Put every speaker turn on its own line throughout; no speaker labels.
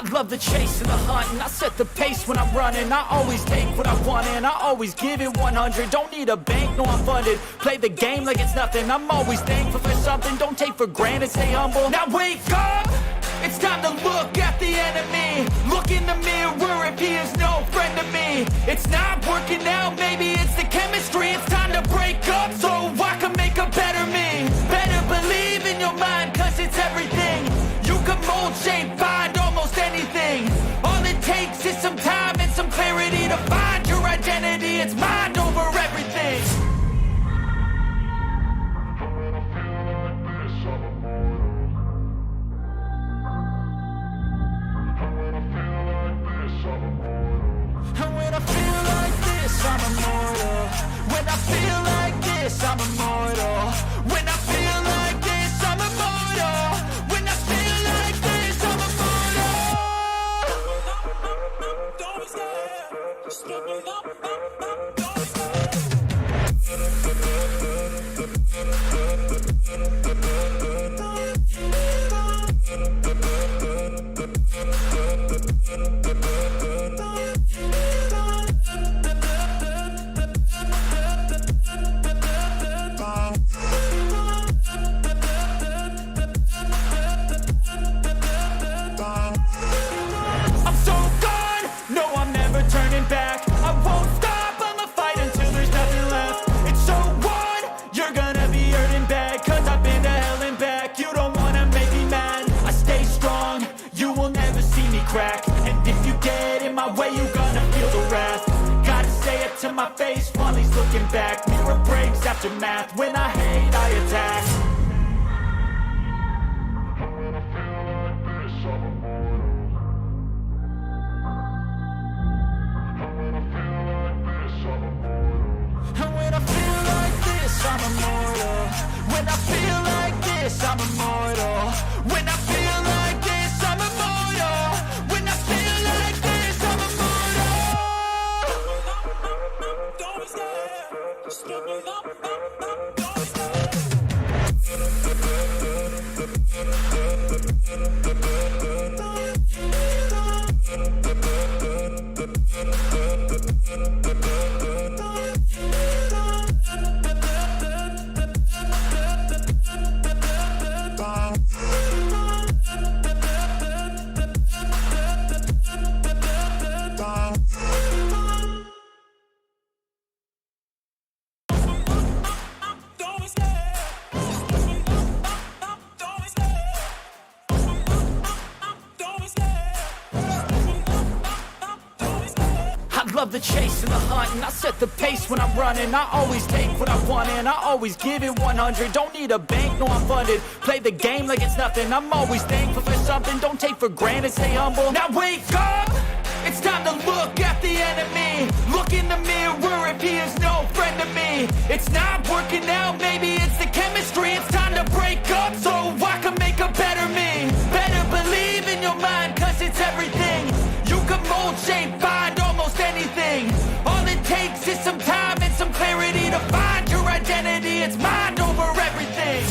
I love the chase and the hunt, and I set the pace when I'm running. I always take what I want and I always give it 100. Don't need a bank, no I'm funded. Play the game like it's nothing. I'm always thankful for something. Don't take for granted, stay humble. Now wake up! It's time to look at the enemy. Look in the mirror if he is no friend to me. It's not working out, maybe it's the chemistry. It's time to break up so I can make a better me. Better believe in your mind, cause it's everything. You can mold, shape, find almost anything. All it takes is some time and some clarity to find your identity. It's mind over everything. And when I feel like this, I'm immortal. When I feel like this, I'm immortal. When I feel like this, I'm immortal. When I feel like this, I'm immortal. Don't be scared. Just look it up. Don't be scared. Back. I won't stop, I'ma fight until there's nothing left. It's so on, you're gonna be hurting bad. Cause I've been to hell and back. You don't wanna make me mad. I stay strong, you will never see me crack. And if you get in my way, you're gonna feel the wrath. Gotta say it to my face while he's looking back. Mirror breaks after math. When I hate, I attack. I'm immortal. When I feel like this, I'm immortal. When I feel like this, I'm immortal. When I feel like this, I'm immortal. Don't be scared. Just look it up. Don't be scared. Love the chase and the hunt, and I set the pace when I'm running. I always take what I want and I always give it 100. Don't need a bank, no I'm funded. Play the game like it's nothing. I'm always thankful for something. Don't take for granted, stay humble. Now wake up! It's time to look at the enemy. Look in the mirror if he is no friend to me. It's not working out, maybe it's the chemistry. It's time to break up so I can make a better me. Better believe in your mind, cause it's everything. You can mold, shape, find almost anything. All it takes is some time and some clarity to find your identity. It's mind over everything.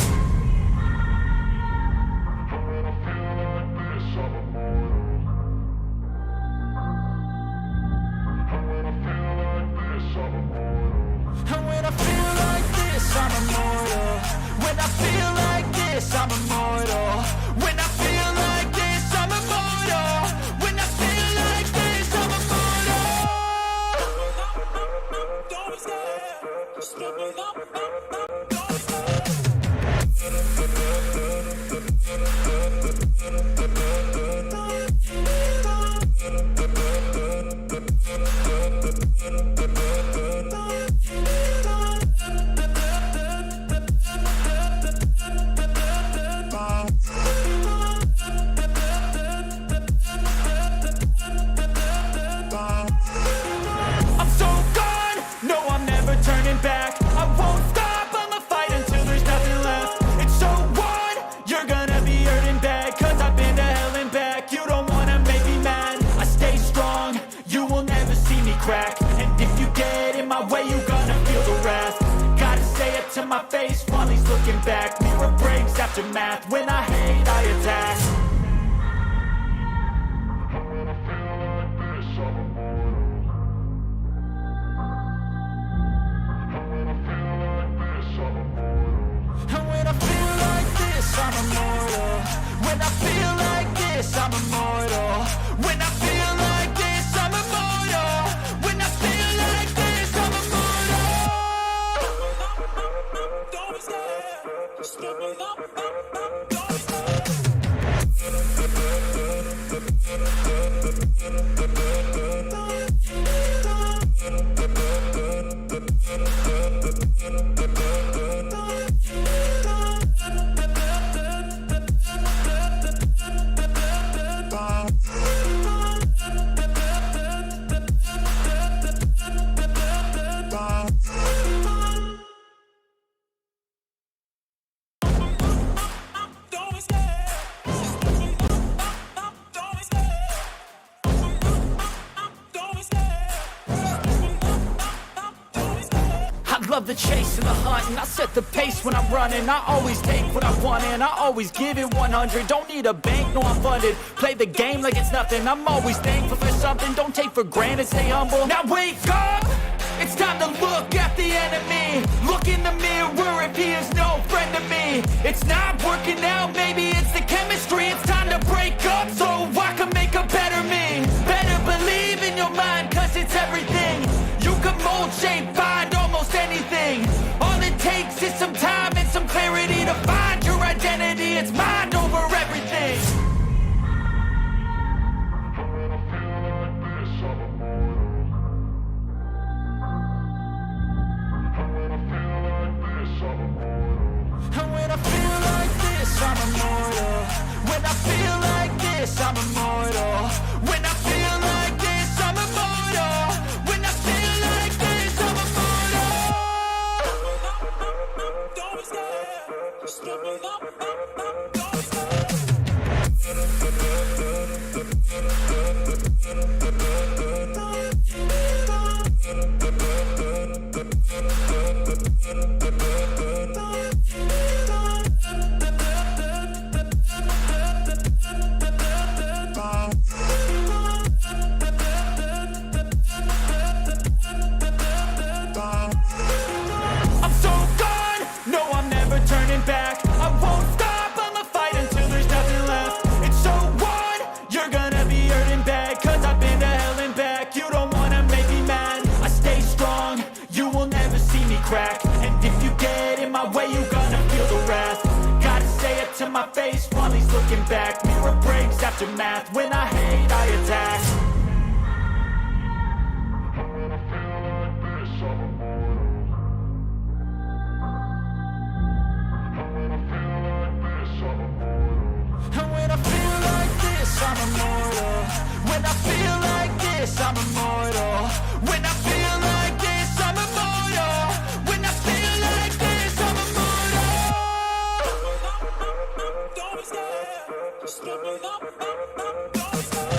And when I feel like this, I'm immortal. When I feel like this, I'm immortal. When I feel like this, I'm immortal. When I feel like this, I'm immortal. Don't be scared. Just look it up. Don't be scared. Back. I won't stop, I'ma fight until there's nothing left. It's so on, you're gonna be hurting bad. Cause I've been to hell and back. You don't wanna make me mad. I stay strong, you will never see me crack. And if you get in my way, you're gonna feel the wrath. Gotta say it to my face while he's looking back. Mirror breaks after math. When I hate, I attack. love the chase and the hunt, and I set the pace when I'm running. I always take what I want and I always give it 100. Don't need a bank, no I'm funded. Play the game like it's nothing. I'm always thankful for something. Don't take for granted, stay humble. Now wake up! It's time to look at the enemy. Look in the mirror if he is no friend to me. It's not working out, maybe it's the chemistry. It's time to break up so I can make a better me. Better believe in your mind, cause it's everything. You can mold, shape, find almost anything. All it takes is some time and some clarity to find your identity. It's mind over everything. And when I feel like this, I'm immortal. When I feel like this, I'm immortal. When I feel like this, I'm immortal. When I feel like this, I'm immortal. Don't stop, stepping up, don't stop. Turning back, I won't stop, I'ma fight until there's nothing left. It's so on, you're gonna be hurting bad, cause I've been to hell and back. You don't wanna make me mad, I stay strong, you will never see me crack. And if you get in my way, you're gonna feel the wrath. Gotta say it to my face while he's looking back. Mirror breaks after math, when I hate, I attack. I'm immortal. When I feel like this, I'm immortal. When I feel like this, I'm immortal. When I feel like this, I'm immortal. Don't stop, stepping up, don't stop.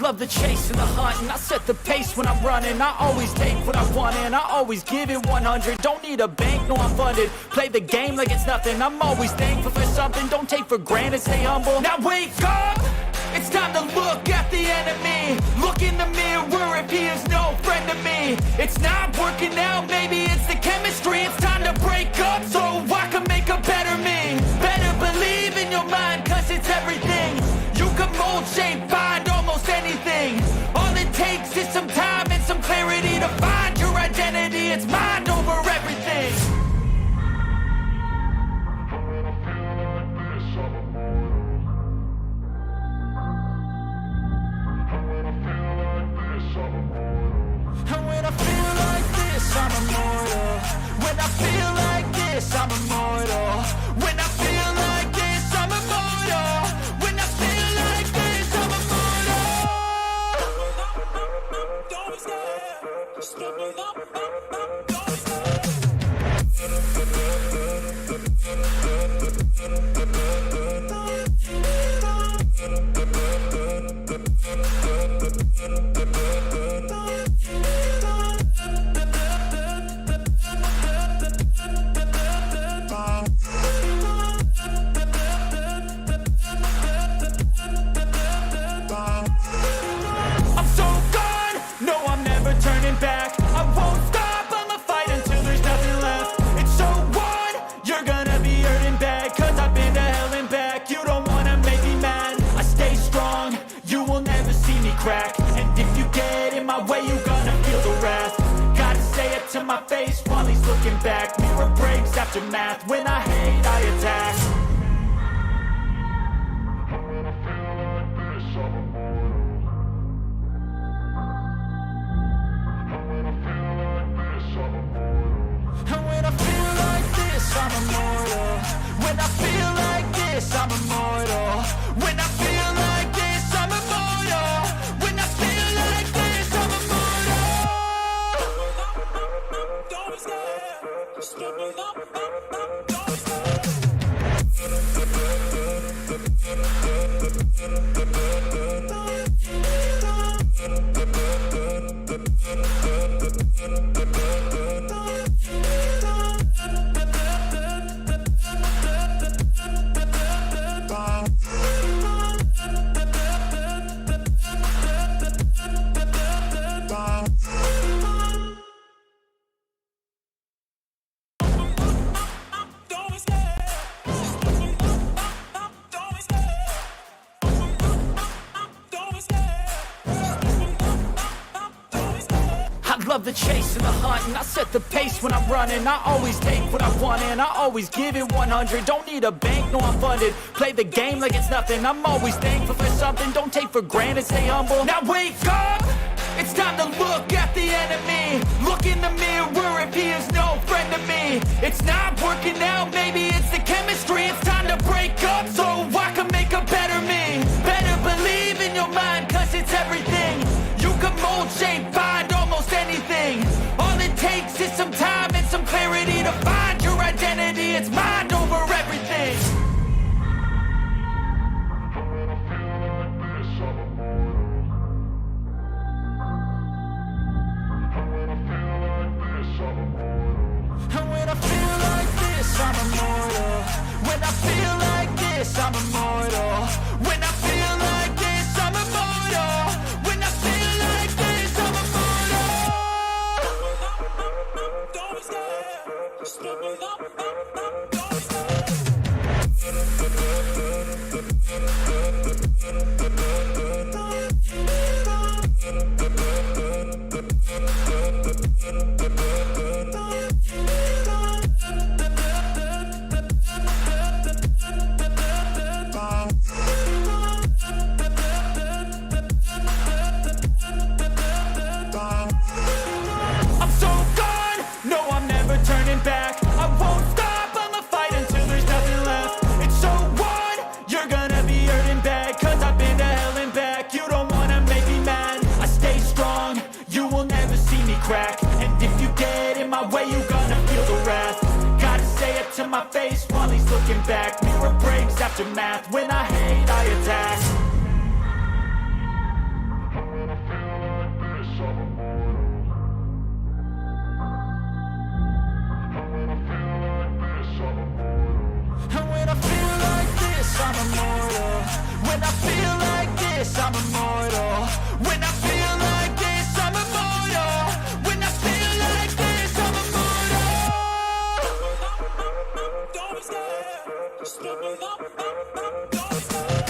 Love the chase and the hunt, and I set the pace when I'm running. I always take what I want and I always give it 100. Don't need a bank, no I'm funded. Play the game like it's nothing. I'm always thankful for something. Don't take for granted, stay humble. Now wake up! It's time to look at the enemy. Look in the mirror if he is no friend to me. It's not working out, maybe it's the chemistry. It's time to break up so I can make a better me. Better believe in your mind, cause it's everything. You can mold, shape, find almost anything. All it takes is some time and some clarity to find your identity. It's mind over everything. And when I feel like this, I'm immortal. When I feel like this, I'm immortal. When I feel like this, I'm immortal. When I feel like this, I'm immortal. Don't stop, stepping up, don't stop. Turning back, I won't stop, I'ma fight until there's nothing left. It's so on, you're gonna be hurting bad, cause I've been to hell and back. You don't wanna make me mad, I stay strong, you will never see me crack. And if you get in my way, you're gonna feel the wrath. Gotta say it to my face while he's looking back. Mirror breaks after math, when I hate, I attack. immortal. When I feel like this, I'm immortal. When I feel like this, I'm immortal. When I feel like this, I'm immortal. Don't be scared. Just give me up. Don't be scared. Love the chase and the hunt, and I set the pace when I'm running. I always take what I want and I always give it 100. Don't need a bank, no I'm funded. Play the game like it's nothing. I'm always thankful for something. Don't take for granted, stay humble. Now wake up! It's time to look at the enemy. Look in the mirror if he is no friend to me. It's not working out, maybe it's the chemistry. It's time to break up so I can make a better me. Better believe in your mind, cause it's everything. You can mold, shape, find almost anything. All it takes is some time and some clarity to find your identity. It's mind over everything. And when I feel like this, I'm immortal. When I feel like this, I'm immortal. When I feel like this, I'm immortal. When I feel like this, I'm immortal. Don't be scared. Just give me up. Don't be scared. Back. I won't stop, I'ma fight until there's nothing left. It's so on, you're gonna be hurting bad. Cause I've been to hell and back. You don't wanna make me mad. I stay strong, you will never see me crack. And if you get in my way, you're gonna feel the wrath. Gotta say it to my face while he's looking back. Mirror breaks after math. When I hate, I attack. I'm immortal. When I feel like this, I'm immortal. When I feel like this, I'm immortal. When I feel like this, I'm immortal. Don't be scared. Just give me up. Don't be scared.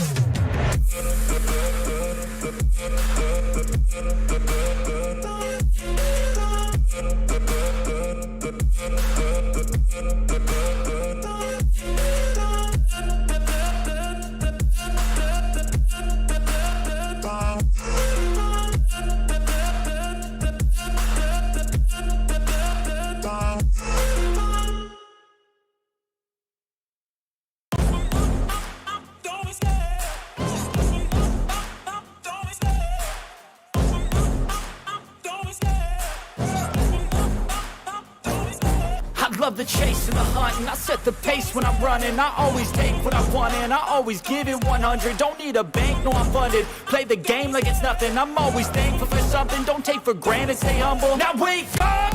Love the chase and the hunt, and I set the pace when I'm running. I always take what I want and I always give it 100. Don't need a bank, no I'm funded. Play the game like it's nothing. I'm always thankful for something. Don't take for granted, stay humble. Now wake up!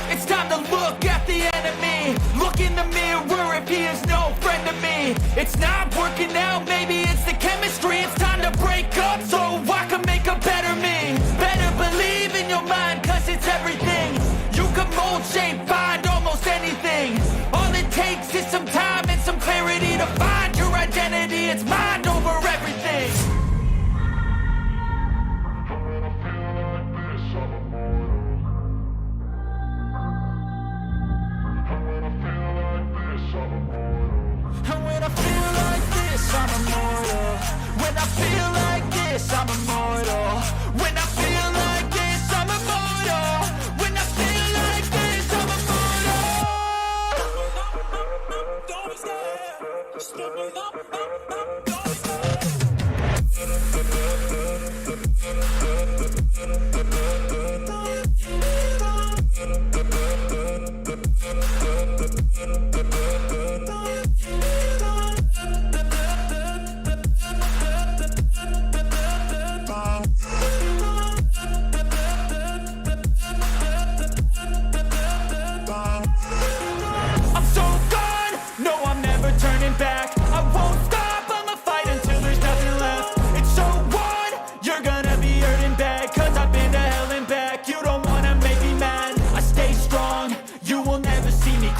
It's time to look at the enemy. Look in the mirror if he is no friend to me. It's not working out, maybe it's the chemistry. It's time to break up so I can make a better me. Better believe in your mind, cause it's everything. You can mold, shape, find almost anything. All it takes is some time and some clarity to find your identity. It's mind over everything. And when I feel like this, I'm immortal. When I feel like this, I'm immortal. When I feel like this, I'm immortal. When I feel like this, I'm immortal.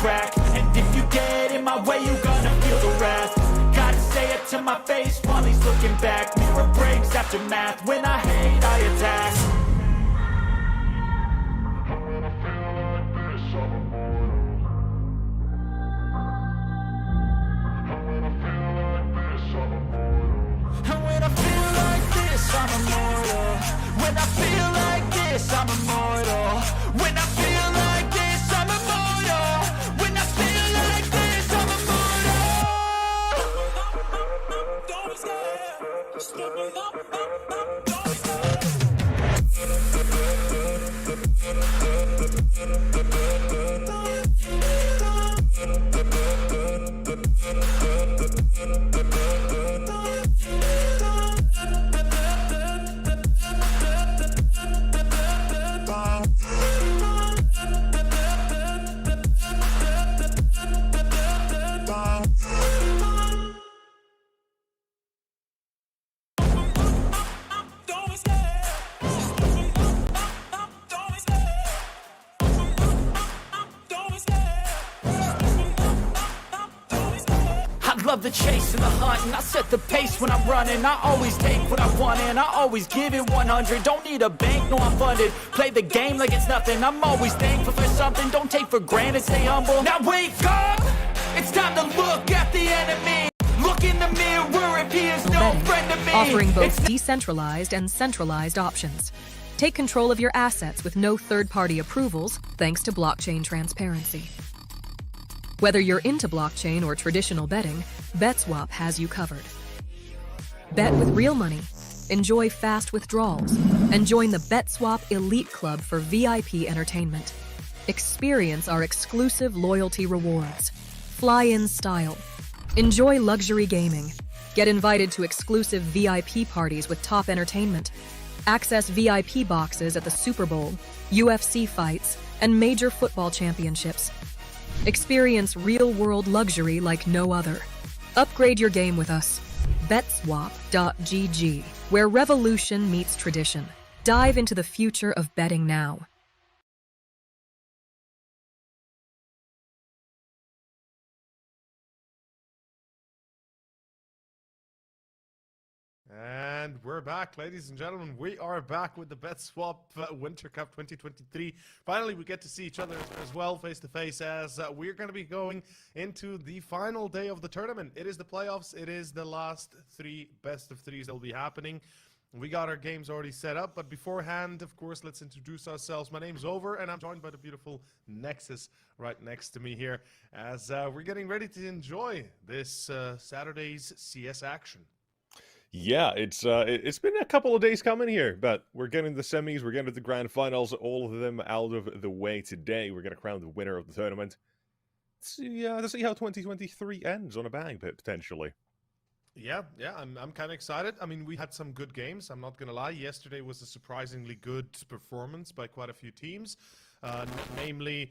crack. And if you get in my way, you gonna feel the wrath. Gotta say it to my face while he's looking back. Mirror breaks after math. When I hate, I attack. And when I feel like this, I'm immortal. When I feel like this, I'm immortal. When I feel like this, I'm immortal. When I feel like this, I'm immortal. Don't be scared. Just give me up. Don't be scared. Love the chase and the hunt, and I set the pace when I'm running. I always take what I want and I always give it 100. Don't need a bank, no I'm funded. Play the game like it's nothing. I'm always thankful for something. Don't take for granted, stay humble. Now wake up, it's time to look at the enemy. Look in the mirror if he is no friend to me.
Offering both decentralized and centralized options. Take control of your assets with no third-party approvals thanks to blockchain transparency. Whether you're into blockchain or traditional betting, BetSwap has you covered. Bet with real money, enjoy fast withdrawals, and join the BetSwap Elite Club for VIP entertainment. Experience our exclusive loyalty rewards. Fly in style. Enjoy luxury gaming. Get invited to exclusive VIP parties with top entertainment. Access VIP boxes at the Super Bowl, UFC fights, and major football championships. Experience real-world luxury like no other. Upgrade your game with us. BetSwap.gg, where revolution meets tradition. Dive into the future of betting now.
And we're back, ladies and gentlemen. We are back with the BetSwap Winter Cup 2023. Finally, we get to see each other as well face-to-face as we're going to be going into the final day of the tournament. It is the playoffs. It is the last three best-of-threes that will be happening. We got our games already set up, but beforehand, of course, let's introduce ourselves. My name's Over, and I'm joined by the beautiful Nexus right next to me here as we're getting ready to enjoy this Saturday's CS action.
Yeah, it's been a couple of days coming here, but we're getting the semis, we're getting the grand finals, all of them out of the way today. We're going to crown the winner of the tournament. To see how 2023 ends on a bang, potentially.
Yeah, I'm kind of excited. I mean, we had some good games, I'm not going to lie. Yesterday was a surprisingly good performance by quite a few teams, namely...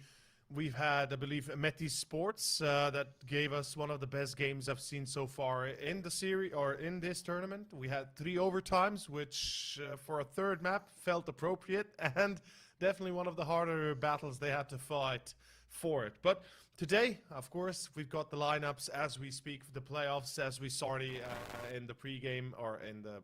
We've had, I believe, Metizport that gave us one of the best games I've seen so far in the series or in this tournament. We had 3 overtimes, which for a third map felt appropriate, and definitely one of the harder battles they had to fight for it. But today, of course, we've got the lineups as we speak for the playoffs, as we saw already in the pre-game or in the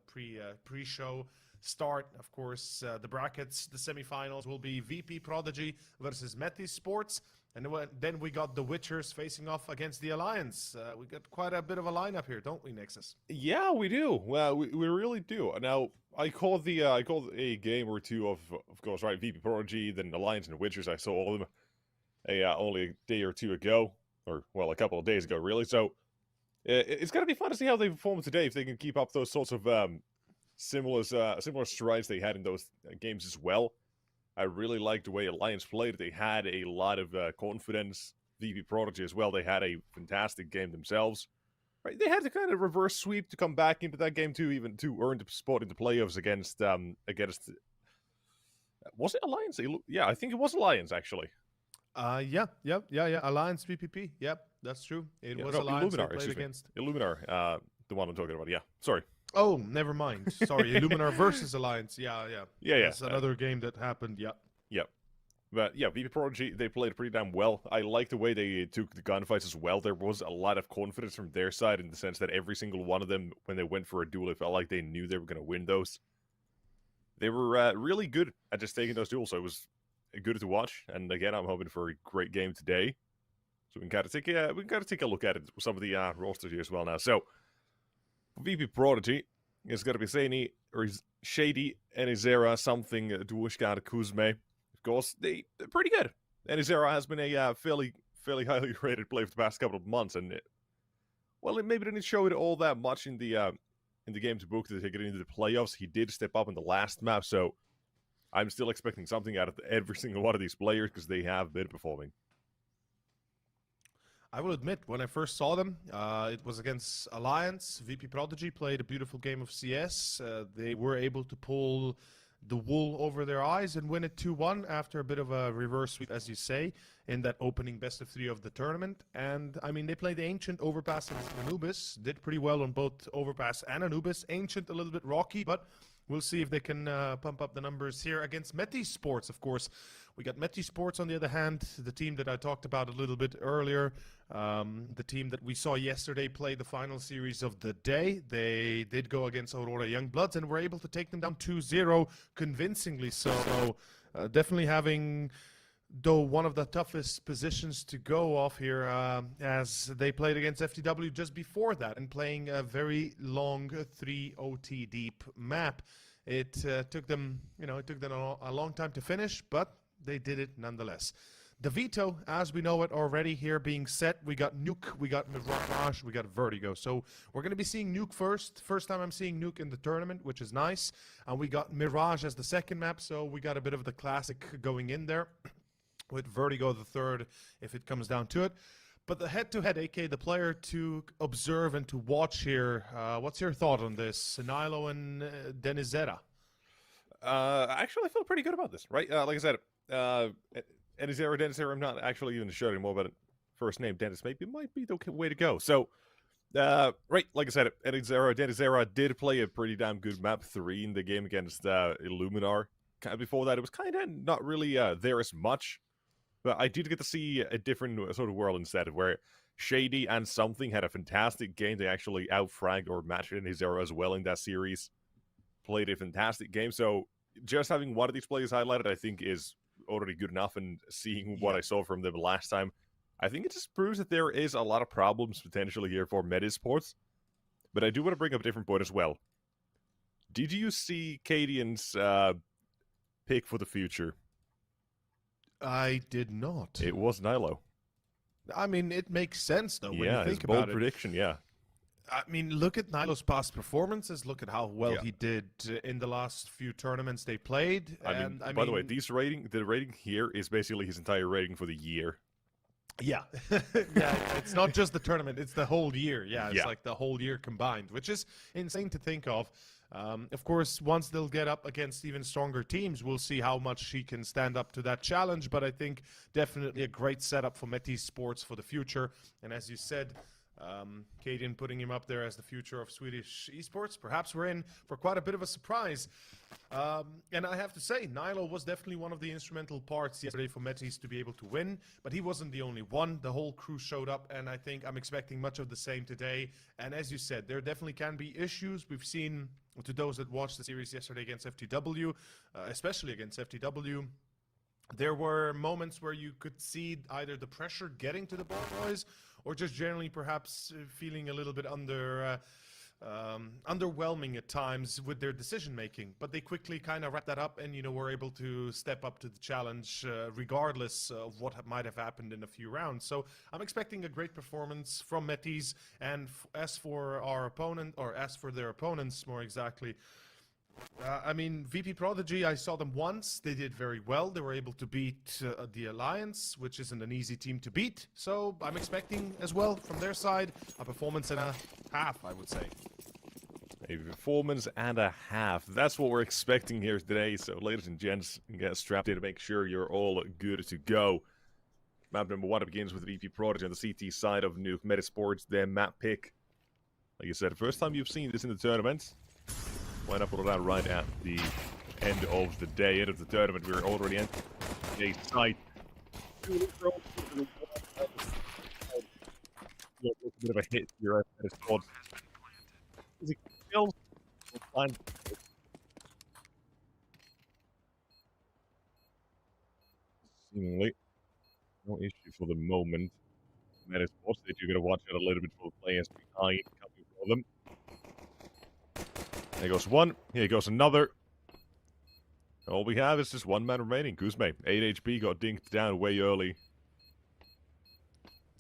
pre-show start. Of course, the brackets, the semifinals will be VP.Prodigy versus Metizport, and then we got the Witchers facing off against the Alliance. We got quite a bit of a lineup here, don't we, Nexus?
Yeah, we do. Well, we really do. Now, I called a game or two of course, right, VP.Prodigy, then Alliance and Witchers. I saw all of them only a day or two ago, or well, a couple of days ago, really. So it's gonna be fun to see how they perform today, if they can keep up those sorts of similar strides they had in those games as well. I really liked the way Alliance played. They had a lot of confidence. VP.Prodigy as well. They had a fantastic game themselves. Right, they had to kind of reverse sweep to come back into that game too, even to earn the spot in the playoffs against was it Alliance? Yeah, I think it was Alliance actually.
Yeah. Alliance VPP. Yep, that's true. It was Alliance
Illuminar,
they played against.
Illuminar, the one I'm talking about. Yeah, sorry.
Oh, never mind. Sorry, Illuminar versus Alliance. Yeah.
Yeah.
That's another game that happened. Yeah.
But yeah, VP.Prodigy, they played pretty damn well. I like the way they took the gunfights as well. There was a lot of confidence from their side in the sense that every single one of them, when they went for a duel, it felt like they knew they were going to win those. They were really good at just taking those duels, so it was good to watch. And again, I'm hoping for a great game today. So we can kind of take a look at it, some of the rosters here as well now. So for VP.Prodigy, it's got to be Zany, or Shady, Enizera, something, Duishka, Kuzme. Of course, they're pretty good. Enizera has been a fairly highly rated player for the past couple of months, and well, it maybe didn't show it all that much in the game to book to take it into the playoffs. He did step up in the last map, so I'm still expecting something out of every single one of these players because they have been performing.
I will admit, when I first saw them, it was against Alliance. VP.Prodigy played a beautiful game of CS. They were able to pull the wool over their eyes and win it 2-1 after a bit of a reverse sweep, as you say, in that opening best-of-3 of the tournament. And, I mean, they played the Ancient, Overpass, and Anubis. Did pretty well on both Overpass and Anubis. Ancient a little bit rocky, but we'll see if they can pump up the numbers here against Metizport, of course. We got Metizport on the other hand, the team that I talked about a little bit earlier. The team that we saw yesterday play the final series of the day. They did go against Aurora Youngbloods and were able to take them down 2-0 convincingly. So definitely having, though, one of the toughest positions to go off here as they played against FTW just before that and playing a very long 3 OT deep map. It took them, a long time to finish, but they did it nonetheless. The veto, as we know it already here being set, we got Nuke, we got Mirage, we got Vertigo. So we're going to be seeing Nuke first. First time I'm seeing Nuke in the tournament, which is nice. And we got Mirage as the second map, so we got a bit of the classic going in there with Vertigo the third if it comes down to it. But the head-to-head, aka the player to observe and to watch here, what's your thought on this? Nilo and Denizera?
Actually, I feel pretty good about this, right? Like I said, Denizera, I'm not actually even sure anymore about it. First name, Dennis, maybe might be the way to go. So, right, like I said, Denizera did play a pretty damn good map 3 in the game against Illuminar. Before that, it was kind of not really there as much. But I did get to see a different sort of world instead, where Shady and Something had a fantastic game. They actually outfragged or matched Denizera as well in that series. Played a fantastic game. So just having one of these players highlighted, I think, is already good enough. And seeing what I saw from them last time, I think it just proves that there is a lot of problems potentially here for Metizport. But I do want to bring up a different point as well. Did you see Cadian's pick for the future?
I did not.
It was Nilo.
I mean, it makes sense, though, when you think
his
about
bold
it.
prediction, yeah.
I mean, look at Nilo's past performances. Look at how well he did in the last few tournaments they played.
And by the way, the rating here is basically his entire rating for the year.
Yeah. Yeah, it's not just the tournament, it's the whole year. Yeah, it's like the whole year combined, which is insane to think of. Of course, once they'll get up against even stronger teams, we'll see how much he can stand up to that challenge. But I think definitely a great setup for Metizport for the future. And as you said, Cadian putting him up there as the future of Swedish esports. Perhaps we're in for quite a bit of a surprise. And I have to say, Nilo was definitely one of the instrumental parts yesterday for Metis to be able to win, but he wasn't the only one. The whole crew showed up, and I think I'm expecting much of the same today. And as you said, there definitely can be issues. We've seen, to those that watched the series yesterday against FTW, especially against FTW, there were moments where you could see either the pressure getting to the ball boys or just generally perhaps feeling a little bit underwhelming at times with their decision making. But they quickly kind of wrapped that up and, were able to step up to the challenge regardless of what might have happened in a few rounds. So I'm expecting a great performance from Metis. And as for our opponent, or as for their opponents more exactly, I mean, VP.Prodigy, I saw them once. They did very well. They were able to beat the Alliance, which isn't an easy team to beat. So I'm expecting as well from their side a performance and a half, I would say.
A performance and a half. That's what we're expecting here today. So, ladies and gents, get strapped in to make sure you're all good to go. Map number 1 begins with VP.Prodigy on the CT side of Nuke Metizport. Their map pick. Like you said, the first time you've seen this in the tournament. Why not put it out right at the end of the day, end of the tournament? We're already in. A site. A bit of a hit here at his squad. Is he killed? Seemingly no issue for the moment. Metizport, they do got to watch out a little bit for the players behind coming for them. There goes one. Here goes another. All we have is just one man remaining. Kuzme, 8 HP, got dinked down way early.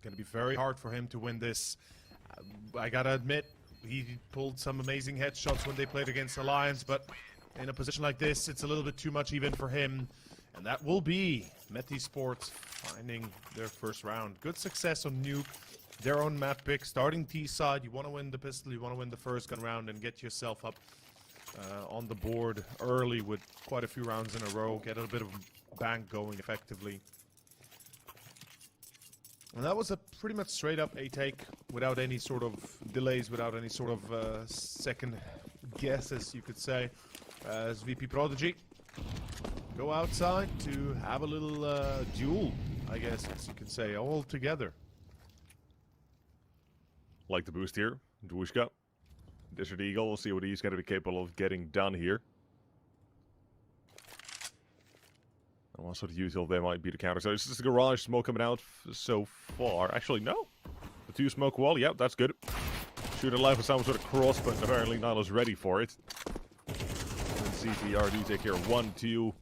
Going to be very hard for him to win this. I gotta admit, he pulled some amazing headshots when they played against Alliance, but in a position like this, it's a little bit too much even for him. And that will be Metizport finding their first round. Good success on Nuke, their own map pick, starting T side. You want to win the pistol, you want to win the first gun round and get yourself up on the board early with quite a few rounds in a row. Get a bit of bank going effectively. And that was a pretty much straight up A take without any sort of delays, without any sort of second guesses, you could say, as VP.Prodigy go outside to have a little duel, I guess, as you can say, all together.
Like the boost here, Dwushka. Desert Eagle, we'll see what he's going to be capable of getting done here. And what sort of util there might be to counter. So it's just a garage smoke coming out so far. Actually, no. The 2 smoke wall, yep, that's good. Shooter life with some sort of cross, but apparently Nilo's ready for it. And CTR do take care of 1, 2,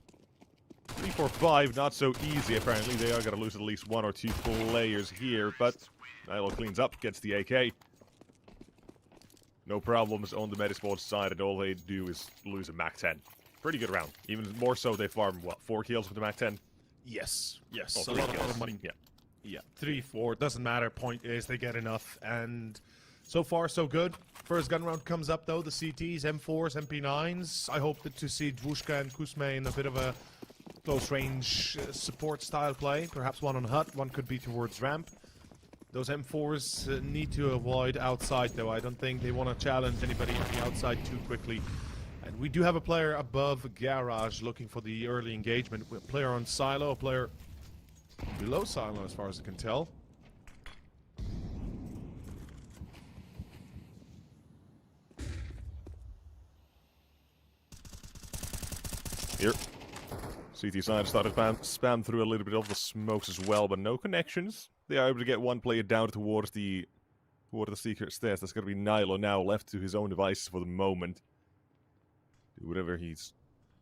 3, 4, 5. Not so easy, apparently. They are going to lose at least 1 or 2 players here, but Nilo cleans up, gets the AK. No problems on the Metizport side, and all they do is lose a MAC 10. Pretty good round. Even more so, they farm, what, 4 kills with the MAC 10?
Yes, yes.
Oh,
a lot of money.
Yeah.
Yeah, 3, 4, doesn't matter. Point is, they get enough. And so far, so good. First gun round comes up, though. The CTs, M4s, MP9s. I hope to see Dwushka and Kuzme in a bit of a close-range support style play. Perhaps one on hut, one could be towards ramp. Those M4s need to avoid outside, though. I don't think they want to challenge anybody on the outside too quickly. And we do have a player above Garage looking for the early engagement. A player on Silo, a player below Silo as far as I can tell.
Here. CT side started spam through a little bit of the smokes as well, but no connections. They are able to get one player down towards the secret stairs. That's going to be Nilo now, left to his own devices for the moment. Do whatever he's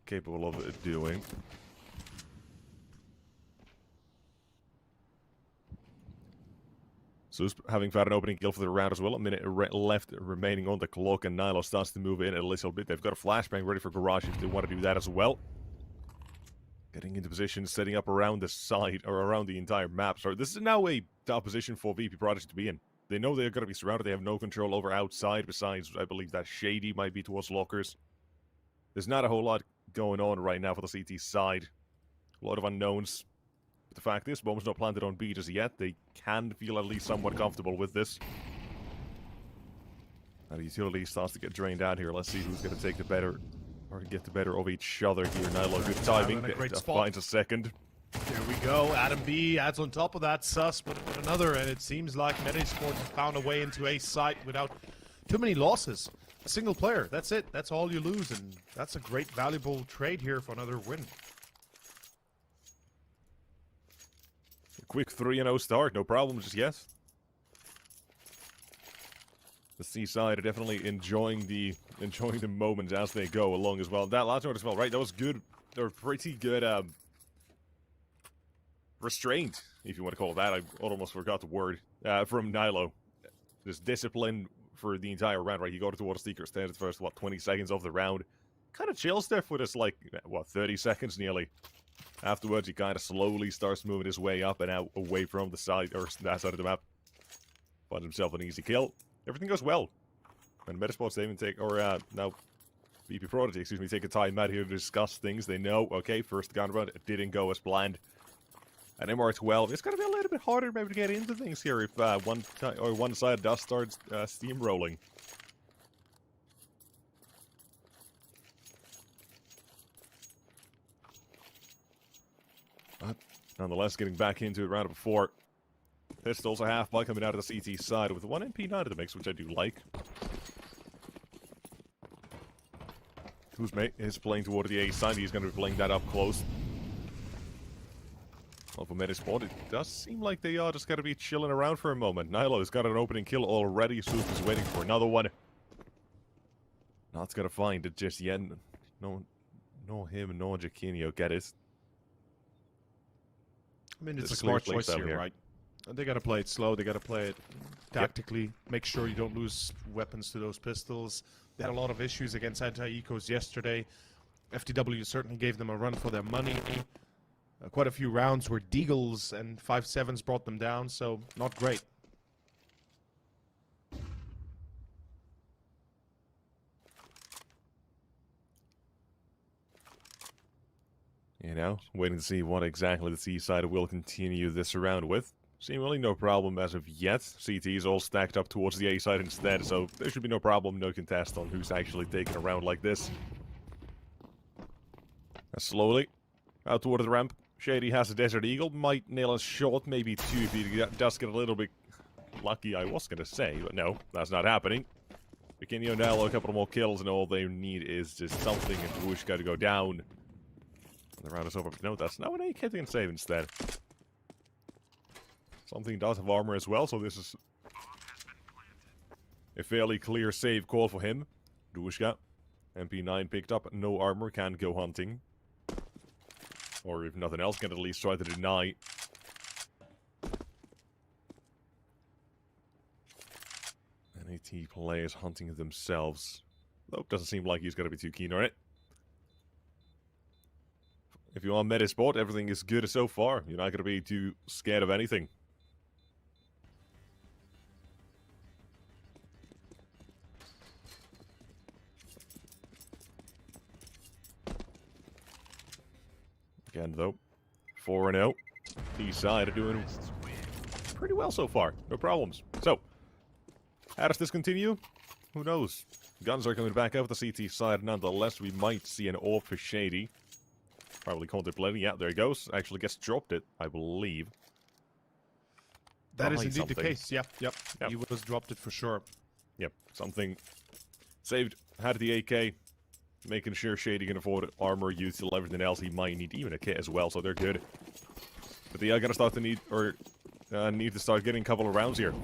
capable of doing. So having found an opening kill for the round as well. A minute left remaining on the clock, and Nilo starts to move in a little bit. They've got a flashbang ready for Garage if they want to do that as well. Getting into position, setting up around the side, or around the entire map. So this is now a top position for VP.Prodigy to be in. They know they're going to be surrounded. They have no control over outside, besides, I believe that Shady might be towards lockers. There's not a whole lot going on right now for the CT side. A lot of unknowns. But the fact is, bomb's not planted on B just yet. They can feel at least somewhat comfortable with this. Now the utility starts to get drained out here. Let's see who's going to take the better, or get the better of each other here. Nilo, good timing. Finds a second.
There we go. Adam B adds on top of that sus, but another, and it seems like Metizport has found a way into a site without too many losses. A single player, that's it. That's all you lose, and that's a great, valuable trade here for another win.
A quick 3-0 start, no problems just yet. The C-side are definitely enjoying the moments as they go along as well. That last one as well, right? That was good. They were pretty good restraint, if you want to call it that. I almost forgot the word from Nilo. Just discipline for the entire round, right? You go towards the secret stairs the first, 20 seconds of the round. Kind of chills there for this, 30 seconds nearly. Afterwards, he kind of slowly starts moving his way up and out away from the side, or that side of the map. Finds himself an easy kill. Everything goes well. And Metizport even now VP.Prodigy, excuse me, take a time out here to discuss things. They know, okay, first gun round, it didn't go as planned. And MR12, it's going to be a little bit harder maybe to get into things here if one side does start steamrolling. Nonetheless, getting back into it round number 4. Pistols a half by coming out of the CT side with 1 MP9 in the mix, which I do like. Kuzme is playing toward the A side. He's going to be playing that up close. Well, for Metizport, it does seem like they are just going to be chilling around for a moment. Nilo has got an opening kill already. Soop is waiting for another one. Not going to find it just yet. No him, no Jaquinho get it.
I mean, it's a smart choice here, right? They got to play it slow. They got to play it tactically. Make sure you don't lose weapons to those pistols. They had a lot of issues against anti-ecos yesterday. FTW certainly gave them a run for their money. Quite a few rounds where Deagles and 5.7s brought them down, so not great.
You know, waiting to see what exactly the C side will continue this round with. Seemingly no problem as of yet. CT's all stacked up towards the A side instead, so there should be no problem, no contest on who's actually taking a round like this. Slowly, out toward the ramp. Shady has a Desert Eagle, might nail a shot, maybe 2 if he does get a little bit lucky, I was gonna say, but no, that's not happening. Jaquinho now a couple more kills, and all they need is just something, and Whoosh got to go down. And the round is over, but no, that's not an AK they can save instead. Something does have armor as well, so this is a fairly clear save call for him. Dushka, MP9 picked up, no armor, can't go hunting. Or if nothing else, can at least try to deny. NAT players hunting themselves. Though, doesn't seem like he's going to be too keen on it. If you're on Metizport, everything is good so far. You're not going to be too scared of anything. Again, though, 4-0. East side are doing pretty well so far. No problems. So, how does this continue? Who knows? Guns are coming back out the CT side. Nonetheless, we might see an AWP for Shady. Probably contemplating. Yeah, there he goes. Actually gets dropped it, I believe.
That is indeed the case. Yep. He was dropped it for sure.
Yep, something saved. Had the AK. Making sure Shady can afford armor, util, everything else he might need, even a kit as well, so they're good. But they are gonna start to need to start getting a couple of rounds here.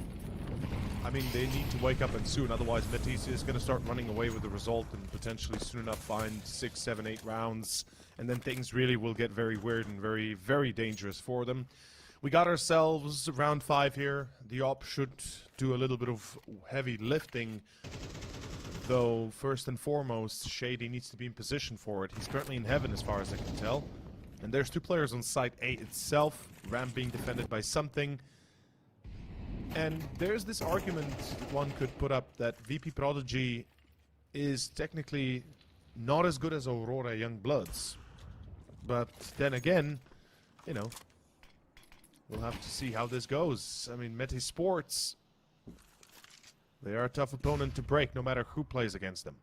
I mean, they need to wake up and soon, otherwise Metis is gonna start running away with the result and potentially soon enough find 6, 7, 8 rounds, and then things really will get very weird and very, very dangerous for them. We got ourselves round 5 here. The op should do a little bit of heavy lifting. Though, first and foremost, Shady needs to be in position for it. He's currently in heaven as far as I can tell. And there's 2 players on site A itself. Ramp being defended by something. And there's this argument one could put up that VP.Prodigy is technically not as good as Aurora Youngbloods. But then again, you know, we'll have to see how this goes. I mean, Metizport, they are a tough opponent to break, no matter who plays against them.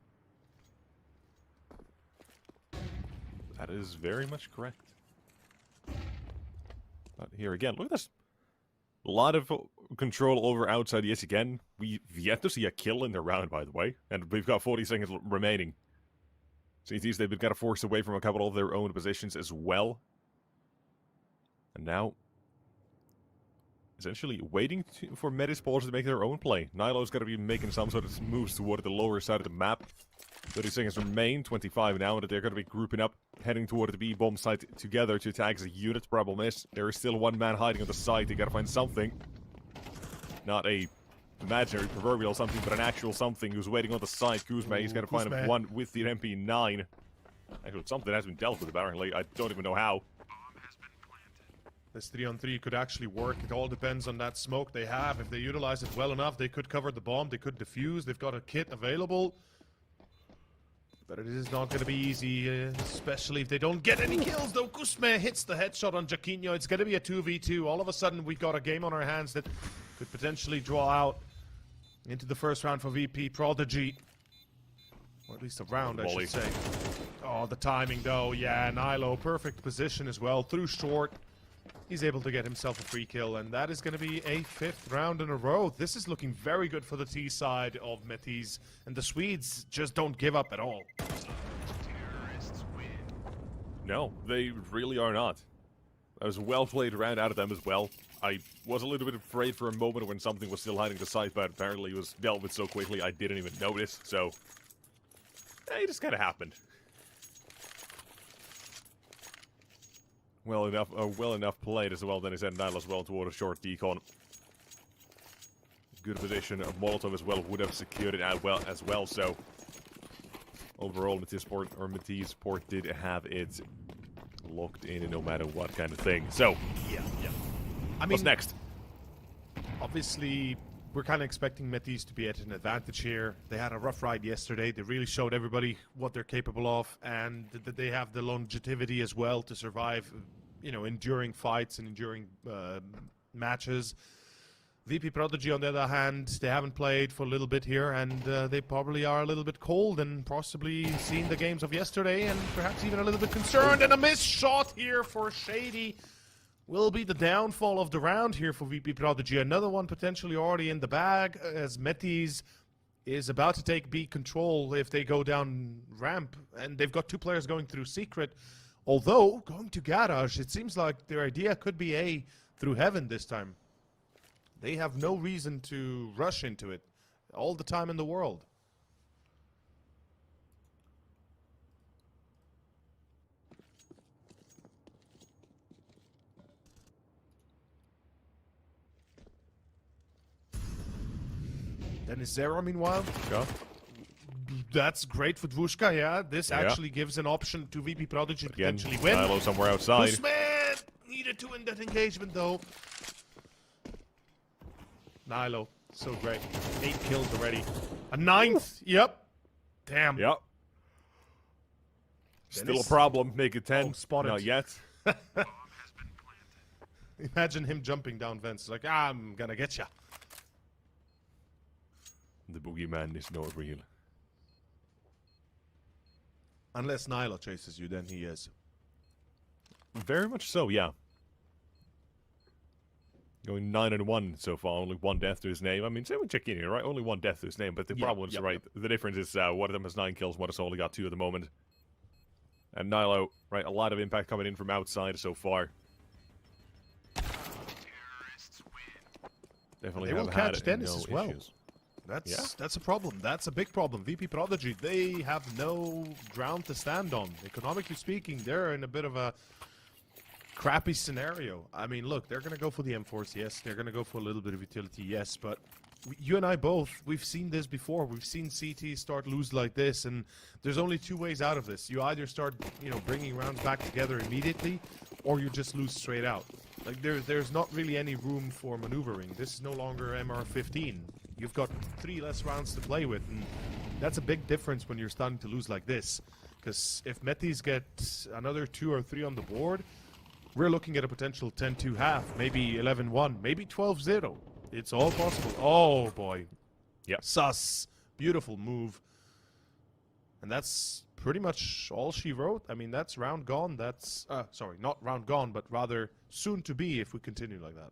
That is very much correct. But here again, look at this. A lot of control over outside. Yes, again, we've yet to see a kill in the round, by the way. And we've got 40 seconds remaining. CTs, they've been kind of forced away from a couple of their own positions as well. And now, essentially waiting for Metizport to make their own play. Nilo's got to be making some sort of moves toward the lower side of the map. 30 seconds remain, 25 now, and they're going to be grouping up, heading toward the B-bomb site together to attack as a unit. Problem is, there is still one man hiding on the side. They got to find something. Not a imaginary, proverbial something, but an actual something who's waiting on the side. Kuzma, he's got to find one with the MP9. Actually, something has been dealt with, apparently. I don't even know how.
This 3-on-3 could actually work. It all depends on that smoke they have. If they utilize it well enough, they could cover the bomb. They could defuse. They've got a kit available. But it is not going to be easy, especially if they don't get any kills, though. Kusme hits the headshot on Jaquinho. It's going to be a 2v2. All of a sudden, we've got a game on our hands that could potentially draw out into the first round for VP.Prodigy. Or at least a round, I should say. Oh, the timing, though. Yeah, Nilo, perfect position as well. Through short. He's able to get himself a free kill, and that is going to be a 5th round in a row. This is looking very good for the T side of Metiz, and the Swedes just don't give up at all.
No, they really are not. That was a well-played round out of them as well. I was a little bit afraid for a moment when something was still hiding the site, but apparently it was dealt with so quickly I didn't even notice, so... it just kind of happened. Well enough played as well, then he sent Nile as well toward a short decon. Good position, Molotov as well would have secured it as well, so... Overall, Metizport did have it locked in no matter what kind of thing. So,
yeah. I mean,
what's next?
Obviously, we're kind of expecting Metiz to be at an advantage here. They had a rough ride yesterday. They really showed everybody what they're capable of, and that they have the longevity as well to survive, you know, enduring fights and enduring matches. VP.Prodigy, on the other hand, they haven't played for a little bit here, and they probably are a little bit cold and possibly seen the games of yesterday and perhaps even a little bit concerned. And a missed shot here for Shady will be the downfall of the round here for VP.Prodigy. Another one potentially already in the bag, as Metiz is about to take B control if they go down ramp, and they've got 2 players going through secret. Although, going to garage, it seems like their idea could be A through heaven this time. They have no reason to rush into it all the time in the world. Then is Zera, meanwhile.
Yeah.
That's great for Dvushka, yeah. This actually gives an option to VP.Prodigy to potentially win.
Nilo somewhere outside.
Usman needed to win that engagement, though. Nilo, so great. 8 kills already. A 9th, yep. Damn.
Yep. Still a problem. Make it 10.
Oh, spotted.
Not yet.
Imagine him jumping down vents. Like, I'm gonna get ya.
The boogeyman is not real.
Unless Nilo chases you, then he is.
Very much so, yeah. Going 9-1 so far, only 1 death to his name. I mean, same with Checking, right? Only 1 death to his name, but the problem is, right, the difference is one of them has 9 kills, one has only got 2 at the moment. And Nilo, right, a lot of impact coming in from outside so far. Definitely
they
have
will
had
catch Dennis as well.
issues.
That's a problem. That's a big problem. VP.Prodigy, they have no ground to stand on. Economically speaking, they're in a bit of a crappy scenario. I mean, look, they're going to go for the M4s, yes. They're going to go for a little bit of utility, yes. But you and I both, we've seen this before. We've seen CT start lose like this, and there's only 2 ways out of this. You either start, you know, bringing rounds back together immediately, or you just lose straight out. Like, there's not really any room for maneuvering. This is no longer MR15. You've got 3 less rounds to play with, and that's a big difference when you're starting to lose like this. Because if Metiz get another 2 or 3 on the board, we're looking at a potential 10-2 half, maybe 11-1, maybe 12-0. It's all possible. Oh, boy.
Yeah.
Sus. Beautiful move. And that's pretty much all she wrote. I mean, that's round gone. That's, sorry, not round gone, but rather soon to be if we continue like that.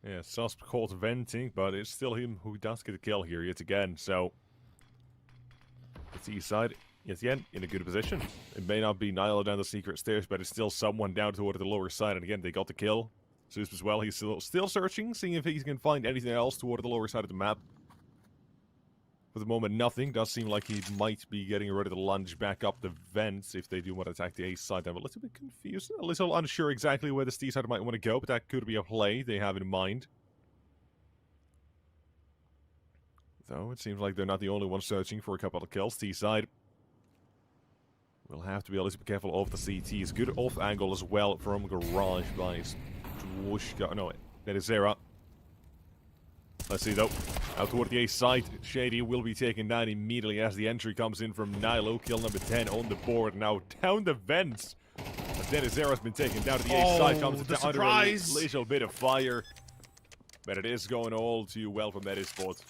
Yeah, Sus caught venting, but it's still him who does get a kill here yet again, so... It's east side. Yet again, in a good position. It may not be Nilo down the secret stairs, but it's still someone down toward the lower side. And again, they got the kill. Zeus as well, he's still searching, seeing if he can find anything else toward the lower side of the map. For the moment, nothing. Does seem like he might be getting ready to lunge back up the vents if they do want to attack the A side. I'm a little bit confused, a little unsure exactly where the C side might want to go, but that could be a play they have in mind. Though, it seems like they're not the only ones searching for a couple of kills. T side. We'll have to be a little bit careful of the CTs. Good off angle as well from Garage by Dvushka. No, that is Zera. Let's see though. Out toward the A side, Shady will be taken down immediately as the entry comes in from Nilo. Kill number 10 on the board. Now down the vents. Dennis Zera's been taken down to the A side. Comes
the
under
surprise.
a little bit of fire. But it is going all too well from Metizport.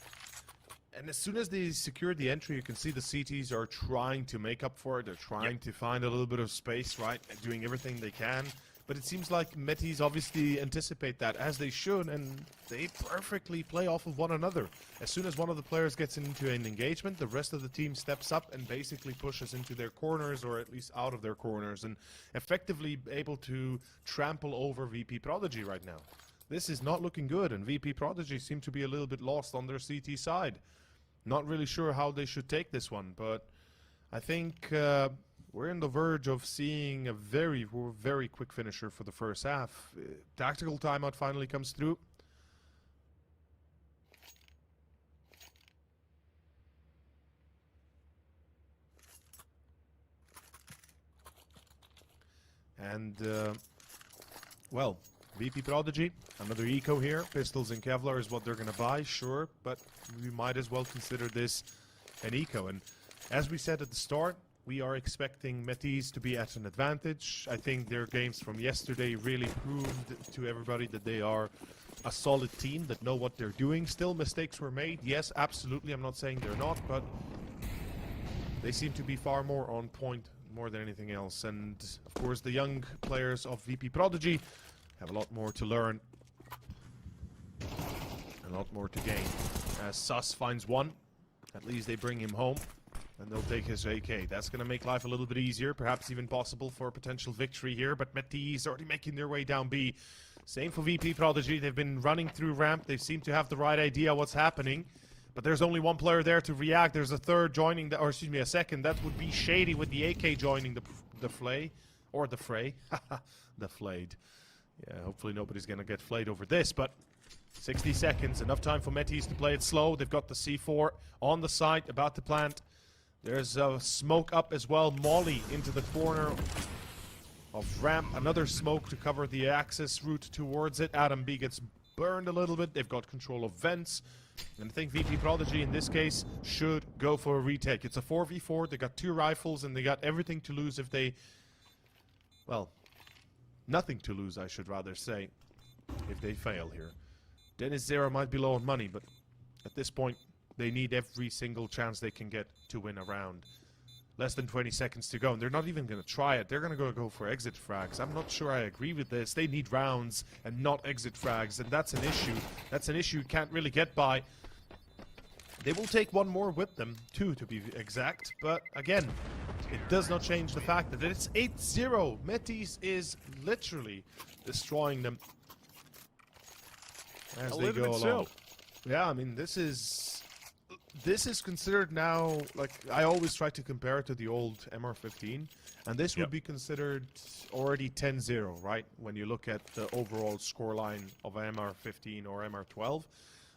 And as soon as they secure the entry, you can see the CTs are trying to make up for it. They're trying to find a little bit of space, right? And doing everything they can But it seems like Metis obviously anticipate that, as they should, and they perfectly play off of one another. As soon as one of the players gets into an engagement, the rest of the team steps up and basically pushes into their corners, or at least out of their corners, and effectively able to trample over VP.Prodigy right now. This is not looking good, and VP.Prodigy seem to be a little bit lost on their CT side. Not really sure how they should take this one, but I think we're on the verge of seeing a very, very quick finisher for the first half. Tactical timeout finally comes through. And, well, VP.Prodigy, another eco here. Pistols and Kevlar is what they're going to buy, sure, but we might as well consider this an eco. And as we said at the start, we are expecting Metis to be at an advantage. I think their games from yesterday really proved to everybody that they are a solid team that know what they're doing. Still, mistakes were made. Yes, absolutely. I'm not saying they're not, but they seem to be far more on point more than anything else. And, of course, the young players of VP.Prodigy have a lot more to learn. A lot more to gain. As Sus finds one, at least they bring him home. And they'll take his AK. That's going to make life a little bit easier, perhaps even possible for a potential victory here. But Metis already making their way down B. Same for VP.Prodigy. They've been running through ramp. They seem to have the right idea what's happening. But there's only one player there to react. There's a third joining, or excuse me, a second. That would be Shady with the AK joining the flay. Or the fray. The flayed. Yeah, hopefully nobody's going to get flayed over this, but 60 seconds. Enough time for Metis to play it slow. They've got the C4 on the site, about to plant. There's a smoke up as well. Molly into the corner of ramp. Another smoke to cover the access route towards it. Adam B gets burned a little bit. They've got control of vents. And I think VP.Prodigy in this case should go for a retake. It's a 4v4. They got 2 rifles and they got everything to lose if they... Well, nothing to lose, I should rather say, if they fail here. Dennis Zera might be low on money, but at this point, they need every single chance they can get to win a round. Less than 20 seconds to go, and they're not even going to try it. They're going to go for exit frags. I'm not sure I agree with this. They need rounds and not exit frags, and that's an issue. That's an issue you can't really get by. They will take one more with them, 2 to be exact, but again, it does not change the fact that it's 8-0. Metis is literally destroying them as they go along. Yeah, I mean, this is considered now, like, I always try to compare it to the old MR15, and this would be considered already 10-0, right? When you look at the overall scoreline of MR15 or MR12,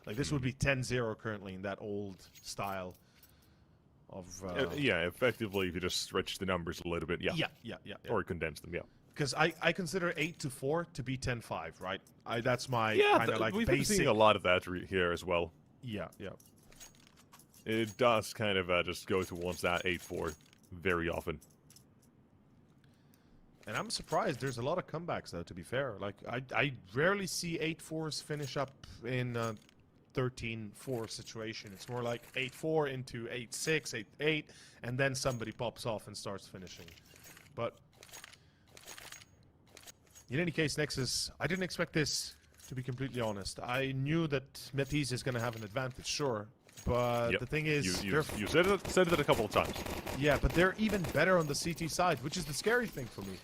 like, this would be 10-0 currently in that old style of...
yeah, effectively, if you just stretch the numbers a little bit, yeah. Or condense them, yeah.
Because I consider 8-4 to be 10-5, right? That's my kind of like
we've
basic...
been seeing a lot of that here as well.
Yeah.
It does kind of just go towards that 8-4 very often.
And I'm surprised. There's a lot of comebacks, though, to be fair. Like, I rarely see 8-4s finish up in a 13-4 situation. It's more like 8-4 into 8-6, 8-8, and then somebody pops off and starts finishing. But in any case, Nexus, I didn't expect this, to be completely honest. I knew that Metis is going to have an advantage, sure. But the thing is...
You said it a couple of times.
Yeah, but they're even better on the CT side, which is the scary thing for me.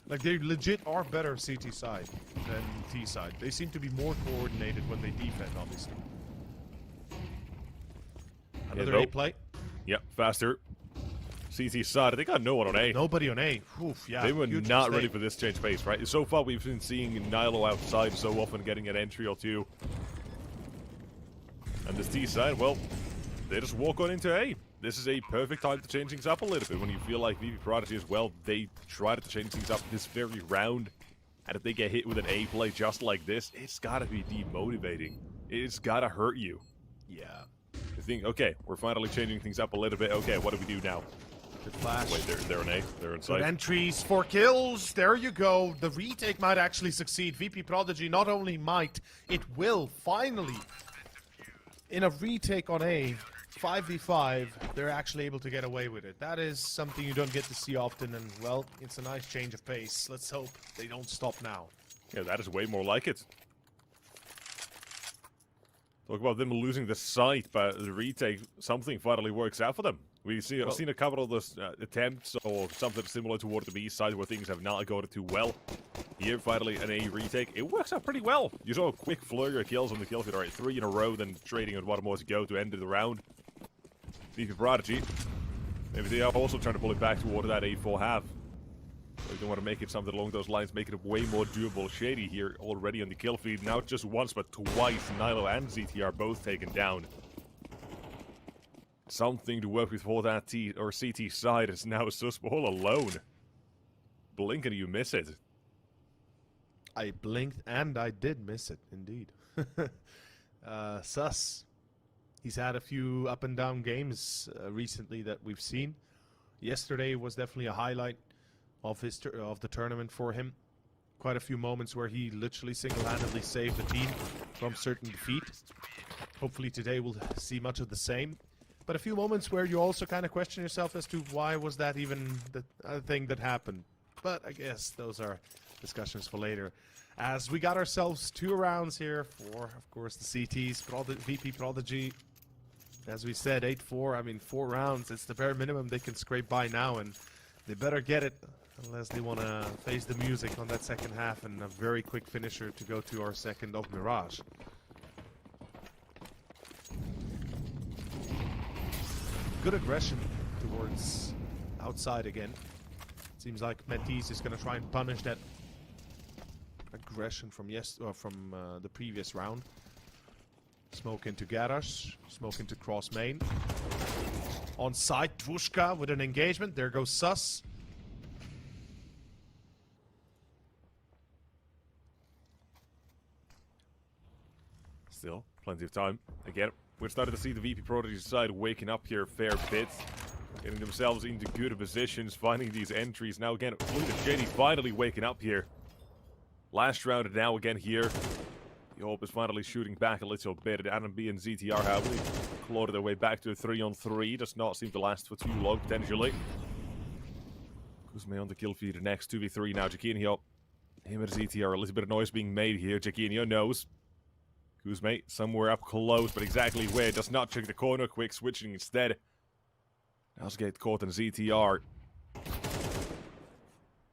Like, they legit are better CT side than T side. They seem to be more coordinated when they defend, obviously. Another A play.
Yep, faster. CT side, they got no one on A.
Nobody on A. Oof, yeah.
They were not ready for this change pace, right? So far, we've been seeing Nilo outside so often getting an entry or two. And this T side, well, they just walk on into A. This is a perfect time to change things up a little bit. When you feel like VP.Prodigy as well, they tried to change things up this very round. And if they get hit with an A play just like this, it's got to be demotivating. It's got to hurt you.
Yeah.
You think, okay, we're finally changing things up a little bit. Okay, what do we do now?
Good flash.
Wait, they're on A. They're inside.
Good entries, 4 kills. There you go. The retake might actually succeed. VP.Prodigy not only might, it will finally in a retake on A, 5v5, they're actually able to get away with it. That is something you don't get to see often, and, well, it's a nice change of pace. Let's hope they don't stop now.
Yeah, that is way more like it. Talk about them losing the sight, but the retake, something finally works out for them. I've seen a couple of those attempts or something similar toward the B side where things have not gone too well. Here, finally, an A retake. It works out pretty well. You saw a quick flurry of kills on the kill feed. All right, 3 in a row, then trading on one more to go to end of the round. VP.Prodigy. Maybe they are also trying to pull it back toward that A4 half. So you don't want to make it something along those lines, make it way more doable. Shady here already on the kill feed. Now just once, but twice. Nilo and ZTR both taken down. Something to work with for that CT side. It's now Sus all alone. Blink and you miss it.
I blinked and I did miss it, indeed. Sus. He's had a few up and down games recently that we've seen. Yesterday was definitely a highlight of the tournament for him. Quite a few moments where he literally single-handedly saved the team from certain defeat. Hopefully today we'll see much of the same. But a few moments where you also kind of question yourself as to why was that even the thing that happened. But I guess those are discussions for later. As we got ourselves 2 rounds here for, of course, the CTs, VP.Prodigy. As we said, 8-4, I mean 4 rounds. It's the bare minimum they can scrape by now, and they better get it unless they want to face the music on that second half and a very quick finisher to go to our second of Mirage. Good aggression towards outside again. Seems like Metiz is going to try and punish that aggression from the previous round. Smoke into garage, smoke into cross main. On side, Dvushka with an engagement. There goes Sus.
Still, plenty of time. Again, we're starting to see the VP.Prodigy side waking up here a fair bit. Getting themselves into good positions, finding these entries. Now again, BLUEJAYS finally waking up here. Last round and now again here. The Orb is finally shooting back a little bit. Adam B and ZTR have clawed their way back to a 3-on-3. Does not seem to last for too long, potentially. Kuzme on the kill feed next. 2v3 now. Jaquinho, him and ZTR, a little bit of noise being made here. Jaquinho knows. Kuzme somewhere up close, but exactly where. Does not check the corner. Quick switching instead. Does get caught in ZTR.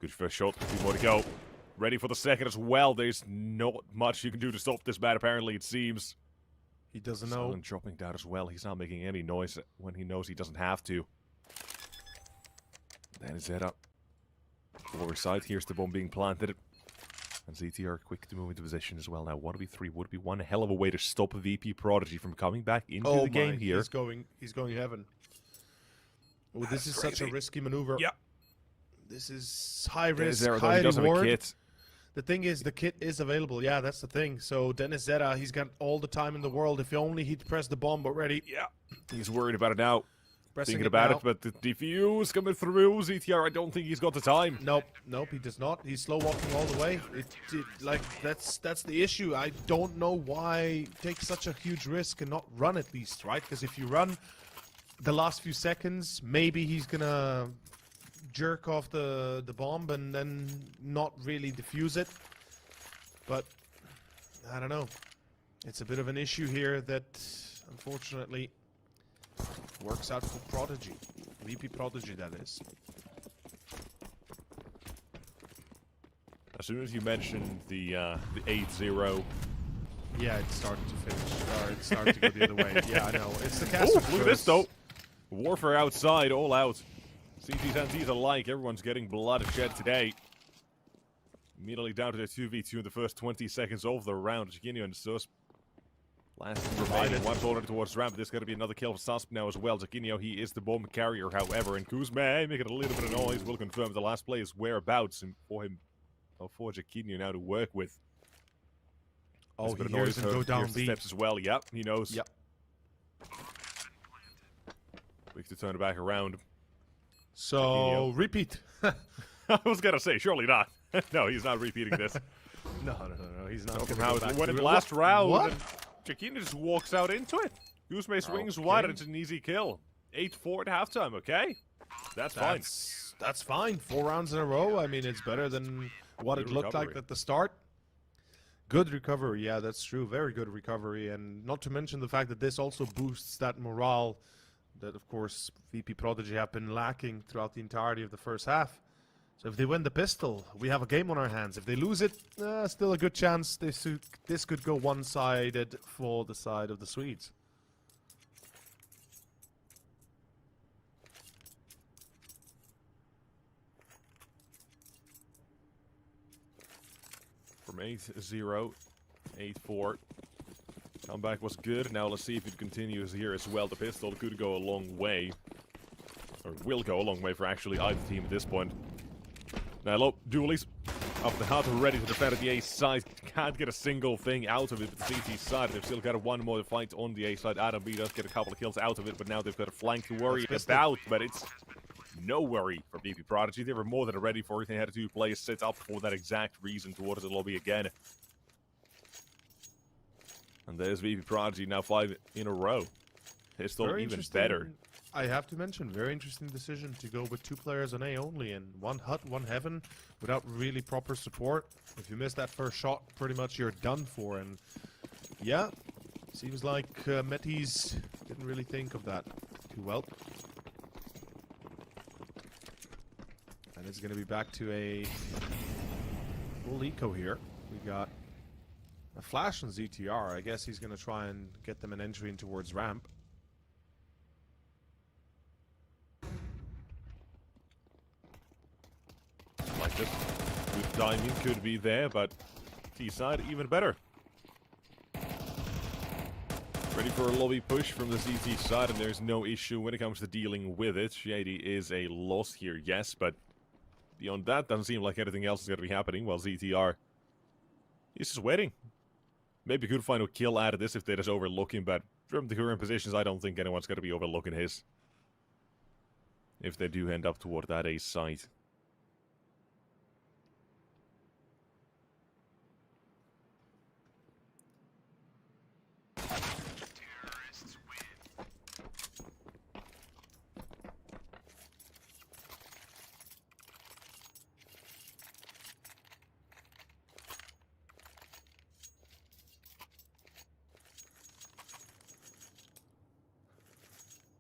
Good first shot. 2 more to go. Ready for the second as well. There's not much you can do to stop this bat, apparently, it seems.
He doesn't know.
Silent dropping down as well. He's not making any noise when he knows he doesn't have to. Then is up. Forward side. Here's the bomb being planted. And ZTR quick to move into position as well. Now 1v3 would be one hell of a way to stop VP.Prodigy from coming back into the game here.
He's going heaven. Oh, this is such a risky maneuver.
Yeah.
This is high risk,
Zera,
high reward.
Kit.
The thing is, the kit is available. Yeah, that's the thing. So Dennis Zera, he's got all the time in the world. If only he'd press the bomb already.
Yeah. He's worried about it now.
Thinking
about it, but the defuse coming through. ZTR, I don't think he's got the time.
Nope, he does not. He's slow walking all the way. Like that's the issue. I don't know why take such a huge risk and not run at least, right? Because if you run the last few seconds, maybe he's gonna jerk off the bomb and then not really defuse it. But I don't know. It's a bit of an issue here that unfortunately works out for Prodigy. VP.Prodigy, that is.
As soon as you mentioned the 8-0.
Yeah, it started to finish. Or it started to go the other way. Yeah, I know. It's the cast.
Oh, look at this though. Warfare outside, all out. CTs and Ts alike, everyone's getting blood shed today. Immediately down to the 2v2 in the first 20 seconds of the round. Jaquinho and Sus. Last remaining, one's already towards ramp. There's going to be another kill for Susp now as well. Jaquinho, he is the bomb carrier, however. And Kuzme making a little bit of noise. Will confirm the last player's whereabouts for him, for Jaquinho now to work with.
Oh, he hears him go down B.
Steps as well. Yep, he knows.
Yep.
Quick to turn it back around.
So,
Jaquinho.
Repeat.
I was going to say, surely not. No, he's not repeating this.
No, he's not.
Somehow it went in the last round.
What?
Chiquina just walks out into it. Goosemay swings wide, and it's an easy kill. 8-4 at halftime, okay? That's fine.
That's fine. 4 rounds in a row. I mean, it's better than what it looked like at the start. Good recovery. Yeah, that's true. Very good recovery. And not to mention the fact that this also boosts that morale that, of course, VP.Prodigy have been lacking throughout the entirety of the first half. So if they win the pistol, we have a game on our hands. If they lose it, still a good chance this could go one-sided for the side of the Swedes.
From 8-0, 8-4. Comeback was good. Now let's see if it continues here as well. The pistol could go a long way. Or will go a long way for actually either team at this point. Now, hello, Dualies. Up the hut, ready to defend at the A side. Can't get a single thing out of it with the CT side. They've still got one more fight on the A side. Adam B does get a couple of kills out of it, but now they've got a flank to worry about. But it's no worry for VP.Prodigy. They were more than ready for it. They had 2 players set up for that exact reason towards the lobby again. And there's VP.Prodigy, now 5 in a row. They're still even better.
I have to mention, very interesting decision to go with 2 players on A only and 1 hut, 1 heaven without really proper support. If you miss that first shot, pretty much you're done for. And yeah, seems like Metis didn't really think of that too well. And it's going to be back to a full eco here. We got a flash on ZTR. I guess he's going to try and get them an entry in towards ramp.
Like this. Good timing could be there, but T-side even better. Ready for a lobby push from the CT side, and there's no issue when it comes to dealing with it. Shady is a loss here, yes, but beyond that, doesn't seem like anything else is going to be happening. While ZTR is just waiting. Maybe could find a kill out of this if they just overlook him, but from the current positions, I don't think anyone's going to be overlooking his. If they do end up toward that A site.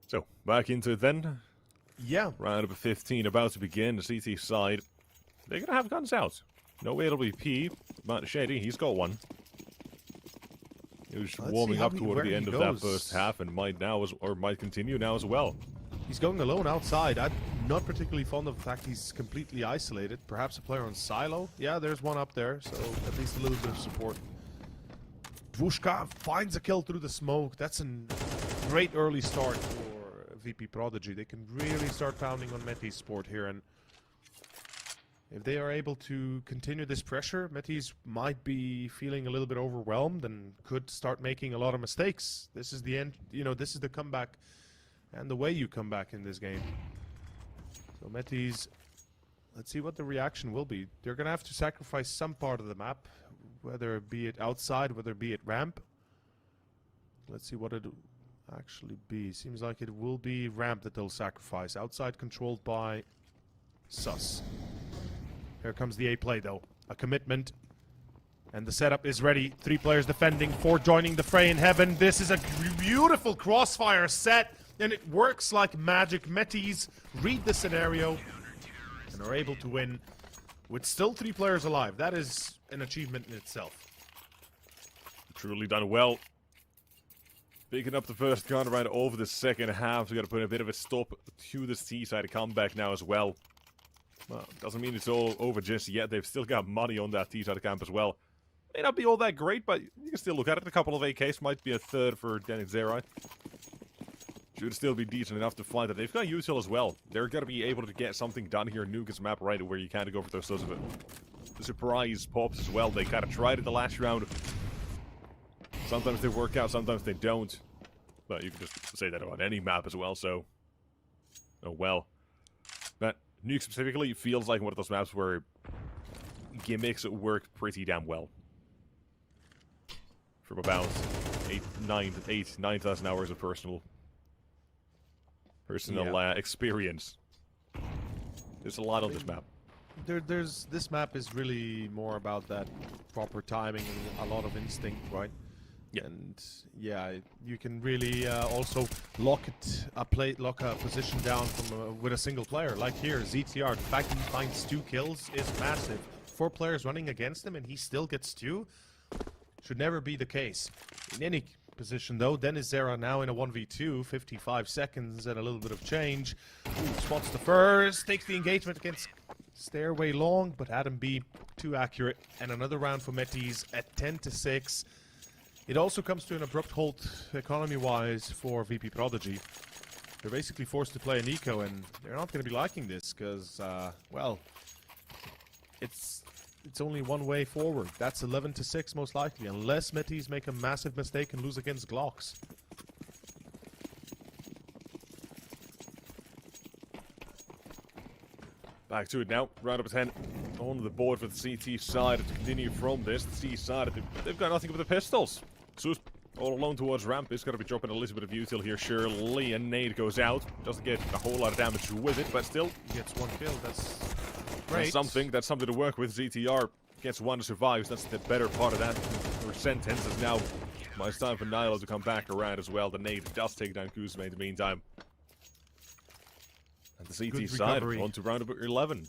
So, back into it then.
Yeah.
Round number 15 about to begin. The CT side, they're going to have guns out. No AWP, but Shady, he's got one. He was warming up toward the end of that first half and might now, might continue now as well.
He's going alone outside. I'm not particularly fond of the fact he's completely isolated. Perhaps a player on silo. Yeah, there's one up there, so at least a little bit of support. Dvushka finds a kill through the smoke. That's a great early start for VP.Prodigy. They can really start pounding on Metizport here, and if they are able to continue this pressure, Metis might be feeling a little bit overwhelmed and could start making a lot of mistakes. This is the end, you know, this is the comeback and the way you come back in this game. So Metis, let's see what the reaction will be. They're gonna have to sacrifice some part of the map, whether it be it outside, whether it be it ramp. Let's see what it actually be. Seems like it will be ramp that they'll sacrifice. Outside controlled by Sus. Here comes the A play though. A commitment. And the setup is ready. 3 players defending, 4 joining the fray in heaven. This is a beautiful crossfire set, and it works like magic. Metis read the scenario and are able to win with still 3 players alive. That is an achievement in itself.
Truly done well. Picking up the first gun right over the second half. We got to put a bit of a stop to this T-side comeback now as well. Well, doesn't mean it's all over just yet. They've still got money on that T-side camp as well. May not be all that great, but you can still look at it. A couple of AKs might be a third for Dennis Zerite. Should still be decent enough to fight that. They've got util as well. They're going to be able to get something done here. Nuke this map right where you kind of go for those sorts of it. The surprise pops as well. They kind of tried it the last round. Sometimes they work out, sometimes they don't. But you can just say that about any map as well, so... Oh well. But Nuke specifically feels like one of those maps where gimmicks work pretty damn well. From a bounce. 9,000 hours of personal experience. There's a lot on this map.
This map is really more about that proper timing and a lot of instinct, right?
Yeah.
And yeah, you can really also lock a position down from with a single player. Like here, ZTR, the fact that he finds 2 kills is massive. 4 players running against him and he still gets 2. Should never be the case. In any position though, Dennis Zera now in a 1v2, 55 seconds and a little bit of change. Ooh, spots the first, takes the engagement against Stairway Long, but Adam B too accurate. And another round for Metis at 10-6. It also comes to an abrupt halt economy-wise for VP.Prodigy. They're basically forced to play an eco, and they're not going to be liking this, because, well, it's only one way forward. That's 11-6 most likely, unless Metis make a massive mistake and lose against Glocks.
Back to it now. Round up 10 on the board for the CT side to continue from this. The C side, they've got nothing but the pistols. Sus all alone towards ramp. Is going to be dropping a little bit of util here, surely. A nade goes out. Doesn't get a whole lot of damage with it, but still
Gets 1 kill. That's great.
That's something to work with. ZTR gets 1 to survive. That's the better part of that sentence. Is now it's time for Nilo to come back around as well. The nade does take down Kuzma in the meantime. And the CT side on to round number 11.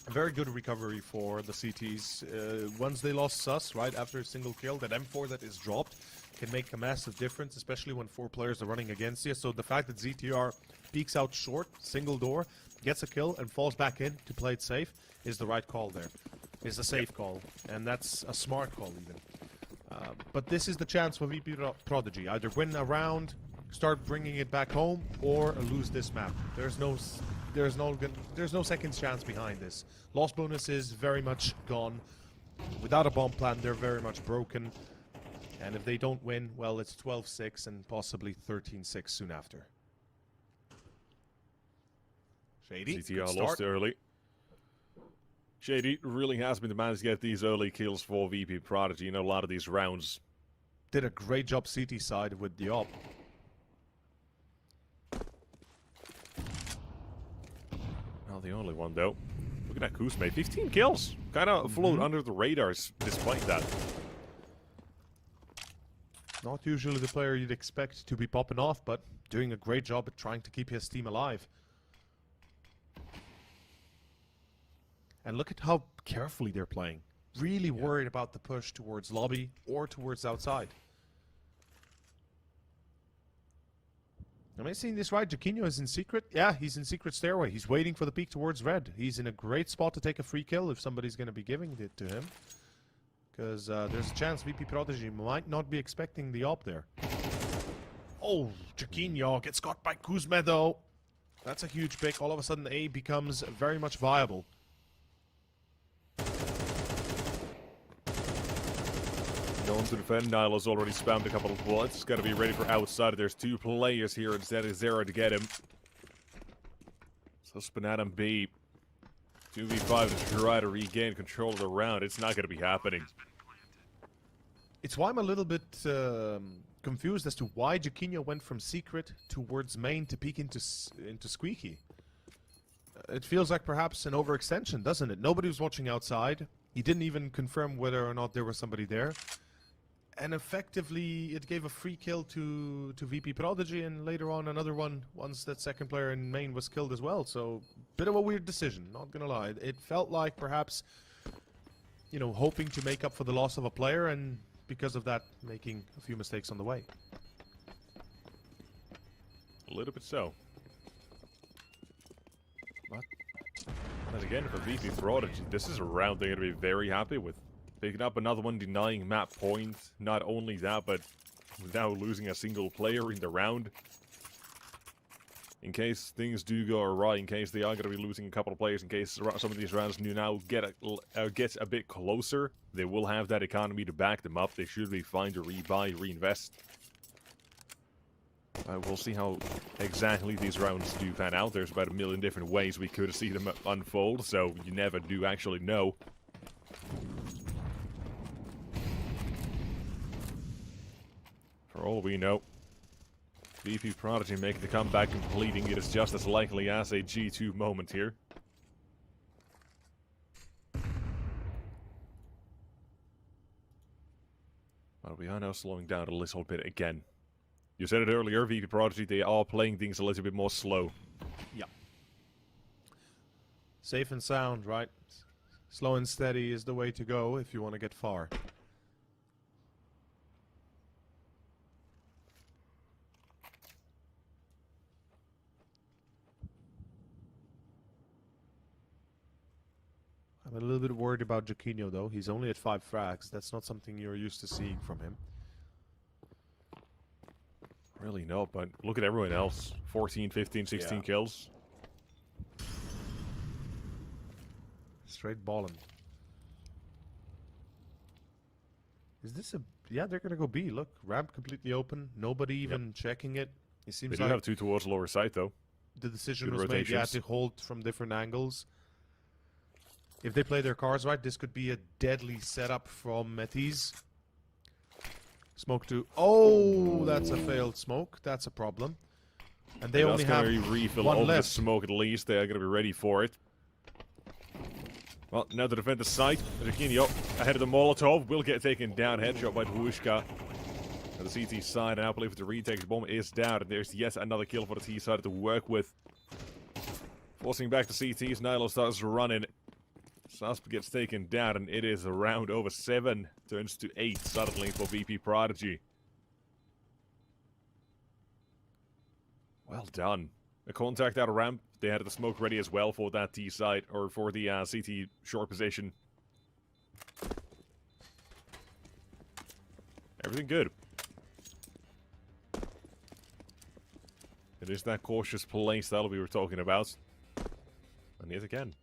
A very good recovery for the CTs. Once they lost Sus, right after a single kill, that M4 that is dropped can make a massive difference, especially when 4 players are running against you. So the fact that ZTR peeks out short, single door, gets a kill, and falls back in to play it safe is the right call there. Is a safe call, and that's a smart call even. But this is the chance for VP.Prodigy. Either win a round, start bringing it back home, or lose this map. There's no second chance behind this. Loss bonus is very much gone. Without a bomb plan, they're very much broken. And if they don't win, well, it's 12-6 and possibly 13-6 soon after. Shady,
CTR lost early. Shady really has been the man to get these early kills for VP.Prodigy. You know, a lot of these rounds.
Did a great job CT side with the op.
Not the only one, though. Look at that Kuzma. 15 kills. Kind of float under the radars despite that.
Not usually the player you'd expect to be popping off, but doing a great job at trying to keep his team alive. And look at how carefully they're playing. Really worried about the push towards lobby or towards outside. Am I seeing this right? Jaquinho is in secret? Yeah, he's in secret stairway. He's waiting for the peek towards red. He's in a great spot to take a free kill if somebody's going to be giving it to him. Because there's a chance VP.Prodigy might not be expecting the op there. Oh, Jaquinho gets got by Kuzma though. That's a huge pick. All of a sudden A becomes very much viable.
No one to defend. Nilo's already spammed a couple of bullets. Got to be ready for outside. There's 2 players here instead of Zero to get him. So Adam B. 2v5 to try to regain control of the round. It's not going to be happening.
It's why I'm a little bit confused as to why Jaquinho went from secret towards main to peek into Squeaky. It feels like perhaps an overextension, doesn't it? Nobody was watching outside. He didn't even confirm whether or not there was somebody there. And effectively, it gave a free kill to VP.Prodigy, and later on another one once that second player in main was killed as well. So, bit of a weird decision, not gonna lie. It felt like perhaps, you know, hoping to make up for the loss of a player, and because of that, making a few mistakes on the way.
A little bit so. But again, for VP.Prodigy, this is a round they're going to be very happy with. Picking up another one, denying map point. Not only that, but without losing a single player in the round. In case things do go awry, in case they are going to be losing a couple of players, in case some of these rounds do now get a bit closer, they will have that economy to back them up. They should be fine to rebuy, reinvest. We'll see how exactly these rounds do pan out. There's about a million different ways we could see them unfold, so you never do actually know. For all we know, VP.Prodigy making the comeback, completing it is just as likely as a G2 moment here. But we are now slowing down a little bit again. You said it earlier, VP.Prodigy, they are playing things a little bit more slow.
Yeah. Safe and sound, right? Slow and steady is the way to go if you want to get far. I'm a little bit worried about Jaquinho, though. He's only at 5 frags. That's not something you're used to seeing from him.
Really not, but look at everyone else. 14, 15, 16 kills.
Straight ballin'. Is this a... Yeah, they're gonna go B. Look, ramp completely open. Nobody even checking it. It seems
They do
like
have 2 towards lower side, though.
the decision
Good
was made, yeah,
rotations.
to hold from different angles. If they play their cards right, this could be a deadly setup from Metiz. Smoke to... Oh, that's a failed smoke. That's a problem. And they only have
refill
one
over
left.
the smoke at least. They are going to be ready for it. Well, now to defend the site. Jaquinho ahead of the Molotov. Will get taken down. Headshot by Dwushka. On the CT side. And I believe the retake bomb is down. And there's yet another kill for the T side to work with. Forcing back the CTs. Nilo starts running. Sasp gets taken down, and it is a round over 7. Turns to 8 suddenly for VP.Prodigy. Well done. A contact out of ramp. They had the smoke ready as well for that T side, or for the CT short position. Everything good. It is that cautious play style we were talking about. And yet again.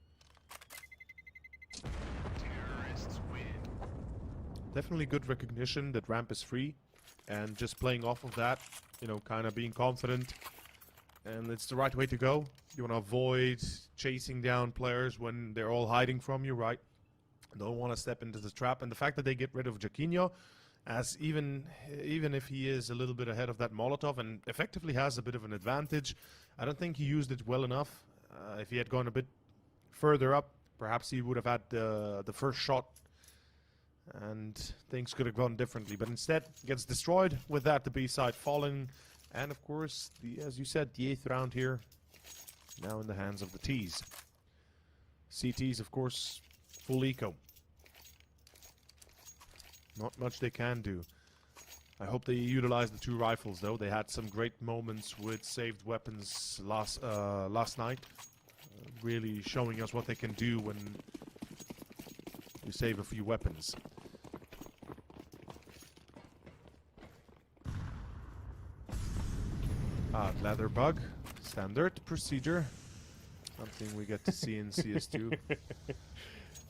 Definitely good recognition that ramp is free, and just playing off of that, you know, kind of being confident. And it's the right way to go. You want to avoid chasing down players when they're all hiding from you, right? Don't want to step into the trap. And the fact that they get rid of Jaquinho, as even if he is a little bit ahead of that Molotov and effectively has a bit of an advantage, I don't think he used it well enough. If he had gone a bit further up, perhaps he would have had the first shot, and things could have gone differently. But instead, gets destroyed with that, the B side falling. And of course, as you said, the 8th round here, now in the hands of the T's. CTs, of course, full eco. Not much they can do. I hope they utilize the 2 rifles, though. They had some great moments with saved weapons last night. Really showing us what they can do when you save a few weapons. Leather bug, standard procedure. Something we get to see in CS2.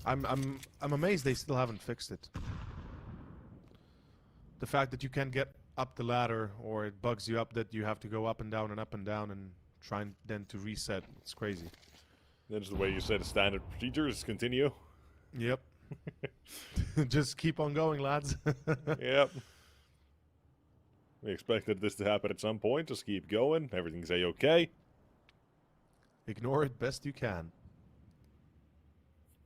I'm amazed they still haven't fixed it. The fact that you can't get up the ladder, or it bugs you up that you have to go up and down and trying then to reset. It's crazy.
That's the way you said standard procedures. Continue.
Yep. Just keep on going, lads.
Yep. We expected this to happen at some point. Just keep going. Everything's a-okay.
Ignore it best you can.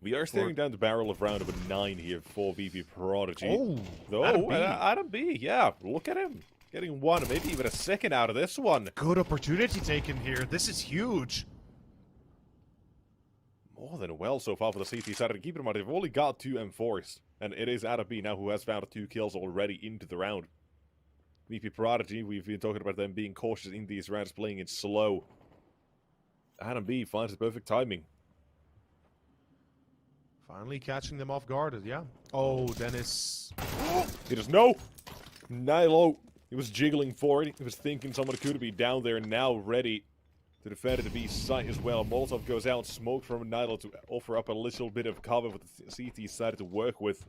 We are staring down the barrel of round number 9 here for VP.Prodigy.
Oh,
though, Adam B, yeah, look at him. Getting 1, maybe even a 2nd out of this one.
Good opportunity taken here. This is huge.
More than well so far for the CT side. And keep in mind, they've only got 2 M4s. And it is Adam B now who has found 2 kills already into the round. VP.Prodigy, we've been talking about them being cautious in these rounds, playing it slow. Adam B finds the perfect timing.
Finally catching them off guard, yeah. Oh, Dennis.
He does no. Nilo, he was jiggling for it. He was thinking someone could be down there, now ready to defend the B site as well. Molotov goes out, smoke from Nilo to offer up a little bit of cover for the CT side to work with.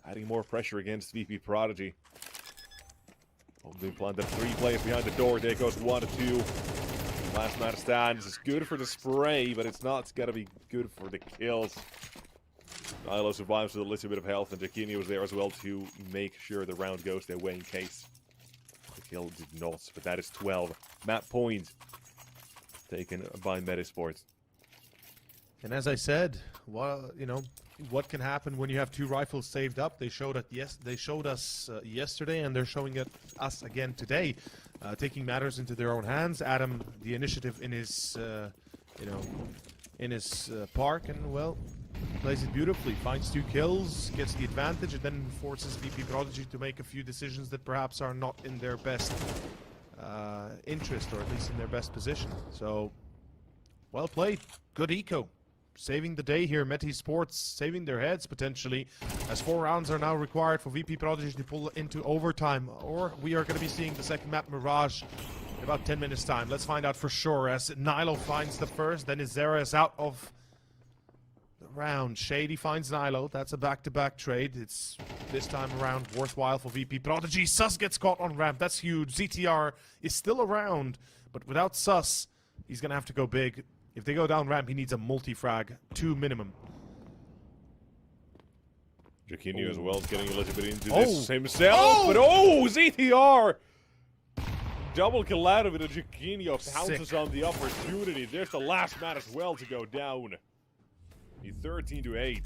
Adding more pressure against VP.Prodigy. Being planted 3 players behind the door. There goes 1 to 2. Last man stands. It's good for the spray, but it's not going to be good for the kills. Nilo survives with a little bit of health, and Jaquinho was there as well to make sure the round goes their way in case. Still did not, but that is 12 map points taken by Metizport.
And as I said, well, you know, what can happen when you have 2 rifles saved up? They showed us yesterday, and they're showing it us again today, taking matters into their own hands. Adam, the initiative in his, park, and well, plays it beautifully. Finds 2 kills, gets the advantage, and then forces VP.Prodigy to make a few decisions that perhaps are not in their best interest, or at least in their best position. So, well played. Good eco. Saving the day here. Metizport saving their heads potentially, as 4 rounds are now required for VP.Prodigy to pull into overtime, or we are going to be seeing the second map, Mirage, in about 10 minutes time. Let's find out for sure, as Nilo finds the first, then Izera is out of the round. Shady finds Nilo. That's a back-to-back trade. It's this time around worthwhile for VP.Prodigy. Sus gets caught on ramp. That's huge. ZTR is still around, but without Sus, he's going to have to go big. If they go down ramp, he needs a multi-frag, 2 minimum.
Jaquinho as well is getting a little bit into this himself, but ZTR! Double kill out of it, and Jaquinho pounces on the opportunity. There's the last man as well to go down. He's 13-8.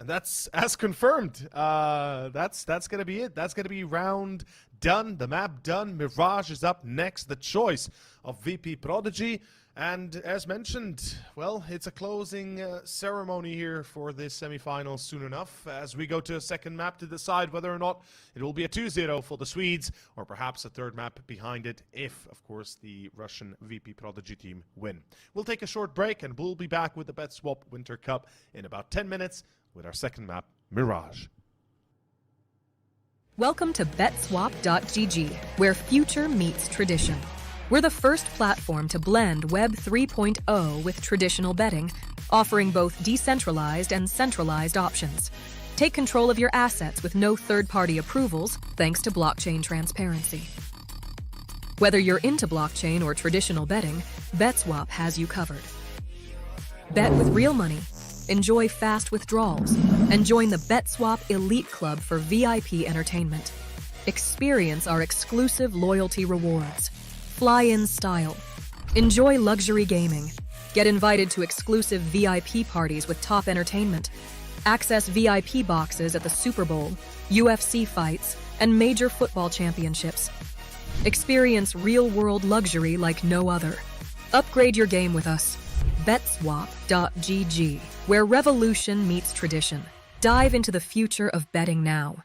And that's as confirmed. That's gonna be it. That's gonna be round done. The map done. Mirage is up next. The choice of VP.Prodigy. And as mentioned, well, it's a closing ceremony here for this semifinal soon enough, as we go to a second map to decide whether or not it will be a 2-0 for the Swedes, or perhaps a third map behind it if, of course, the Russian VP.Prodigy team win. We'll take a short break, and we'll be back with the BetSwap Winter Cup in about 10 minutes with our second map, Mirage.
Welcome to BetSwap.gg, where future meets tradition. We're the first platform to blend Web 3.0 with traditional betting, offering both decentralized and centralized options. Take control of your assets with no third-party approvals, thanks to blockchain transparency. Whether you're into blockchain or traditional betting, BetSwap has you covered. Bet with real money, enjoy fast withdrawals, and join the BetSwap Elite Club for VIP entertainment. Experience our exclusive loyalty rewards. Fly in style. Enjoy luxury gaming. Get invited to exclusive VIP parties with top entertainment. Access VIP boxes at the Super Bowl, UFC fights, and major football championships. Experience real-world luxury like no other. Upgrade your game with us. BetSwap.gg, where revolution meets tradition. Dive into the future of betting now.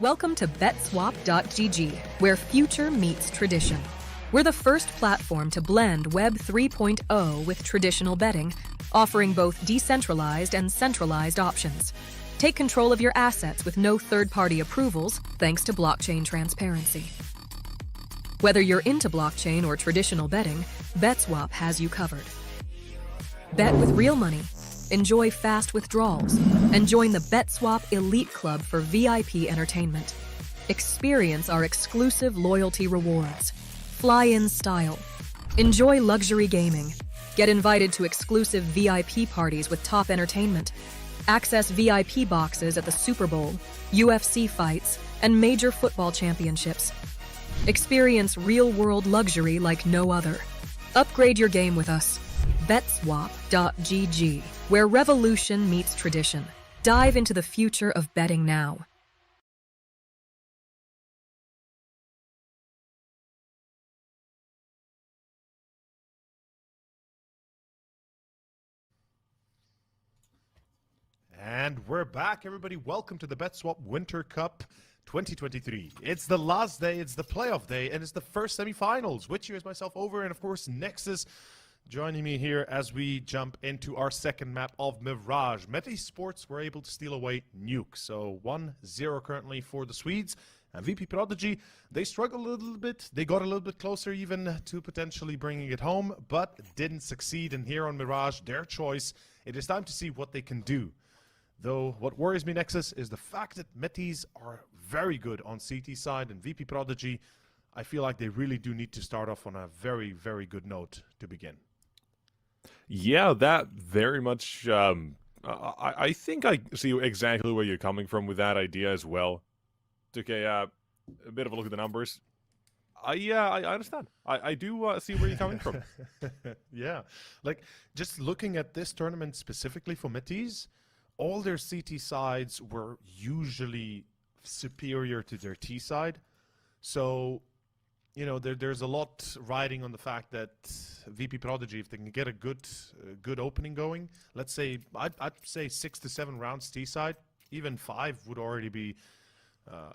Welcome to BetSwap.gg, where future meets tradition. We're the first platform to blend Web 3.0 with traditional betting, offering both decentralized and centralized options. Take control of your assets with no third-party approvals, thanks to blockchain transparency. Whether you're into blockchain or traditional betting, BetSwap has you covered. Bet with real money, enjoy fast withdrawals, and join the BetSwap Elite Club for VIP entertainment. Experience our exclusive loyalty rewards. Fly in style. Enjoy luxury gaming. Get invited to exclusive VIP parties with top entertainment. Access VIP boxes at the Super Bowl, UFC fights, and major football championships. Experience real-world luxury like no other. Upgrade your game with us. BetSwap.gg, where revolution meets tradition. Dive into the future of betting now.
And we're back, everybody. Welcome to the BetSwap Winter Cup 2023. It's the last day, it's the playoff day, and it's the first semifinals. Which is myself over, and of course, Nexus joining me here as we jump into our second map of Mirage. Metizport were able to steal away Nuke, so 1-0 currently for the Swedes. And VP.Prodigy, they struggled a little bit. They got a little bit closer even to potentially bringing it home, but didn't succeed. And here on Mirage, their choice. It is time to see what they can do. Though what worries me, Nexus, is the fact that Metis are very good on CT side, and VP.Prodigy, I feel like they really do need to start off on a very, very good note to begin.
Yeah, that very much. I think I see exactly where you're coming from with that idea as well. Took a bit of a look at the numbers. I understand. I do see where you're coming from.
Yeah, like just looking at this tournament specifically for Metis, all their CT sides were usually superior to their T side. So, you know, there's a lot riding on the fact that VP.Prodigy, if they can get a good opening going, let's say, I'd say 6 to 7 rounds T side, even 5 would already be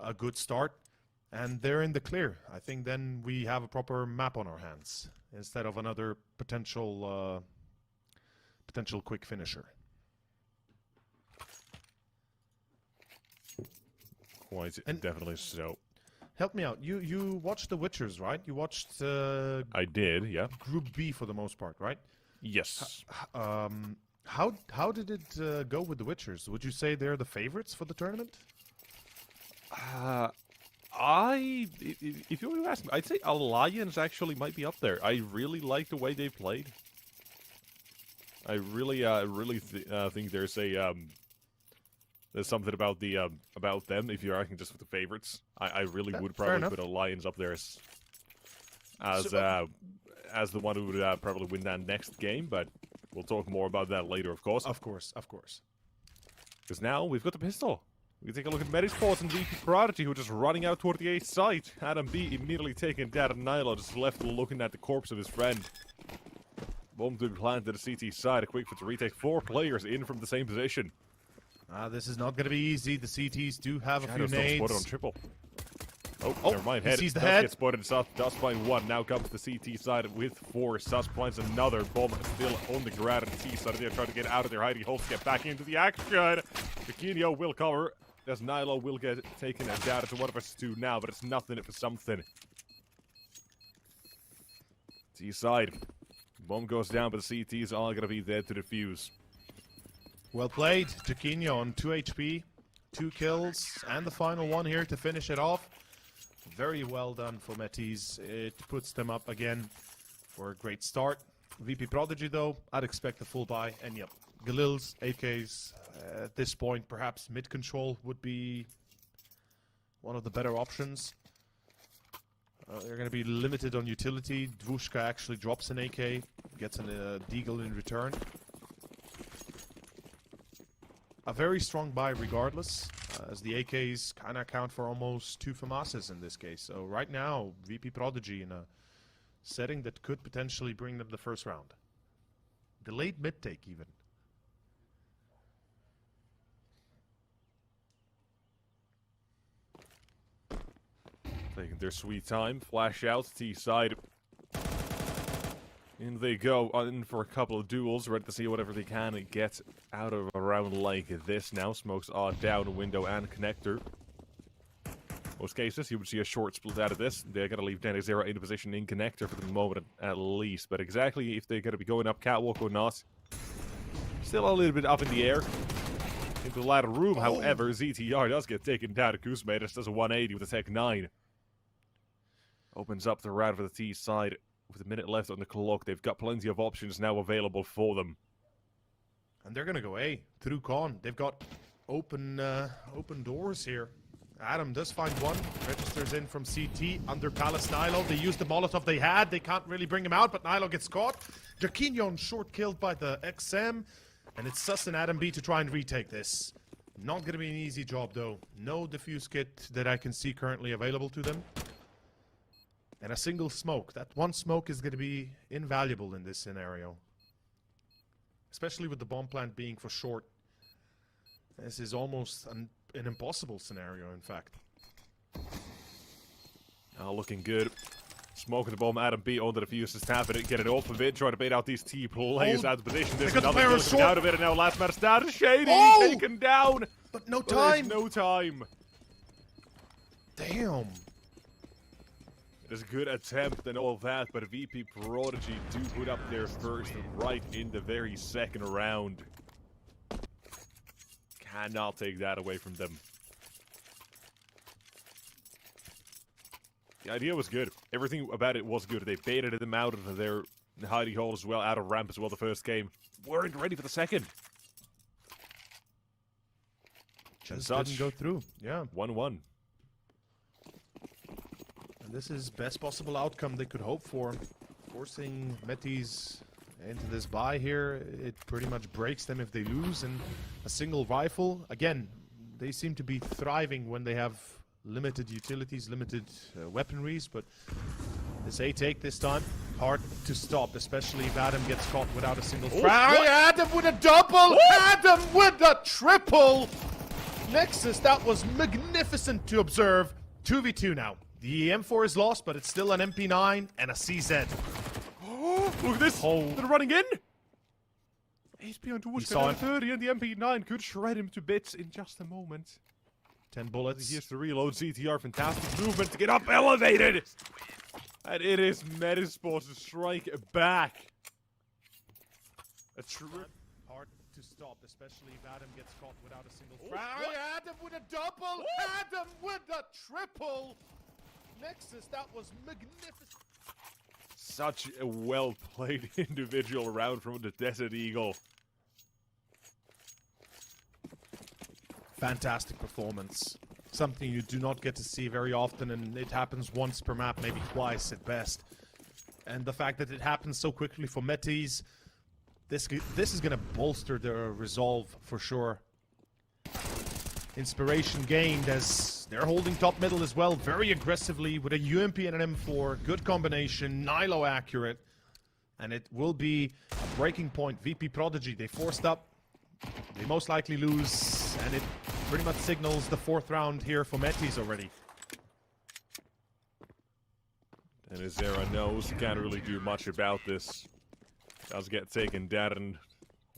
a good start. And they're in the clear. I think then we have a proper map on our hands instead of another potential quick finisher.
Quite
And-
definitely so.
Help me out. You watched The Witchers, right? You watched
I did, yeah.
Group B for the most part, right?
Yes.
How did it go with The Witchers? Would you say they're the favorites for the tournament?
If you were to ask me, I'd say Alliance actually might be up there. I really like the way they played. I really think there's something about about them. If you're asking just for the favorites, I really would probably put Alliance up there as the one who would probably win that next game. But we'll talk more about that later, of course.
Of course, of course.
Because now we've got the pistol. We can take a look at Metizport and VP.Prodigy, who are just running out toward the A site. Adam B immediately taking down Nilo, just left looking at the corpse of his friend. Bomb to be planted to the CT side. A quick fit to retake 4 players in from the same position.
This is not going to be easy. The CTs do have a few
Shadows don't
nades.
spotted on triple. Oh,
Oh,
never mind.
he
Head
sees the
does
head.
get spotted. Does find 1. Now comes the CT side with 4. Sus plants another bomb still on the ground at the T side. They're trying to get out of their hiding holes, get back into the action. Bikinio will cover. As Nilo will get taken down. It's a 1 vs 2 now, but it's nothing for something. T side. Bomb goes down, but the CTs are going to be there to defuse.
Well played. Jaquinho on 2 HP, 2 kills, and the final one here to finish it off. Very well done for Metis. It puts them up again for a great start. VP.Prodigy, though, I'd expect a full buy. And yep, Galil's, AKs, at this point, perhaps mid-control would be one of the better options. They're going to be limited on utility. Dvushka actually drops an AK, gets a Deagle in return. A very strong buy regardless, as the AKs kind of account for almost 2 FAMASes in this case. So right now, VP.Prodigy in a setting that could potentially bring them the first round. Delayed mid-take even.
Taking their sweet time. Flash out, T side. In they go, in for a couple of duels, ready to see whatever they can get out of a round like this now. Smokes are down, window and connector. Most cases, you would see a short split out of this. They're going to leave Dignitas in a position in connector for the moment at least. But exactly if they're going to be going up catwalk or not, still a little bit up in the air. Into the ladder room, however, ZTR does get taken down. Kuzma does a 180 with a Tech 9. Opens up the round for the T side. With a minute left on the clock, they've got plenty of options now available for them.
And they're gonna go A through con. They've got open doors here. Adam does find one, registers in from CT under Palace Nilo. They use the Molotov they had. They can't really bring him out, but Nilo gets caught. Jaquinho short killed by the XM, and it's Sus and Adam B to try and retake this. Not gonna be an easy job though. No defuse kit that I can see currently available to them. And a single smoke. That one smoke is going to be invaluable in this scenario. Especially with the bomb plant being for short. This is almost an impossible scenario, in fact.
Looking good. Smoking the bomb, Adam B on the defuse to tap it, get it off of it, trying to bait out these T players out of position. There's another kill coming out of it, and now last man started. Shady taken down.
But no time.
No time.
Damn.
It is a good attempt and all that, but VP.Prodigy do put up their first right in the very second round. Cannot take that away from them. The idea was good. Everything about it was good. They baited them out of their hidey hole as well, out of ramp as well the first game. Weren't ready for the second.
Just didn't go through. Yeah.
1-1.
This is best possible outcome they could hope for. Forcing Metis into this buy here, it pretty much breaks them if they lose. And a single rifle, again, they seem to be thriving when they have limited utilities, limited weaponries. But this A take this time, hard to stop, especially if Adam gets caught without a single frag. Adam with a double! Adam with a triple! Nexus, that was magnificent to observe. 2v2 now. The M4 is lost, but it's still an MP9 and a CZ.
Look at this! They're running in! HP on towards 30, and the MP9 could shred him to bits in just a moment.
10 bullets.
Here's the reload. CTR, fantastic movement to get up elevated! And it is Metizport to strike back.
Hard to stop, especially if Adam gets caught without a single frag. Adam with a double! Adam with a triple! Nexus, that was magnificent.
Such a well-played individual round from the Desert Eagle.
Fantastic performance. Something you do not get to see very often, and it happens once per map, maybe twice at best. And the fact that it happens so quickly for Metis, this is going to bolster their resolve for sure. Inspiration gained as they're holding top middle as well, very aggressively with a UMP and an M4. Good combination, Nilo accurate. And it will be a breaking point. VP.Prodigy, they forced up. They most likely lose, and it pretty much signals the fourth round here for Metis already.
And Azera knows, can't really do much about this. Does get taken down, and,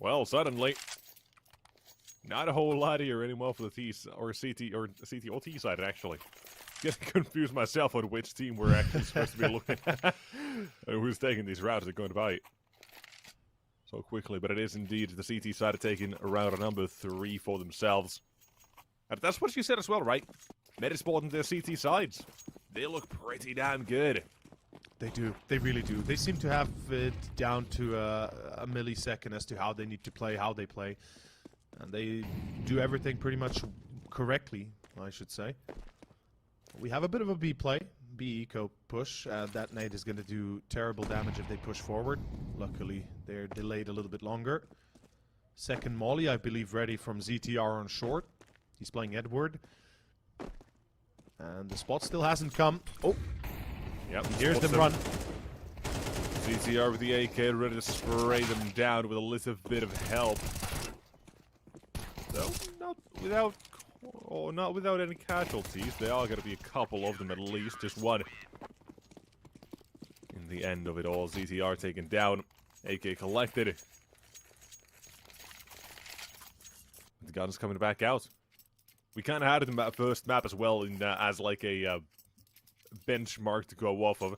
well, suddenly, not a whole lot here anymore for the T or CT or T side, actually. Getting confused myself on which team we're actually supposed to be looking at. Who's taking these rounds? They're going to bite so quickly, but it is indeed the CT side taking round number 3 for themselves. And that's what you said as well, right? Metizport and their CT sides. They look pretty damn good.
They do. They really do. They seem to have it down to a millisecond as to how they need to play, how they play. And they do everything pretty much correctly, I should say. We have a bit of a B play, B eco push. That nade is going to do terrible damage if they push forward. Luckily, they're delayed a little bit longer. Second molly, I believe, ready from ZTR on short. He's playing Edward. And the spot still hasn't come. Oh,
yep,
here's them run.
ZTR with the AK ready to spray them down with a little bit of help. Though not without Oh, not without any casualties. There are going to be a couple of them at least. Just one. In the end of it all, ZTR taken down. AK collected. The gun's coming back out. We kind of had it in that first map as well as like a benchmark to go off of.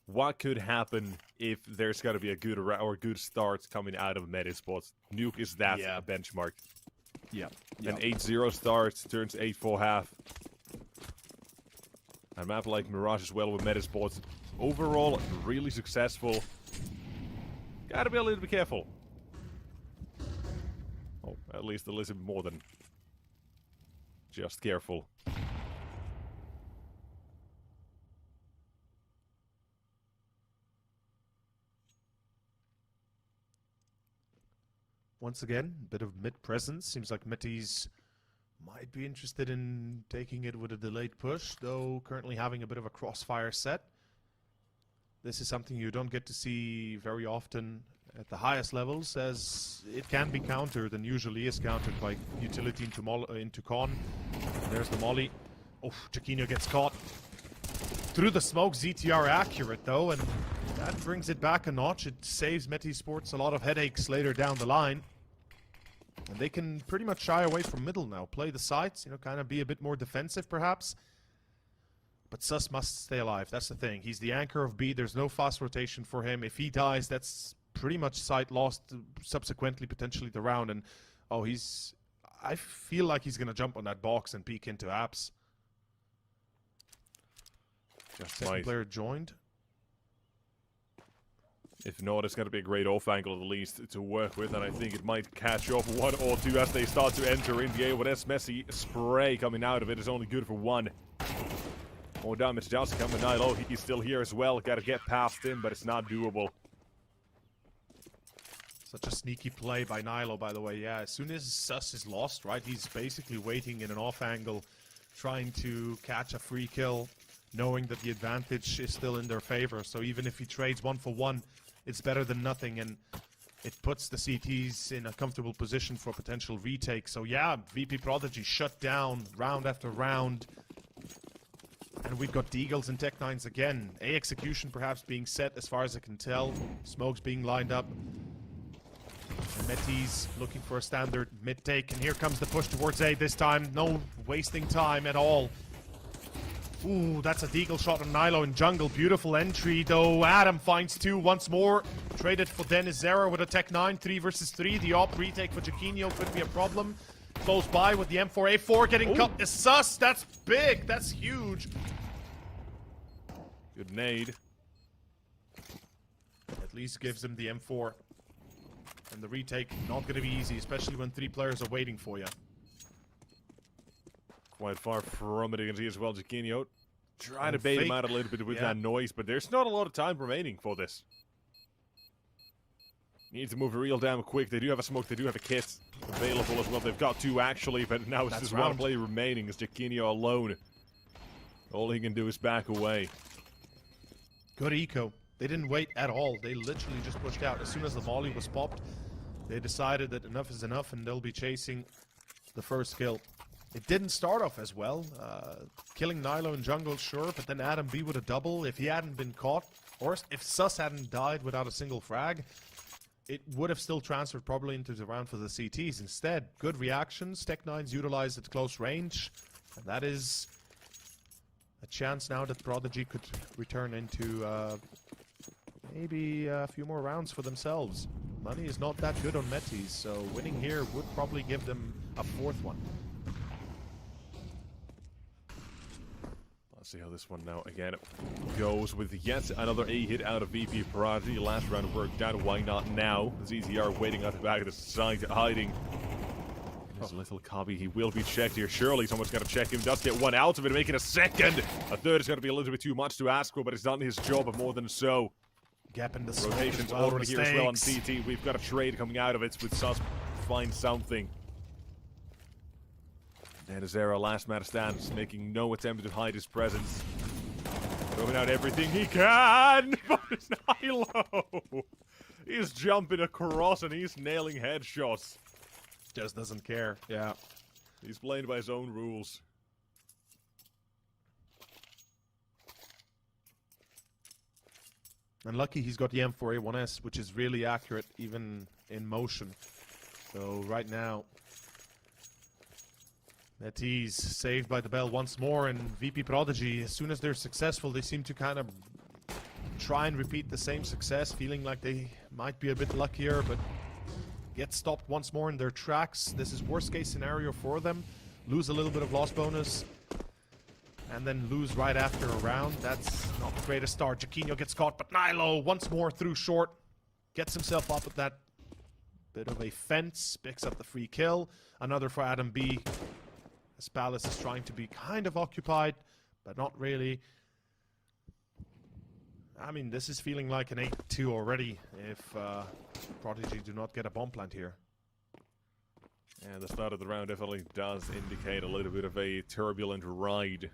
What could happen if there's got to be a good or good start coming out of Metizport? Nuke is that a benchmark.
Yeah.
An 8-0 start turns 8-4 half. A map like Mirage as well with Metizport. Overall, really successful. Gotta be a little bit careful. Oh, at least a little bit more than just careful.
Once again, a bit of mid-presence. Seems like Metis might be interested in taking it with a delayed push, though currently having a bit of a crossfire set. This is something you don't get to see very often at the highest levels, as it can be countered and usually is countered by utility into con. There's the molly. Oh, Jaquinho gets caught. Through the smoke, ZTR accurate though, and that brings it back a notch. It saves Metizport a lot of headaches later down the line. And they can pretty much shy away from middle now. Play the sides, you know, kind of be a bit more defensive perhaps. But Sus must stay alive, that's the thing. He's the anchor of B, there's no fast rotation for him. If he dies, that's pretty much site lost, subsequently potentially the round. And oh, I feel like he's going to jump on that box and peek into apps.
Just
Second player joined.
If not, it's going to be a great off angle at least to work with, and I think it might catch up one or two as they start to enter in the A. With this messy spray coming out of it is only good for one. More damage just coming. Nilo, he's still here as well. Got to get past him, but it's not doable.
Such a sneaky play by Nilo, by the way. Yeah, as soon as Sus is lost, right, he's basically waiting in an off angle, trying to catch a free kill, knowing that the advantage is still in their favor. So even if he trades 1 for 1, it's better than nothing, and it puts the CTs in a comfortable position for potential retake. So yeah, VP.Prodigy shut down round after round. And we've got Deagles and Tech9s again. A execution perhaps being set as far as I can tell. Smokes being lined up. Metis looking for a standard mid-take, and here comes the push towards A this time. No wasting time at all. Ooh, that's a Deagle shot on Nilo in jungle. Beautiful entry, though. Adam finds 2 once more. Traded for Dennis Zera with a Tech9, 3 versus 3. The op retake for Jaquinho could be a problem. Close by with the M4A4 getting cut is Sus. That's big. That's huge.
Good nade.
At least gives him the M4. And the retake not going to be easy, especially when 3 players are waiting for you.
Quite far from it against as well, Jaquinho. Trying to bait him out a little bit with that noise, but there's not a lot of time remaining for this. Need to move real damn quick. They do have a smoke, they do have a kit available as well. They've got 2 actually, but now it's just one play remaining. It's Jaquinho alone. All he can do is back away.
Good eco. They didn't wait at all. They literally just pushed out. As soon as the molly was popped, they decided that enough is enough and they'll be chasing the first kill. It didn't start off as well. Killing Nilo in jungle, sure, but then Adam B with a double. If he hadn't been caught, or if Sus hadn't died without a single frag, it would have still transferred probably into the round for the CTs. Instead, good reactions. Tech9's utilized at close range. And that is a chance now that Prodigy could return into maybe a few more rounds for themselves. Money is not that good on Metis, so winning here would probably give them a 4th one.
Let's see how this one now again goes with yet another A hit out of VP.Prodigy. Last round worked out. Why not now? ZTR waiting at the back of the side, hiding. There's a little copy. He will be checked here. Surely someone's got to check him. Does get 1 out of it, making a 2nd. A 3rd is going to be a little bit too much to ask for, but it's done his job of more than so.
Gap in the
rotations already here as well on CT. We've got a trade coming out of it with Sus. Find something. Dennis Zera, last man stands, making no attempt to hide his presence. Throwing out everything he can, but it's Nilo. He's jumping across and he's nailing headshots.
Just doesn't care, yeah.
He's playing by his own rules.
And lucky he's got the M4A1S, which is really accurate even in motion. So right now, Metiz saved by the bell once more, and VP.Prodigy, as soon as they're successful, they seem to kind of try and repeat the same success, feeling like they might be a bit luckier, but get stopped once more in their tracks. This is worst case scenario for them. Lose a little bit of loss bonus, and then lose right after a round. That's not the greatest start. Jaquinho gets caught, but Nilo once more through short. Gets himself up with that bit of a fence. Picks up the free kill. Another for Adam B. As Palace is trying to be kind of occupied, but not really. I mean, this is feeling like an 8-2 already if Prodigy do not get a bomb plant here.
And the start of the round definitely does indicate a little bit of a turbulent ride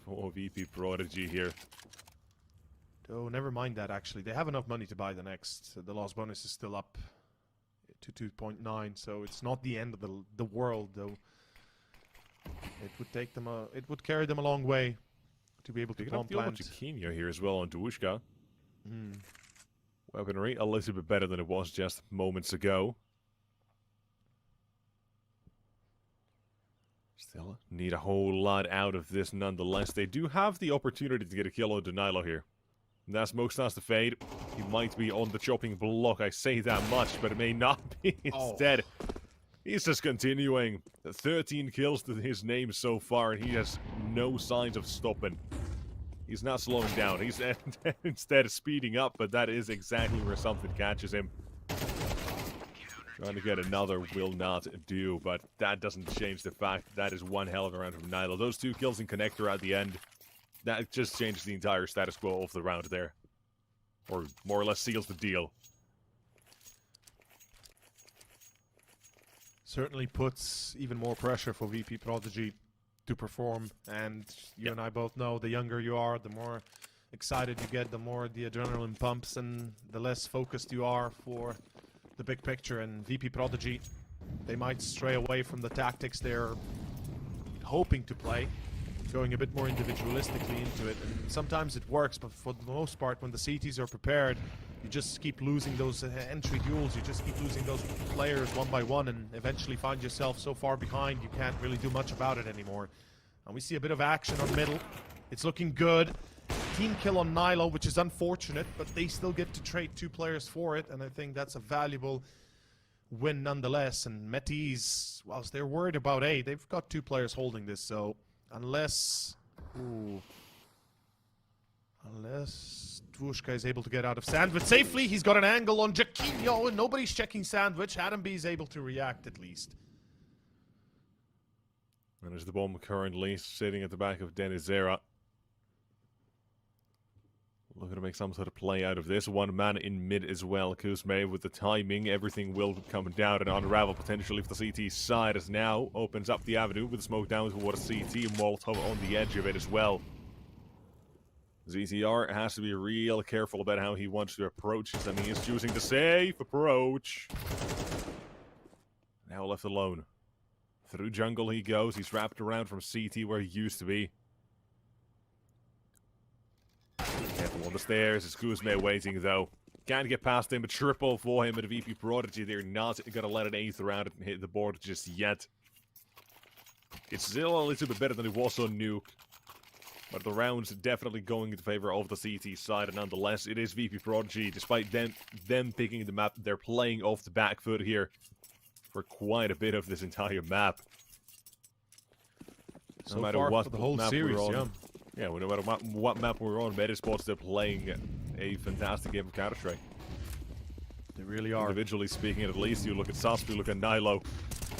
for VP.Prodigy here.
Oh, never mind that, actually. They have enough money to buy the next. The loss bonus is still up to 2.9, so it's not the end of the world, though. It would take them it would carry them a long way to be able to bomb plant.
Jaquinho here as well on Duushka. Weaponry a little bit better than it was just moments ago. Still need a whole lot out of this nonetheless. They do have the opportunity to get a kill on Nilo here. And that's Smoke starts to fade. He might be on the chopping block, I say that much, but it may not be instead. He's just continuing. 13 kills to his name so far, and he has no signs of stopping. He's not slowing down. He's instead speeding up, but that is exactly where something catches him. Trying to get another will not do, but that doesn't change the fact that is one hell of a round from Nilo. Those 2 kills in Connector at the end, that just changed the entire status quo of the round there. Or more or less seals the deal.
Certainly puts even more pressure for VP.Prodigy to perform, and you and I both know the younger you are, the more excited you get, the more the adrenaline pumps, and the less focused you are for the big picture. And VP.Prodigy, they might stray away from the tactics they're hoping to play, going a bit more individualistically into it, and sometimes it works, but for the most part, when the CTs are prepared, you just keep losing those entry duels, you just keep losing those players one by one, and eventually find yourself so far behind you can't really do much about it anymore. And we see a bit of action on middle. It's looking good. Team kill on Nilo, which is unfortunate, but they still get to trade 2 players for it, and I think that's a valuable win nonetheless. And Metiz, whilst they're worried about A, they've got 2 players holding this, so unless... Unless Dvushka is able to get out of Sandwich safely, he's got an angle on Jaquinho, and nobody's checking Sandwich. Adam B is able to react at least.
And there's the bomb currently sitting at the back of Denizera. Looking to make some sort of play out of this. 1 man in mid as well. Kuzme with the timing. Everything will come down and unravel potentially if the CT side as now opens up the avenue with smoke down towards CT. Molotov on the edge of it as well. ZTR has to be real careful about how he wants to approach this. I mean, he's choosing the safe approach. Now left alone. Through jungle he goes. He's wrapped around from CT where he used to be. Careful on the stairs. It's Kuzme waiting though. Can't get past him. A triple for him at VP.Prodigy. They're not going to let an 8th round hit the board just yet. It's still a little bit better than it was on Nuke. But the round's definitely going in favor of the CT side, and nonetheless, it is VP.Prodigy. Despite them picking the map, they're playing off the back foot here for quite a bit of this entire map.
So no matter what the whole series,
no matter what map we're on, Metizport, they're playing a fantastic game of Counter-Strike.
They really are.
Individually speaking, at least, you look at Sasp, you look at Nilo,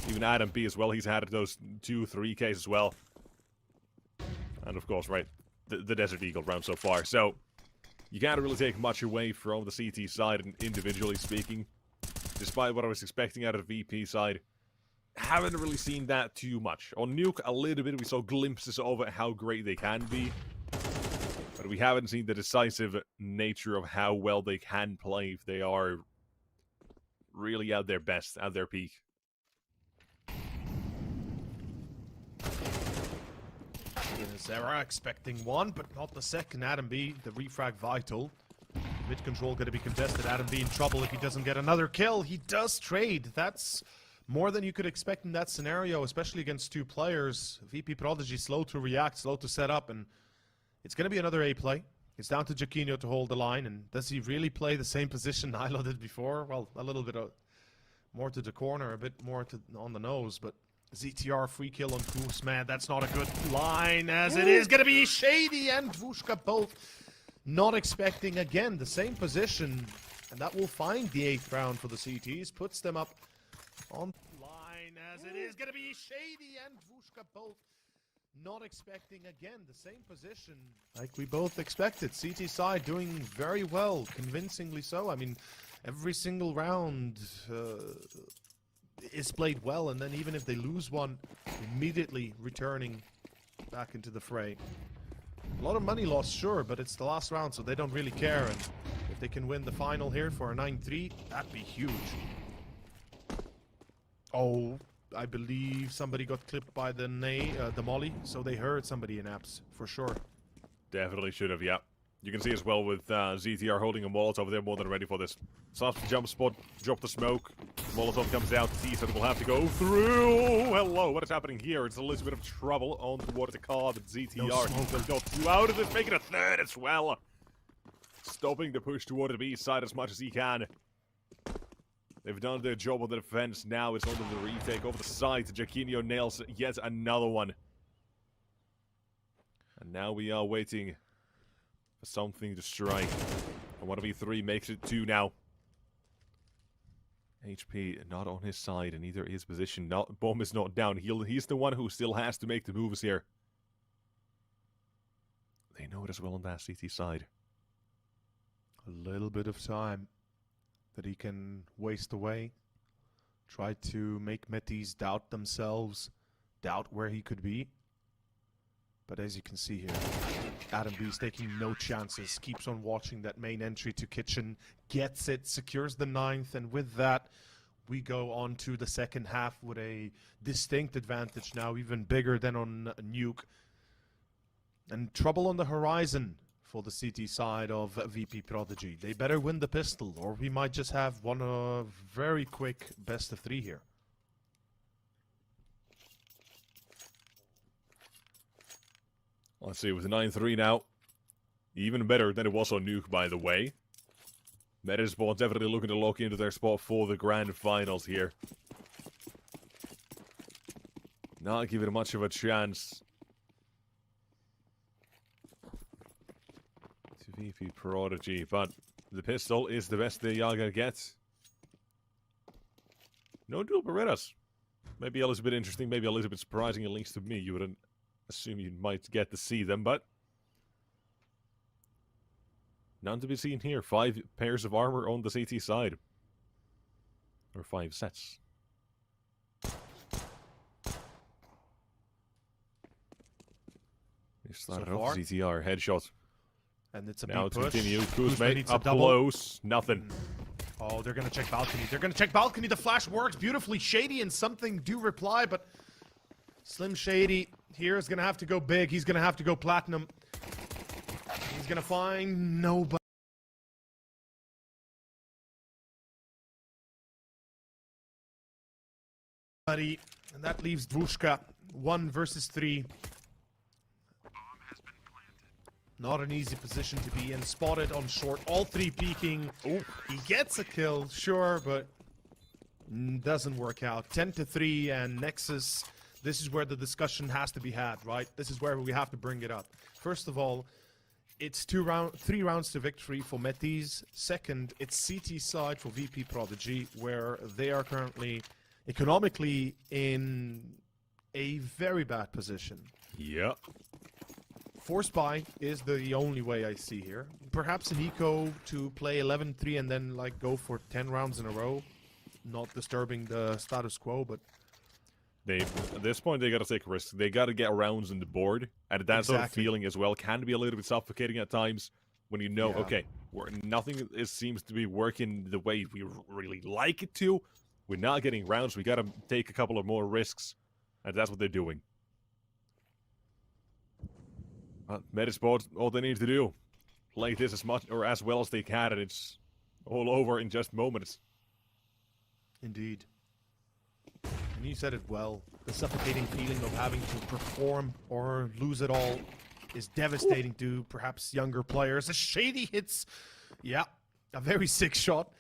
even Adam B as well. He's had those 2-3 Ks as well. And of course, right, the Desert Eagle round so far. So, you can't really take much away from the CT side, and individually speaking. Despite what I was expecting out of the VP side, haven't really seen that too much. On Nuke, a little bit, we saw glimpses of how great they can be. But we haven't seen the decisive nature of how well they can play if they are really at their best, at their peak.
Sarah expecting one, but not the second. Adam B, the refrag vital. Mid control going to be contested. Adam B in trouble if he doesn't get another kill. He does trade. That's more than you could expect in that scenario, especially against two players. VP.Prodigy slow to react, slow to set up, and it's going to be another A play. It's down to Jaquinho to hold the line, and does he really play the same position Nilo did before? Well, a little bit more to the corner, a bit more on the nose, but ZTR free kill on Goose, man, that's not a good line, as it is going to be Shady and Dvushka both not expecting, again, the same position, and that will find the 8th round for the CTs, puts them up on the line, as it is going to be Shady and Dvushka both not expecting, again, the same position like we both expected. CT side doing very well, convincingly so. I mean, every single round is played well, and then even if they lose one, immediately returning back into the fray. A lot of money lost, sure, but it's the last round, so they don't really care. And if they can win the final here for a 9-3, that'd be huge. Oh, I believe somebody got clipped by the molly, so they heard somebody in apps, for sure.
Definitely should have, yeah. You can see as well with ZTR holding a Molotov, they're more than ready for this. Soft jump spot, drop the smoke. Molotov comes out, T-Set will have to go through. Hello, what is happening here? It's a little bit of trouble on towards the car, but ZTR has got 2 out of this, making a 3rd as well. Stopping the push toward the B side as much as he can. They've done their job on the defense. Now it's on to the retake over the side. Jaquinho nails yet another one. And now we are waiting for something to strike. And 1v3 makes it 2 now. HP not on his side, and neither is position. Bomb is not down. He's the one who still has to make the moves here. They know it as well on that CT side.
A little bit of time that he can waste away. Try to make Metis doubt themselves, doubt where he could be. But as you can see here, Adam B is taking no chances, keeps on watching that main entry to kitchen, gets it, secures the 9th, and with that, we go on to the second half with a distinct advantage now, even bigger than on Nuke. And trouble on the horizon for the CT side of VP.Prodigy. They better win the pistol, or we might just have one very quick best of 3 here.
Let's see, with the 9-3 now, even better than it was on Nuke, by the way. Metizport definitely looking to lock into their spot for the grand finals here. Not giving much of a chance to VP.Prodigy, but the pistol is the best they are gonna get. No dual Berettas. Maybe a little bit interesting, maybe a little bit surprising, at least to me. You wouldn't assume you might get to see them, but none to be seen here. 5 pairs of armor on the CT side. Or 5 sets. They started off ZTR, headshot.
And it's a
now
big
to
push.
continue. Kuzma up
double.
close. Nothing.
Oh, they're going to check balcony. They're going to check balcony. The flash works beautifully. Shady and something do reply, but Slim Shady here is going to have to go big. He's going to have to go platinum. He's going to find nobody. And that leaves Dvushka 1 versus 3. Not an easy position to be in. Spotted on short. All 3 peeking. Oh, he gets a kill, sure, but doesn't work out. 10-3, and Nexus. This is where the discussion has to be had, right? This is where we have to bring it up. First of all, it's 3 rounds to victory for Metis. Second, it's CT side for VP.Prodigy, where they are currently economically in a very bad position.
Yep.
Force buy is the only way I see here. Perhaps an eco to play 11-3 and then like go for 10 rounds in a row, not disturbing the status quo, but
At this point, they got to take risks. They got to get rounds on the board, and that sort of feeling as well can be a little bit suffocating at times when you know, okay, nothing seems to be working the way we really like it to. We're not getting rounds. We got to take a couple of more risks, and that's what they're doing. Metizport, all they need to do, play this as much or as well as they can, and it's all over in just moments.
Indeed. And you said it well. The suffocating feeling of having to perform or lose it all is devastating to perhaps younger players. As Shady hits, yeah, a very sick shot.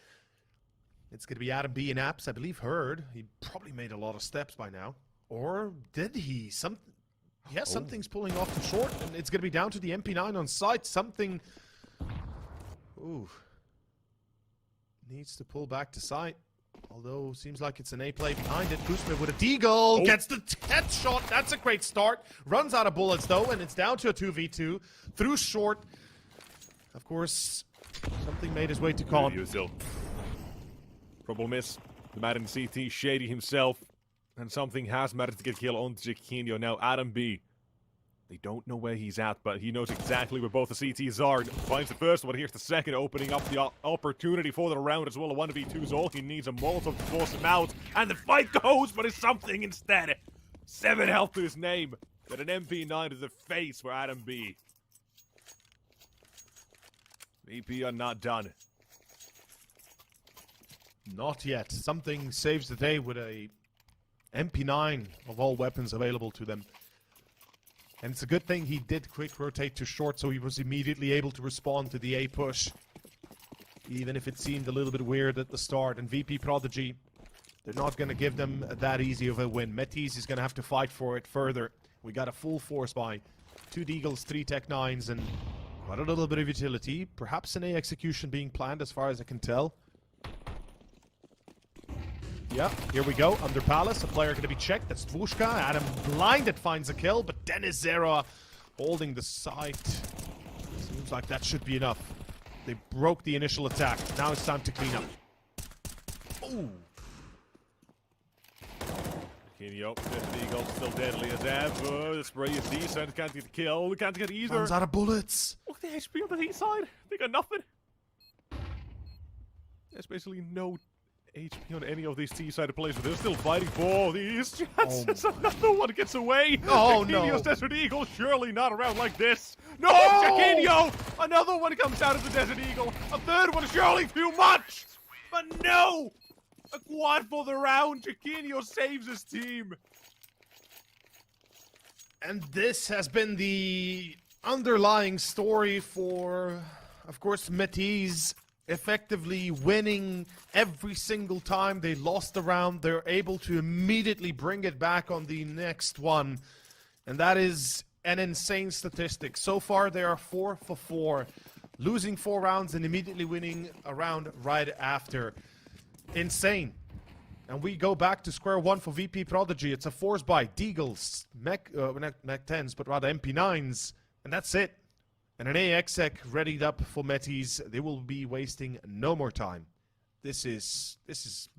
It's going to be Adam B in apps, I believe heard. He probably made a lot of steps by now. Or did he? Something's pulling off the short, and it's going to be down to the MP9 on site. Something... Ooh. Needs to pull back to site. Although, seems like it's an A play behind it. Kuzma with a deagle. Gets the headshot. That's a great start. Runs out of bullets, though, and it's down to a 2v2. Through short. Of course, something made his way to con.
Problem is, the man in CT, Shady himself, and something has managed to get kill on Chiquinho. Now, Adam B. They don't know where he's at, but he knows exactly where both the CTs are. Finds the first one, here's the second, opening up the opportunity for the round as well. A 1v2's all he needs, a Molotov to force him out. And the fight goes, but it's something instead. 7 health to his name, but an MP9 to the face for Adam B. VP are not done.
Not yet. Something saves the day with a MP9 of all weapons available to them. And it's a good thing he did quick rotate to short, so he was immediately able to respond to the A push. Even if it seemed a little bit weird at the start. And VP.Prodigy, they're not going to give them that easy of a win. Metiz is going to have to fight for it further. We got a full force buy. 2 Deagles, 3 Tech 9s, and quite a little bit of utility. Perhaps an A execution being planned as far as I can tell. Yeah, here we go. Under Palace, a player going to be checked. That's Dvushka. Adam blinded finds a kill, but Dennis Zera holding the site. Seems like that should be enough. They broke the initial attack. Now it's time to clean up. Ooh.
Chiquinho, Desert Eagle, still deadly as ever. The spray is decent. Can't get the kill. Can't get either.
Runs out of bullets.
Look at the HP on the heat side. They got nothing. There's basically no HP on any of these T-sided players, but they're still fighting for these chances. Another one gets away.
Oh,
Chiquinho's
no.
Desert Eagle, surely not around like this. No,
Oh!
Chiquinho! Another one comes out of the Desert Eagle. A third one, surely too much. But no! A quad for the round. Chiquinho saves his team.
And this has been the underlying story for, of course, Metiz effectively winning every single time they lost the round. They're able to immediately bring it back on the next one. And that is an insane statistic. So far, they are 4 for 4, losing 4 rounds and immediately winning a round right after. Insane. And we go back to square one for VP.Prodigy. It's a force by Deagles, Mech 10s, but rather MP9s. And that's it. And an AXEC readied up for Metiz. They will be wasting no more time. This is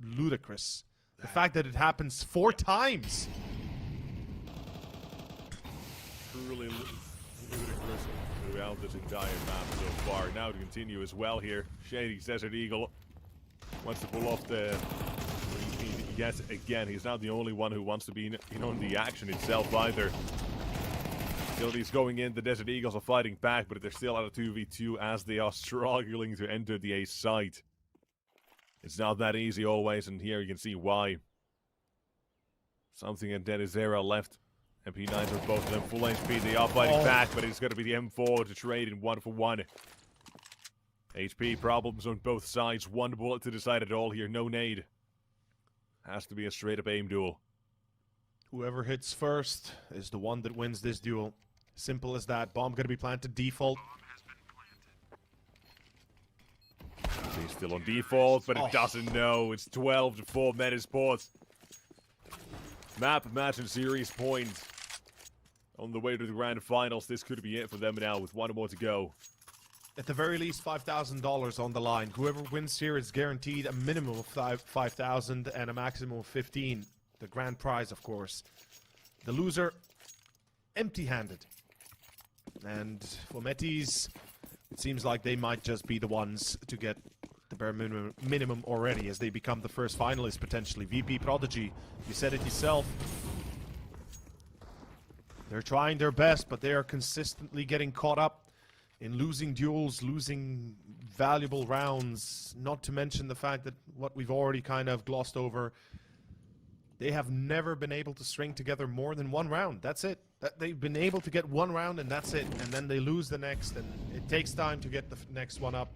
ludicrous. The fact that it happens 4 times.
Truly ludicrous throughout this entire map so far. Now to continue as well here. Shady's Desert Eagle wants to pull off the... Yes, again, he's not the only one who wants to be in on the action itself either. Abilities going in, the Desert Eagles are fighting back, but they're still at a 2v2 as they are struggling to enter the A site. It's not that easy always, and here you can see why. Something and Dennis Zera left. MP9s with both of them full HP. They are fighting back, but it's going to be the M4 to trade in 1-for-1. HP problems on both sides. 1 bullet to decide it all here. No nade. Has to be a straight-up aim duel.
Whoever hits first is the one that wins this duel. Simple as that. Bomb going to be planted default.
He's still on default, but it doesn't know. It's 12-4 Metizport. Map, match, and series points. On the way to the grand finals, this could be it for them now with 1 more to go.
At the very least, $5,000 on the line. Whoever wins here is guaranteed a minimum of $5,000 and a maximum of $15,000. The grand prize, of course. The loser, empty-handed. And for Metiz, it seems like they might just be the ones to get the bare minimum already, as they become the first finalist potentially. VP.Prodigy, you said it yourself. They're trying their best, but they are consistently getting caught up in losing duels, losing valuable rounds, not to mention the fact that what we've already kind of glossed over, they have never been able to string together more than one round. That's it. They've been able to get one round and that's it. And then they lose the next, and it takes time to get the next one up.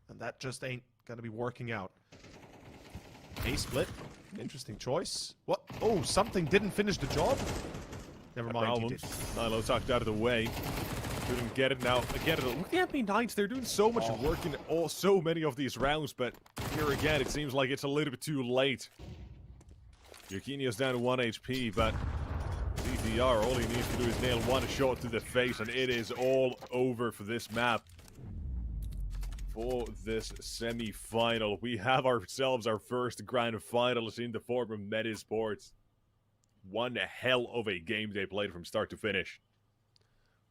And that just ain't gonna be working out. A split. Interesting choice. What? Oh, something didn't finish the job? Never mind, he did.
Nilo tucked out of the way. Couldn't get it now. Again, look at the Knights. They're doing so much work in so many of these rounds, but here again, it seems like it's a little bit too late. Yurkinio's down to 1 HP, but CTR, all he needs to do is nail one shot to the face, and it is all over for this map. For this semi-final, we have ourselves our first grand finalist in the form of Metizport. One hell of a game they played from start to finish.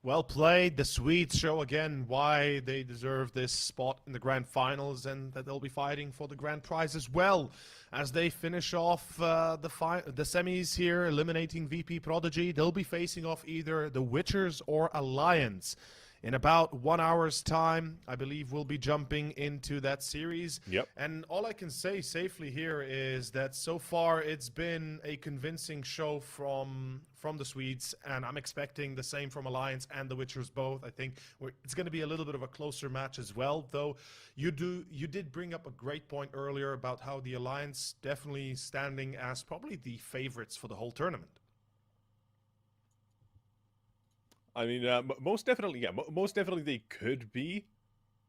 Well played. The Swedes show again why they deserve this spot in the grand finals, and that they'll be fighting for the grand prize as well as they finish off the semis here, eliminating VP.Prodigy. They'll be facing off either the Witchers or Alliance. In about 1 hour's time, I believe we'll be jumping into that series.
Yep.
And all I can say safely here is that so far it's been a convincing show from the Swedes, and I'm expecting the same from Alliance and the Witchers both. I think it's going to be a little bit of a closer match as well, though you did bring up a great point earlier about how the Alliance definitely standing as probably the favorites for the whole tournament.
I mean, most definitely, yeah, most definitely they could be.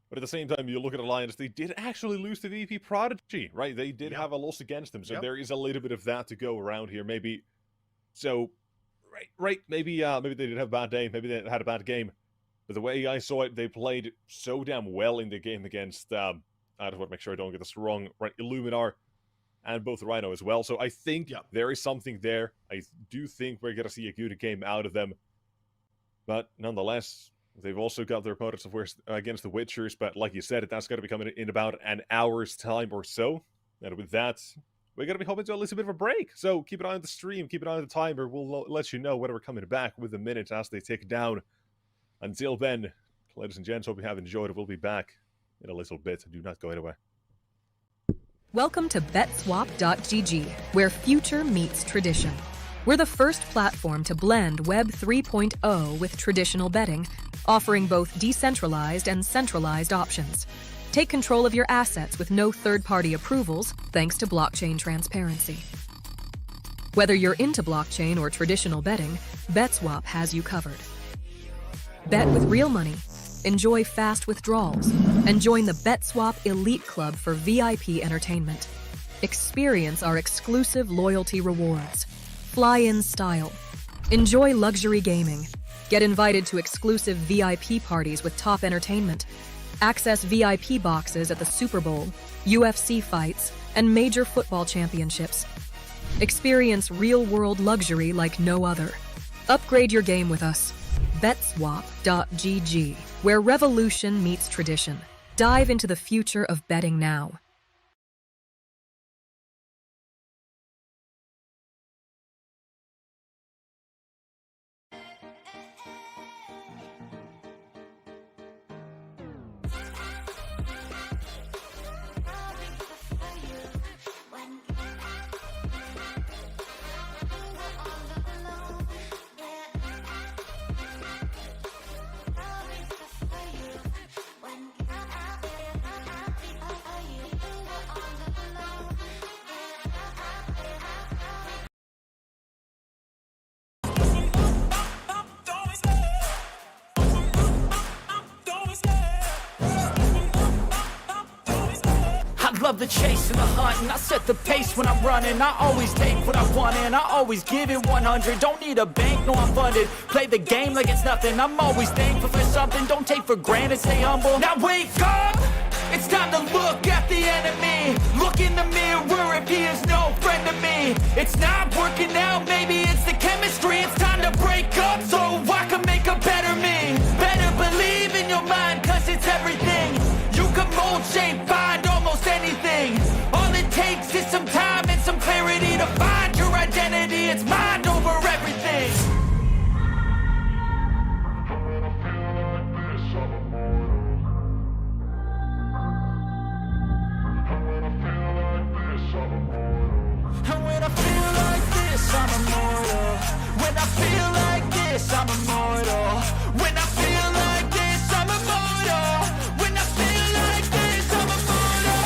But at the same time, you look at Alliance, they did actually lose to VP.Prodigy, right? They did have a loss against them, so there is a little bit of that to go around here. Maybe, so, right, maybe they did have a bad day, maybe they had a bad game. But the way I saw it, they played so damn well in the game against, I just want to make sure I don't get this wrong, right, Illuminar and both Rhyno as well. So I think there is something there. I do think we're going to see a good game out of them. But nonetheless, they've also got their opponents, of course, against the Witchers. But like you said, that's going to be coming in about an hour's time or so. And with that, we're going to be hopping to a little bit of a break. So keep an eye on the stream, keep an eye on the timer. We'll let you know whether we're coming back with the minutes as they tick down. Until then, ladies and gents, hope you have enjoyed it. We'll be back in a little bit. Do not go anywhere.
Welcome to BetSwap.gg, where future meets tradition. We're the first platform to blend Web 3.0 with traditional betting, offering both decentralized and centralized options. Take control of your assets with no third-party approvals, thanks to blockchain transparency. Whether you're into blockchain or traditional betting, BetSwap has you covered. Bet with real money, enjoy fast withdrawals, and join the BetSwap Elite Club for VIP entertainment. Experience our exclusive loyalty rewards. Fly in style. Enjoy luxury gaming. Get invited to exclusive VIP parties with top entertainment. Access VIP boxes at the Super Bowl, UFC fights, and major football championships. Experience real-world luxury like no other. Upgrade your game with us. BetSwap.gg, where revolution meets tradition. Dive into the future of betting now.
Love the chase and the hunt, and I set the pace when I'm running. I always take what I want and I always give it 100. Don't need a bank, no I'm funded. Play the game like it's nothing. I'm always thankful for something. Don't take for granted, stay humble. Now wake up, it's time to look at the enemy. Look in the mirror if he is no friend to me. It's not working out, maybe it's the chemistry. It's time to break up so I can make a better me. Better believe in your mind, cause it's everything. You can mold, shape, find almost anything. All it takes is some time and some clarity to find your identity. It's mind over everything. this, I'm immortal. When I feel like this, I'm immortal. When I feel like this, I'm immortal.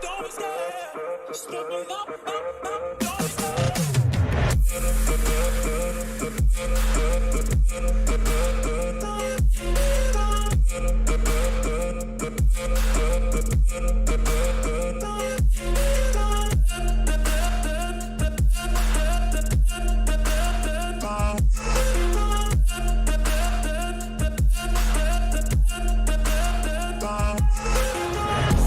Don't be scared. Just look it up. Don't be scared.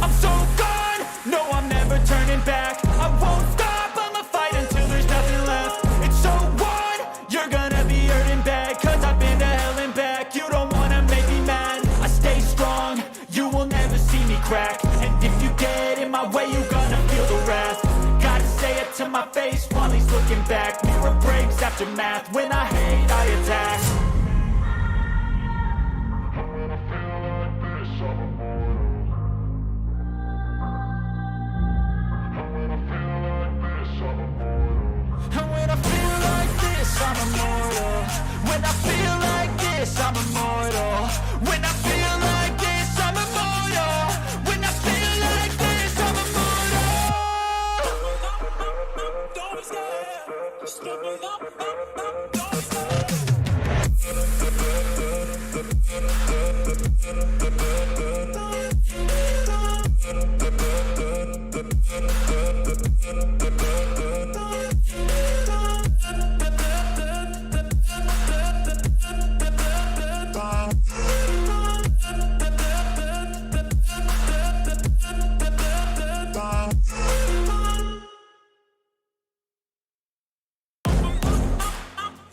I'm so gone, no I'm never turning back. I won't stop, I'ma fight until there's nothing left. It's so on, you're gonna be hurting bad, cause I've been to hell and back. You don't wanna make me mad, I stay strong, you will never see me crack. And if you get in my way, you gonna feel the wrath. Gotta say it to my face while he's looking back. Mirror breaks after math, when I hate I attack. And when I feel like this, I'm immortal. When I feel like this, I'm immortal. When I feel like this, I'm immortal. When I feel like this, I'm immortal.
Don't be scared. Just look it up. Don't be scared.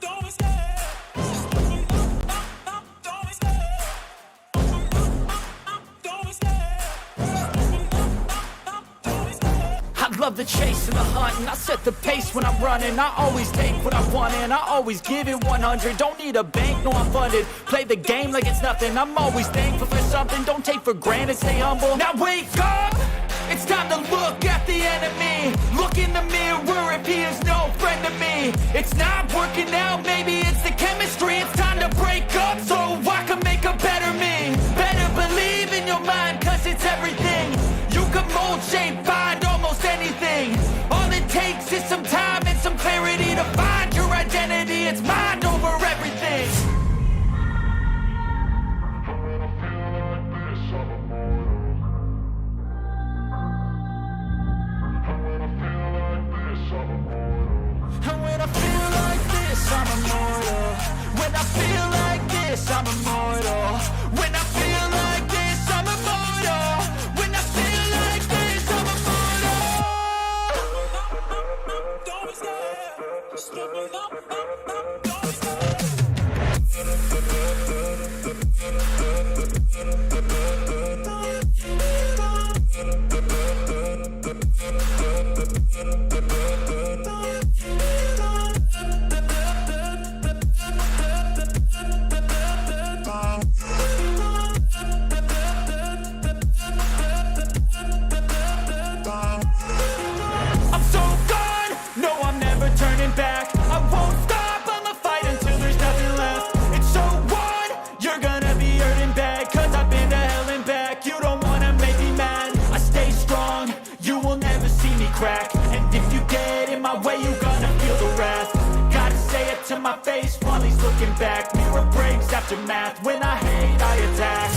Don't be scared. Just look it up. Don't be scared. Don't be scared. Don't be scared.
I love the chase and the hunt, and I set the pace when I'm running. I always take what I want and I always give it 100. Don't need a bank, no I'm funded. Play the game like it's nothing. I'm always thankful for something. Don't take for granted, stay humble. Now wake up, it's time to look at the enemy. Look in the mirror if he is no friend to me. It's not working out, maybe it's the chemistry. It's time to break up so I can make a better me. Better believe in your mind, cause it's everything. You can mold, shape, find almost anything. All it takes is some time and some clarity to find your identity. It's mind over everything. And when I feel like this, I'm immortal. When I feel like this, I'm immortal. When I feel like this, I'm immortal. When I feel like this, I'm immortal.
Don't be scared. Just look it up. Don't be scared.
I'm so gone, no I'm never turning back. I won't stop, I'ma fight until there's nothing left. It's so on, you're gonna be hurting bad, cause I've been to hell and back. You don't wanna make me mad, I stay strong, you will never see me crack. And if you get in my way, you gonna feel the wrath. Gotta say it to my face while he's looking back. Mirror breaks after math, when I hate I attack.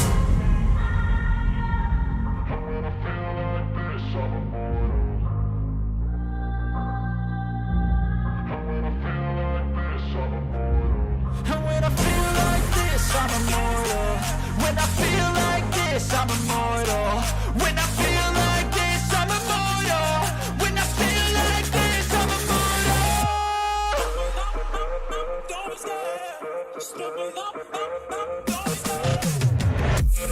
And when I feel like this, I'm immortal. When I feel like this, I'm immortal. When I feel like this, I'm immortal. When I feel like this, I'm immortal.
Don't be scared. Just look it up. Don't be scared.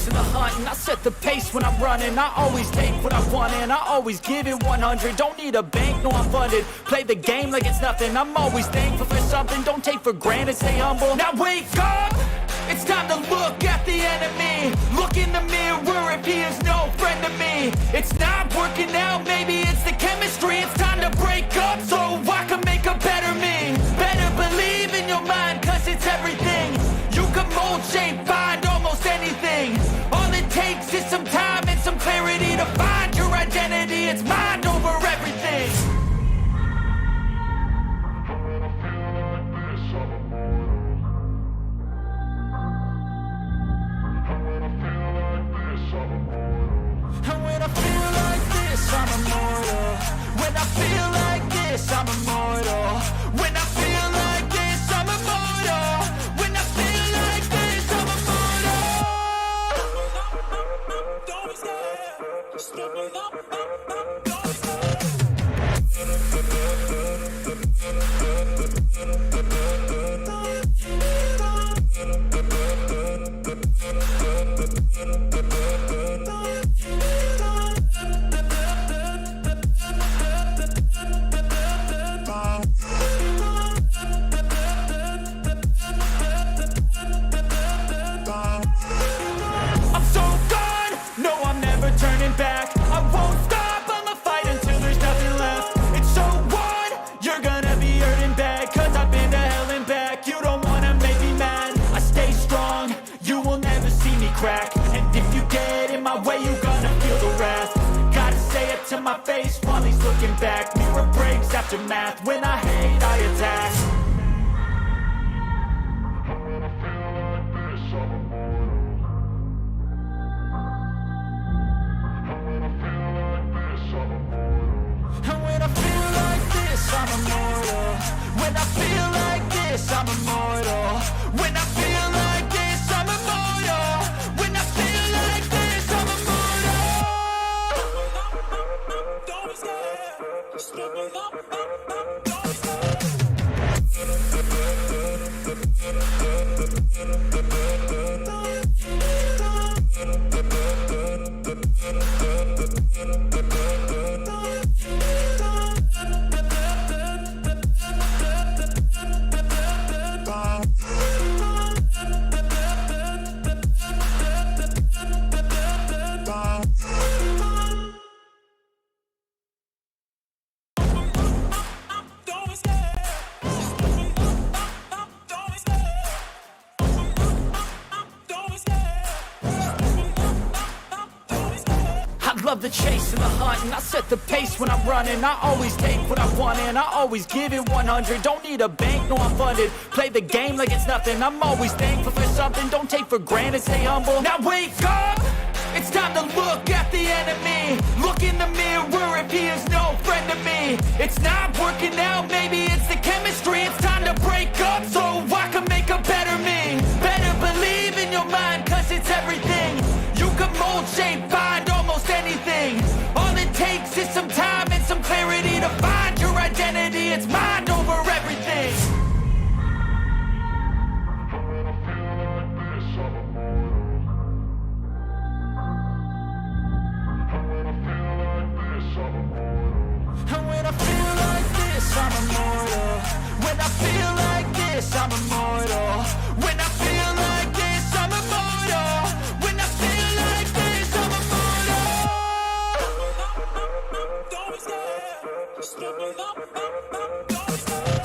chase and the hunt, and I set the pace when I'm running. I always take what I want and I always give it 100. Don't need a bank, no I'm funded. Play the game like it's nothing. I'm always thankful for something. Don't take for granted, stay humble. Now wake up! It's time to look at the enemy. Look in the mirror if he is no friend to me. It's not working out, maybe it's the chemistry. It's time to break up so I can make a better me. Better believe in your mind, cause it's everything. You can mold, shape, find almost anything. All it takes is some time and some clarity to find your identity. It's mind over everything. And when I feel like this, I'm immortal. When I feel like this, I'm immortal. When I feel like this, I'm immortal. When I feel like this, I'm turning back. I won't stop, I'ma fight until there's nothing left. It's so on, you're gonna be hurting bad, cause I've been to hell and back. You don't wanna make me mad, I stay strong, you will never see me crack. And if you get in my way, you're gonna feel the wrath. Gotta say it to my face while he's looking back. Mirror breaks after math, when I hate, I attack. I'm immortal. When I feel like this, I'm immortal. When I feel like this, I'm immortal. When I feel like this, I'm immortal. Don't be scared. Just look it up. Don't be scared. Love the chase and the hunt, and I set the pace when I'm running. I always take what I want and I always give it 100. Don't need a bank, no I'm funded. Play the game like it's nothing. I'm always thankful for something. Don't take for granted, stay humble. Now wake up! It's time to look at the enemy. Look in the mirror if he is no friend to me. It's not working out, maybe it's the chemistry. It's time to break up so I can make a better me. Better believe in your mind, cause it's everything. You can mold, shape, find almost anything. All it takes is some time and some clarity to find your identity. It's mind over everything. And when I feel like this, I'm immortal. When I feel like this, I'm immortal. When I feel like this, I'm immortal. When I feel like this, I'm immortal. Don't be scared. Just look it up. Don't be scared.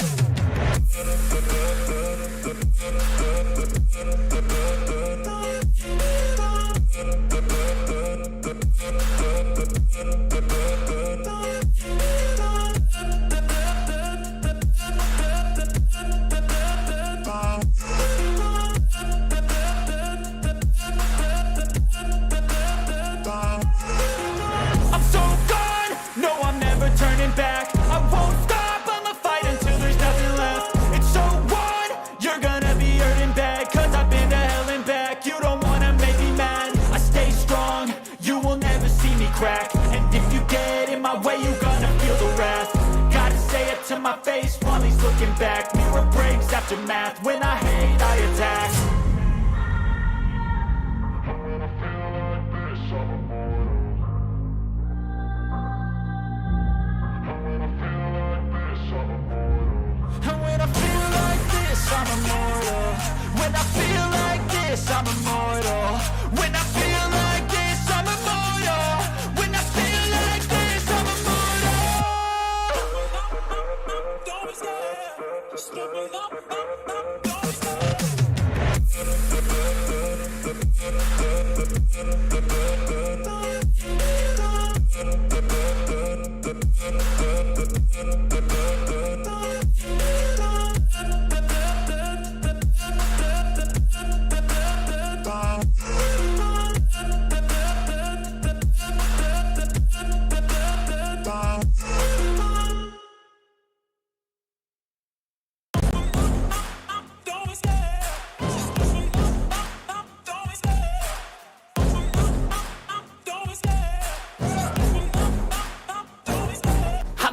Turning back, I won't stop, I'ma fight until there's nothing left. It's so on, you're gonna be hurting bad, cause I've been to hell and back. You don't wanna make me mad, I stay strong, you will never see me crack. And if you get in my way, you're gonna feel the wrath. Gotta say it to my face while he's looking back. Mirror breaks after math, when I hate, I attack. When I feel like this, I'm immortal. When I feel like this, I'm immortal. When I feel like this, I'm immortal.
Don't be scared. Just give me up. Don't be scared.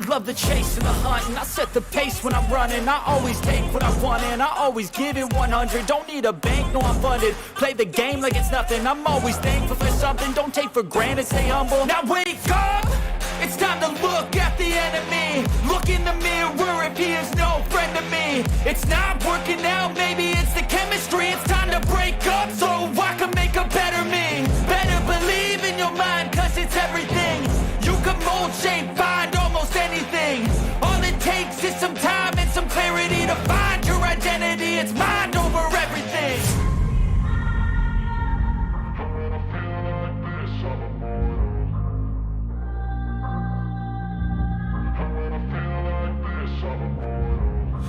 Love the chase and the hunt, and I set the pace when I'm running. I always take what I want and I always give it 100. Don't need a bank, no I'm funded. Play the game like it's nothing. I'm always thankful for something. Don't take for granted, stay humble. Now wake up! It's time to look at the enemy. Look in the mirror if he is no friend to me. It's not working out, maybe it's the chemistry. It's time to break up so I can make a better me. Better believe in your mind, cause it's everything. You can mold, shape, find almost anything. All it takes is some time and some clarity to find your identity. It's mind over everything.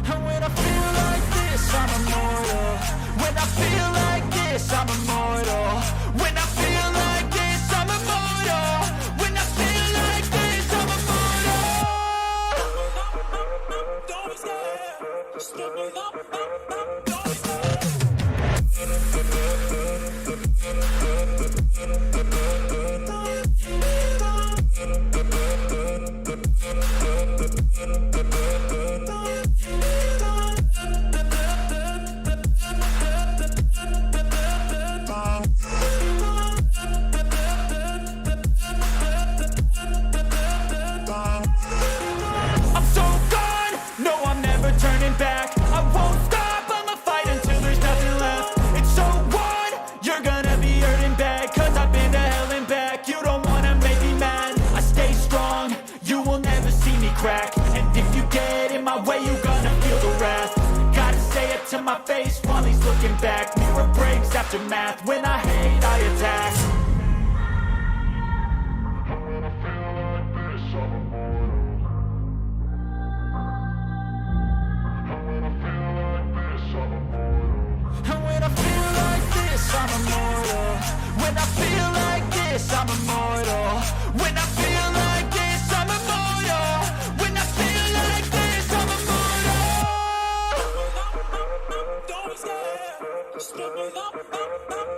And when I feel like this, I'm immortal. When I feel like this, I'm immortal. When I feel like this, I'm immortal. When I feel like this, I'm immortal.
Don't be scared. Just give me up. Don't be scared.
I'm so gone, no I'm never turning back. I won't stop, I'ma fight until there's nothing left. It's so on, you're gonna be hurting bad. Cause I've been to hell and back. You don't wanna make me mad. I stay strong, you will never see me crack. And if you get in my way, you're gonna feel the wrath. Gotta say it to my face while he's looking back. Mirror breaks after math, when I hate I attack. And when I feel like this, I'm immortal. When I feel like this, I'm immortal. When I feel like this, I'm immortal. When I feel like this, I'm immortal.
Don't be scared. Just give me up.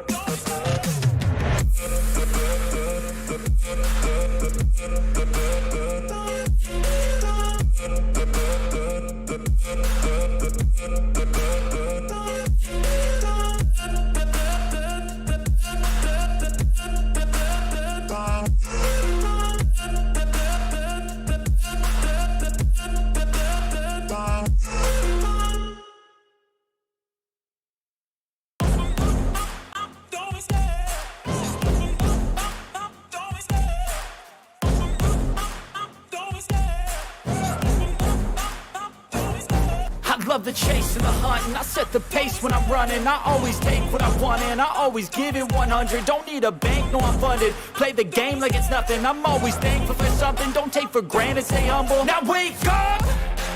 Don't be scared. Don't be scared. Just give me up. Don't be scared. Don't be scared. Just give me up. Don't be scared.
I love the chase and the hunt, and I set the pace when I'm running. I always take what I want and I always give it 100. Don't need a bank, no I'm funded. Play the game like it's nothing. I'm always thankful for something. Don't take for granted, stay humble. Now wake up!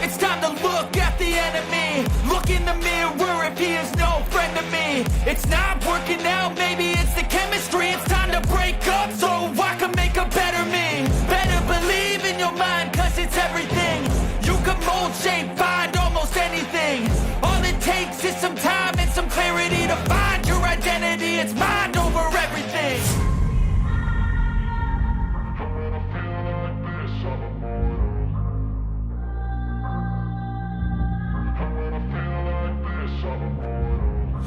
It's time to look at the enemy. Look in the mirror if he is no friend to me. It's not working out, maybe it's the chemistry. It's time to break up so I can make a better me. Better believe in your mind, cause it's everything. You can mold, shape, find almost anything. All it takes is some time and some clarity to find your identity. It's mind over everything.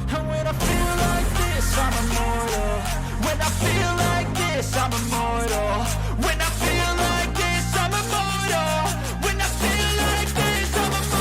And when I feel like this, I'm immortal. When I feel like this, I'm immortal. When I feel like this, I'm immortal. When I feel like this, I'm immortal.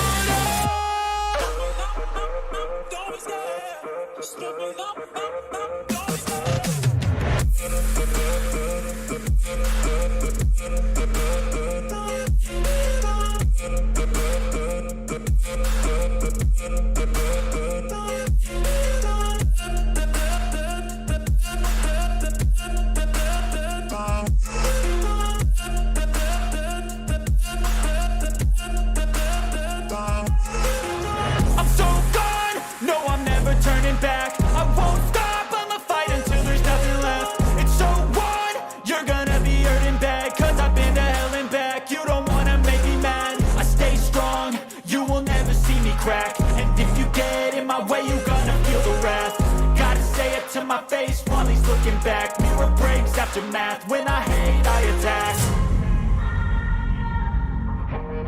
aftermath. When I hate, I attack. And when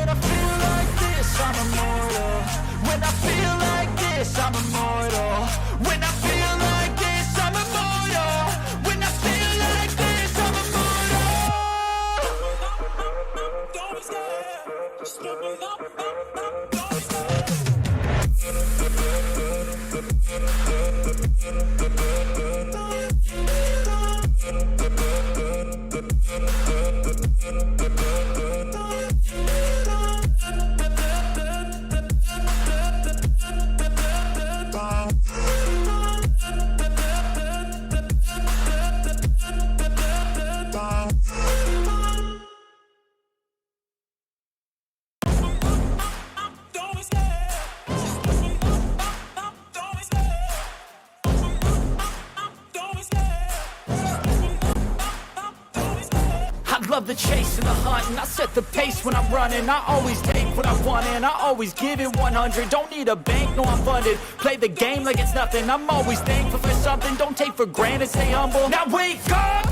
I feel like this, I'm immortal. When I feel like this, I'm immortal. When I feel like this, I'm immortal. When I feel like this, I'm immortal. Don't be scared. Just give me up. Don't be scared. Love the chase and the hunt, and I set the pace when I'm running. I always take what I want and I always give it 100. Don't need a bank, no I'm funded. Play the game like it's nothing. I'm always thankful for something. Don't take for granted, stay humble. Now wake up,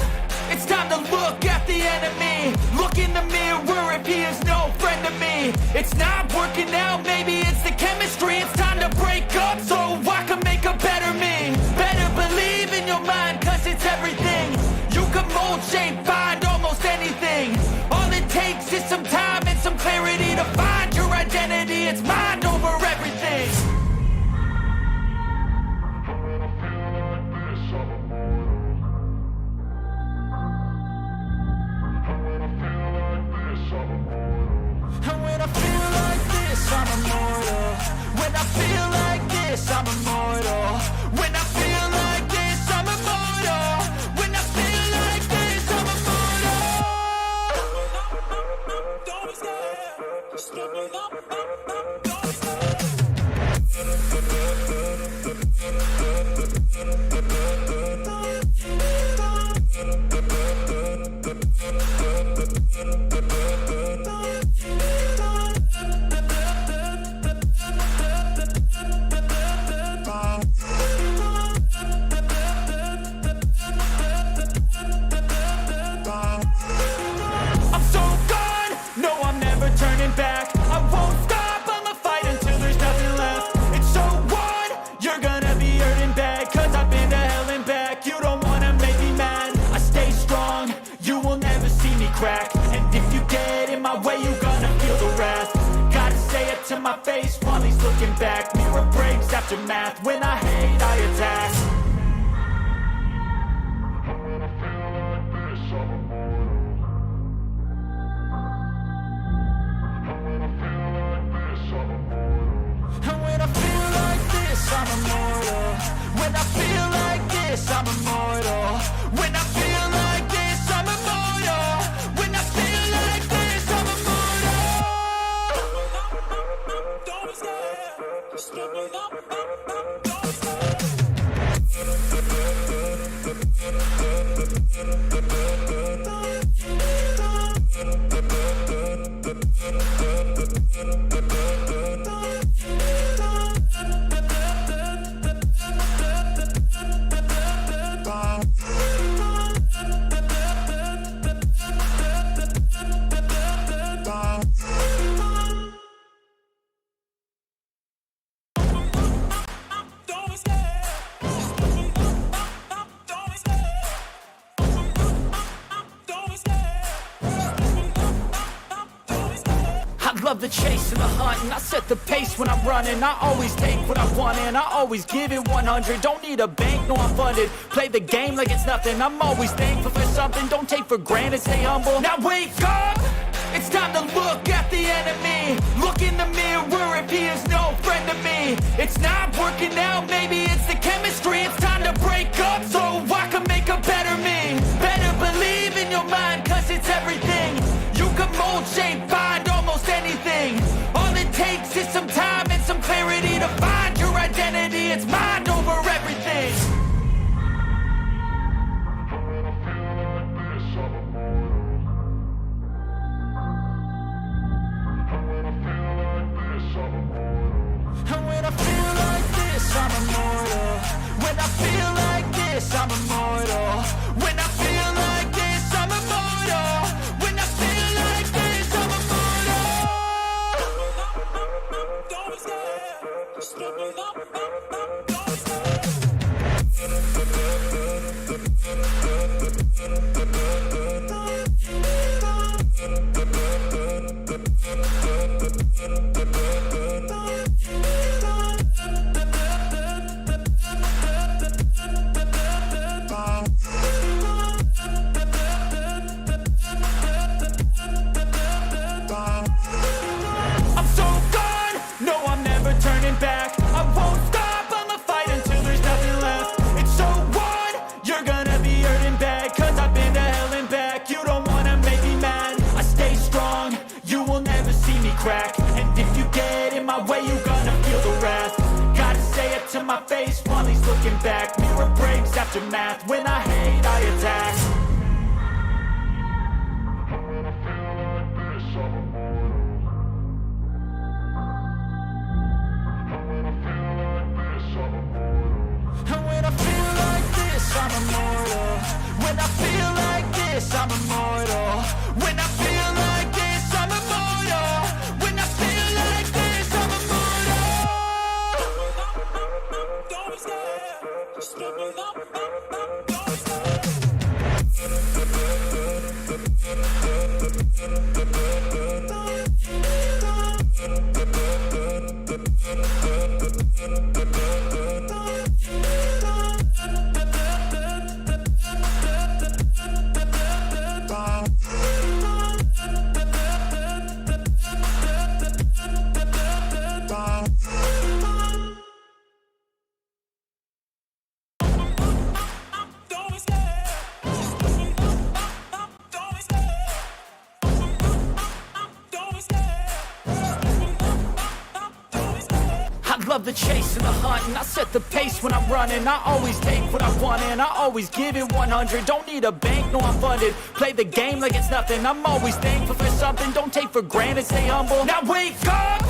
it's time to look at the enemy. Look in the mirror if he is no friend to me. It's not working out, maybe it's the chemistry. It's time to break up so I can make a better me. Better believe in your mind, cause it's everything. You can mold, shape, find almost anything. All it takes is some time and some clarity to find your identity. It's mind over everything. And when I feel like this, I'm immortal. When I feel like this, I'm immortal. When I feel like this, I'm immortal. When I feel like this, I'm immortal. Don't be scared. Just give me up. Don't be scared. I'm so gone, no I'm never turning back. I won't stop, I'ma fight until there's nothing left. It's so on, you're gonna be hurting bad. Cause I've been to hell and back. You don't wanna make me mad. I stay strong, you will never see me crack. And if you get in my way, you're gonna feel the wrath. Gotta say it to my face while he's looking back. Mirror breaks after math. When I hate, I attack. And when I feel like this, I'm immortal. When I feel like this, I'm immortal. When I feel like this, I'm immortal. When I feel like this, I'm immortal. Don't be scared. Just give me up. Don't be scared. Love the chase and the hunt, and I set the pace when I'm running. I always take what I want and I always give it 100. Don't need a bank, no I'm funded. Play the game like it's nothing. I'm always thankful for something. Don't take for granted, stay humble. Now wake up, it's time to look at the enemy. Look in the mirror if he is no friend to me. It's not working out, maybe it's the chemistry. It's time to break up so I can make a better me. Better believe in your mind, cause it's everything. You can mold, shape, find almost anything. All it takes is some time and some clarity to find your identity. It's mind over everything. this, I'm immortal. When I feel like this, I'm immortal. When I feel like this, I'm immortal.
Don't be scared. Just step it up, don't be scared.
I'm so gone, no, I'm never turning back. I won't stop, I'ma fight until there's nothing left. It's so on, you're gonna be hurting bad, cause I've been to hell and back. You don't wanna make me mad, I stay strong, you will never see me crack. And if you get in my way, you're gonna feel the wrath. Gotta say it to my face while he's looking back. Mirror breaks after math, when I hate, I attack. And when I feel like this, I'm immortal. When I feel like this, I'm immortal. When I feel like this, I'm immortal. When I feel like this, I'm immortal.
Don't be scared. Just step it up, don't be scared. Don't be scared. Just step it up, don't be scared. Don't be scared. Just step it up, don't be scared.
I love the chase and the hunt, and I set the pace when I'm running. I always take what I want and I always give it 100. Don't need a bank, no, I'm funded. Play the game like it's nothing. I'm always thankful for something. Don't take for granted, stay humble. Now wake up!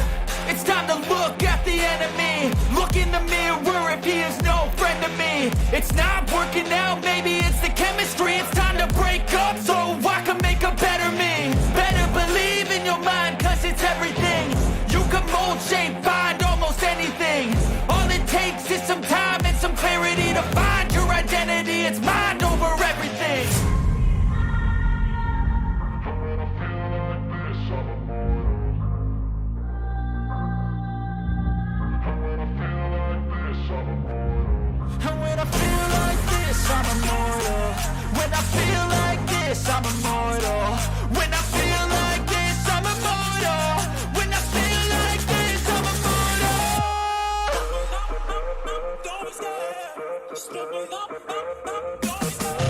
It's time to look at the enemy. Look in the mirror if he is no friend to me. It's not working out, maybe it's the chemistry. It's time to break up so I can make a better me. Better believe in your mind, cause it's everything. You can mold, shape, find almost anything. All it takes is some time and some clarity to find your identity. It's mind over everything. And when I feel like this, I'm immortal. When I feel like this, I'm immortal. When I feel like this, I'm immortal. When I feel like this, I'm immortal.
Don't be scared. Just step it up, don't be scared.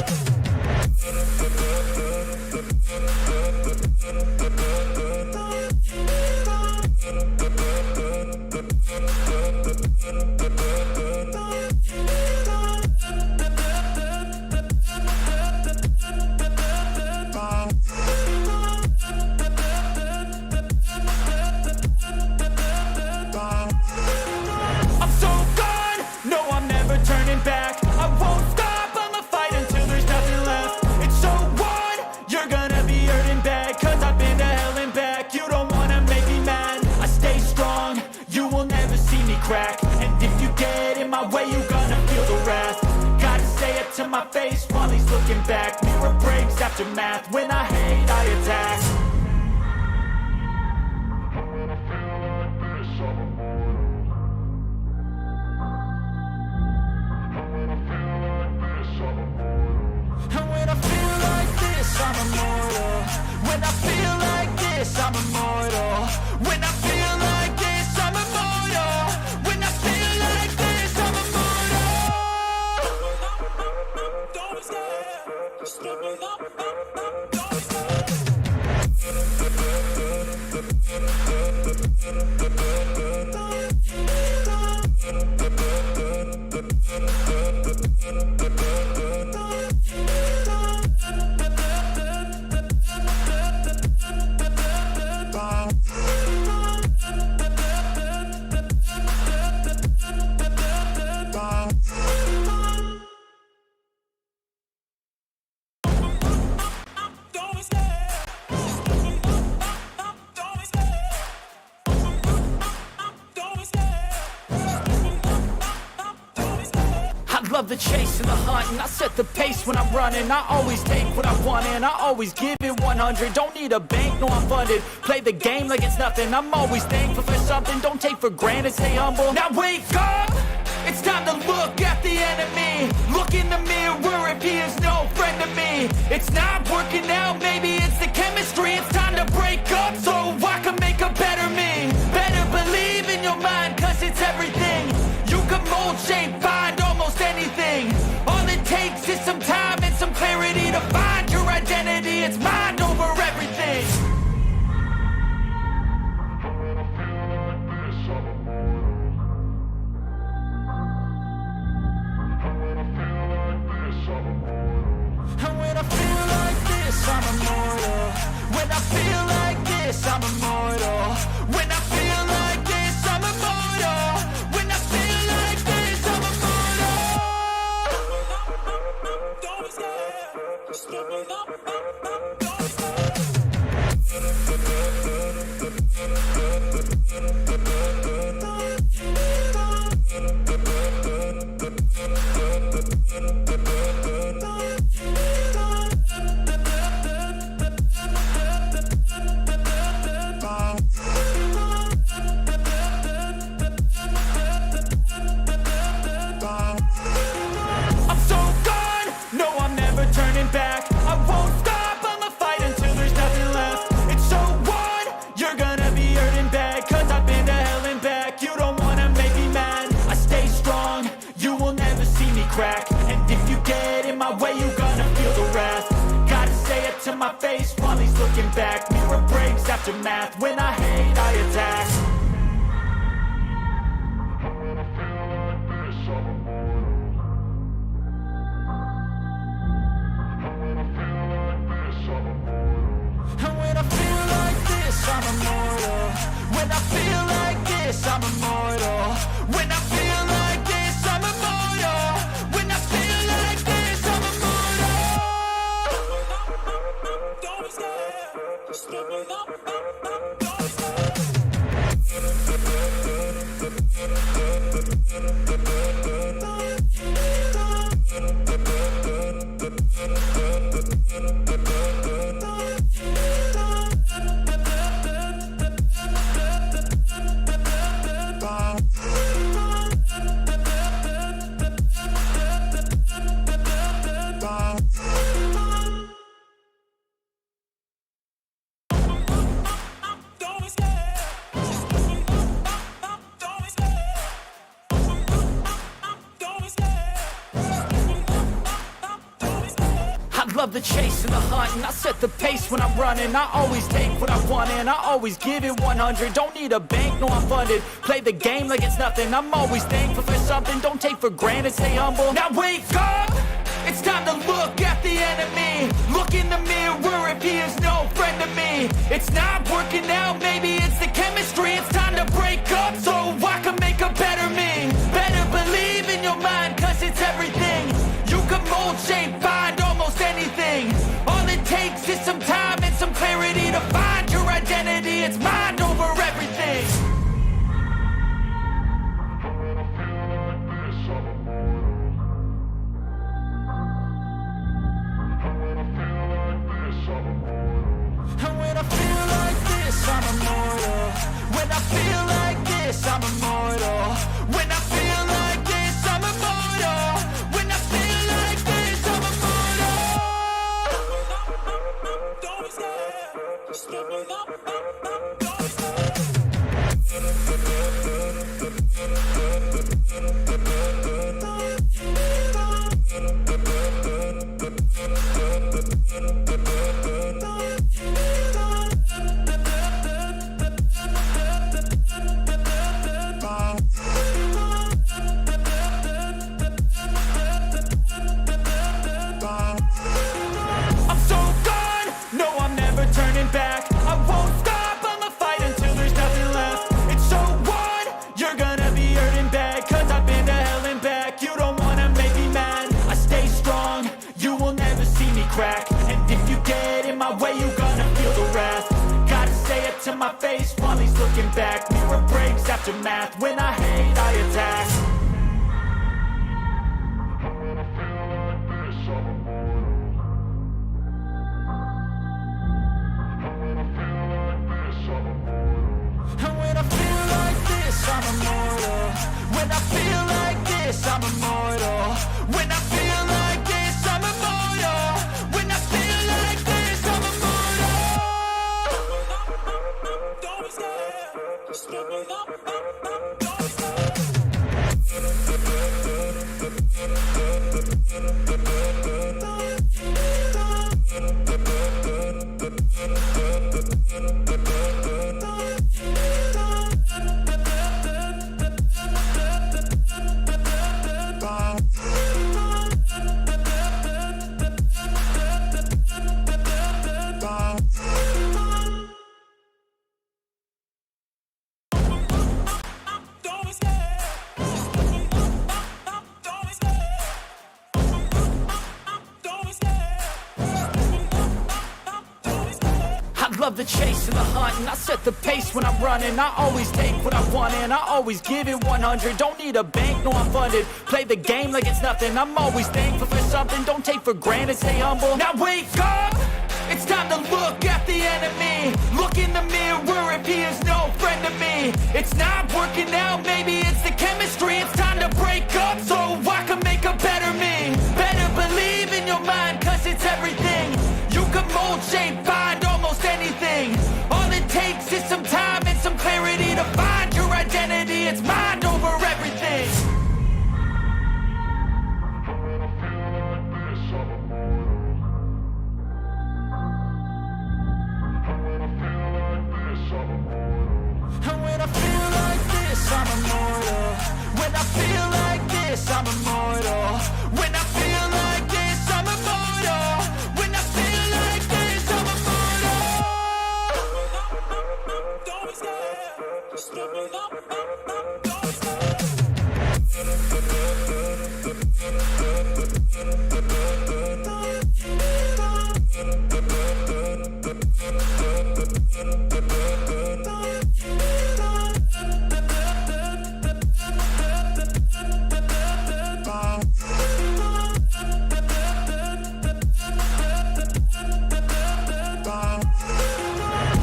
I'm so gone, no, I'm never turning back. I won't stop, I'ma fight until there's nothing left. It's so on, you're gonna be hurting bad, cause I've been to hell and back. You don't wanna make me mad, I stay strong, you will never see me crack. And if you get in my way, you're gonna feel the wrath. Gotta say it to my face while he's looking back. Mirror breaks after math, when I hate, I attack. And when I feel like this, I'm immortal. When I feel like this, I'm immortal. When I feel like this, I'm immortal. When I feel like this, I'm immortal.
Don't be scared. Just step it up, don't be scared.
love the chase and the hunt, and I set the pace when I'm running. I always take what I want and I always give it 100. Don't need a bank, no I'm funded. Play the game like it's nothing. I'm always thankful for something. Don't take for granted, stay humble. Now wake up! It's time to look at the enemy. Look in the mirror if he is no friend to me. It's not working out, maybe it's the chemistry. It's time to break up so I can make a better me. Better believe in your mind, cause it's everything. You can mold, shape, find almost anything. All it takes is some time and some clarity to find your identity. It's mind over everything. And when I feel like this, I'm immortal. When I feel like this, I'm immortal. When I feel like this, I'm immortal. When I feel like this, I'm immortal. Don't be scared. Just give me up. Don't be scared. I'm so gone, no I'm never turning back. I won't stop, I'ma fight until there's nothing left. It's so on, you're gonna be hurting bad. Cause I've been to hell and back. You don't wanna make me mad. I stay strong, you will never see me crack. And if you get in my way, you're gonna feel the wrath. Gotta say it to my face while he's looking back. Mirror breaks after math. When I hate, I attack. And when I feel like this, I'm immortal. When I feel like this, I'm immortal. When I feel like this, I'm immortal. When I feel like this, I'm immortal. Don't be scared. Just give me up. Don't be scared. Love the chase and the hunt, and I set the pace when I'm running. I always take what I want and I always give it 100. Don't need a bank, no I'm funded. Play the game like it's nothing. I'm always thankful for something. Don't take for granted, stay humble. Now wake up! It's time to look at the enemy. Look in the mirror if he is no friend to me. It's not working out, maybe it's the chemistry. It's time to break up so I can make a better me. Better believe in your mind, cause it's everything. You can mold, shape, find almost anything. All it takes is some time and some clarity to find your identity. It's mind over everything. And when I feel like this, I'm immortal. When I feel like this, I'm immortal. When I feel like this, I'm immortal. When I feel like this, I'm immortal. Don't be scared. Just give me up. Don't be scared. I'm so gone, no I'm never turning back. I won't stop, I'ma fight until there's nothing left. It's so on, you're gonna be hurting bad. Cause I've been to hell and back. You don't wanna make me mad. I stay strong, you will never see me crack. And if you get in my way, you're gonna feel the wrath. Gotta say it to my face while he's looking back. Mirror breaks after math. When I hate, I attack. I'm immortal. When I feel like this, I'm immortal. When I feel like this, I'm immortal. When I feel like this, I'm immortal.
Don't be scared. Just give me up. Don't be scared.
Love the chase and the hunt, and I set the pace when I'm running. I always take what I want and I always give it 100. Don't need a bank, no I'm funded. Play the game like it's nothing. I'm always thankful for something. Don't take for granted, stay humble. Now wake up, it's time to look at the enemy. Look in the mirror if he is no friend to me. It's not working out, maybe it's the chemistry. It's time to break up so I can make a better me. Better believe in your mind, cause it's everything. You can mold, shape, find almost anything. All it takes is some time and some clarity to find your identity. It's mind over everything. And when I feel like this, I'm immortal. When I feel like this, I'm immortal. When I feel like this, I'm immortal. When I feel like this, I'm immortal.
Don't be scared. Just give me up. Don't be scared.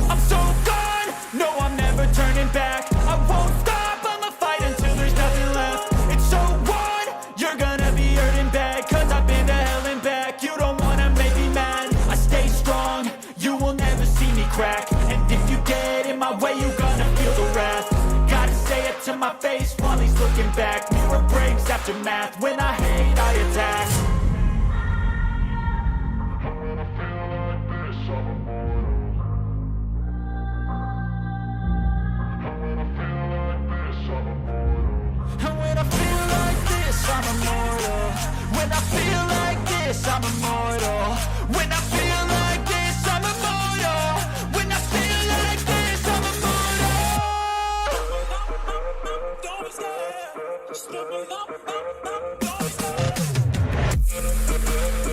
I'm so gone, no I'm never turning back. I won't stop, I'ma fight until there's nothing left. It's so on, you're gonna be hurting bad. Cause I've been to hell and back. You don't wanna make me mad. I stay strong, you will never see me crack. And if you get in my way, you're gonna feel the wrath. Gotta say it to my face while he's looking back. Mirror breaks after math, when I hate I attack. And when I feel like this, I'm immortal. When I feel like this, I'm immortal. When I feel like this, I'm immortal. When I feel like this, I'm immortal.
Don't be scared. Just give me up. Don't be scared. Don't be scared. Just give me up.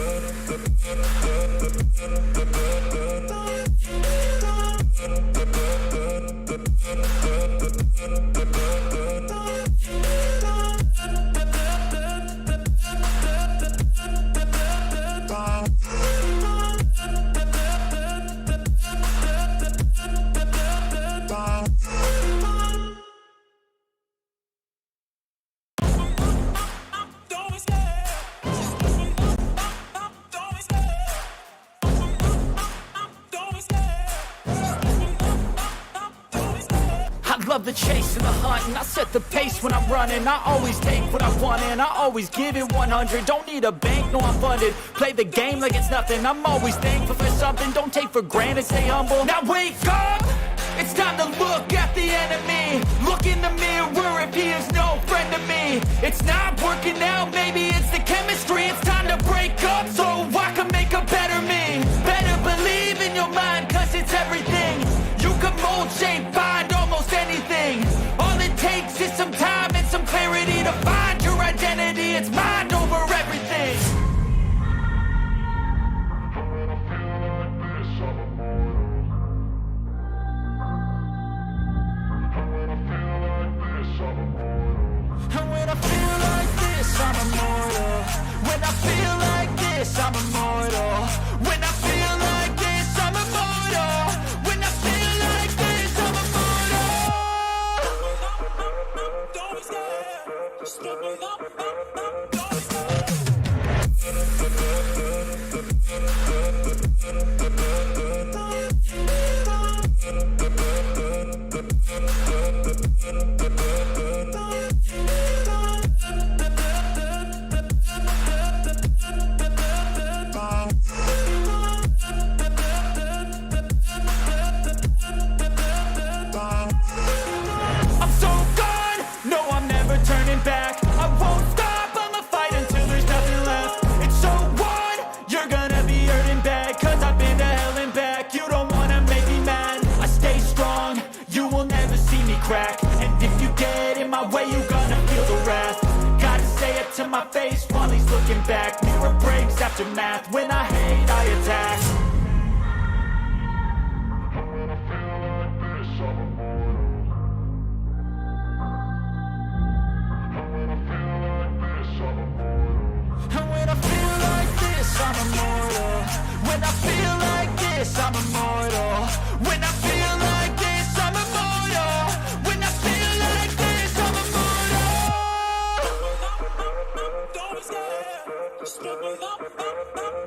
Don't be scared. Don't be scared. Just give me up. Don't be scared.
I love the chase and the hunt, and I set the pace when I'm running. I always take what I want and I always give it 100. Don't need a bank, no I'm funded. Play the game like it's nothing. I'm always thankful for something. Don't take for granted, stay humble. Now wake up, it's time to look at the enemy. Look in the mirror if he is no friend to me. It's not working out, maybe it's the chemistry. It's time to break up so I can make a better me. Better believe in your mind, cause it's everything. You can mold, shape, find almost anything. All it takes is some time and some clarity to find your identity. It's mind over everything. And when I feel like this, I'm immortal. When I feel like this, I'm immortal. When I feel like this, I'm immortal. When I feel like this, I'm immortal. I'm so gone, no I'm never turning back. I won't stop, I'ma fight until there's nothing left. It's so on, you're gonna be hurting bad, cause I've been to hell and back. You don't wanna make me mad, I stay strong, you will never see me crack. And if you get in my way, you're gonna feel the wrath. Gotta say it to my face while he's looking back. Mirror breaks after math, when I hate I attack. And when I feel like this, I'm immortal. When I feel like this, I'm immortal. When I feel like this, I'm immortal. When I feel like this, I'm immortal. Don't be scared. Just look me up.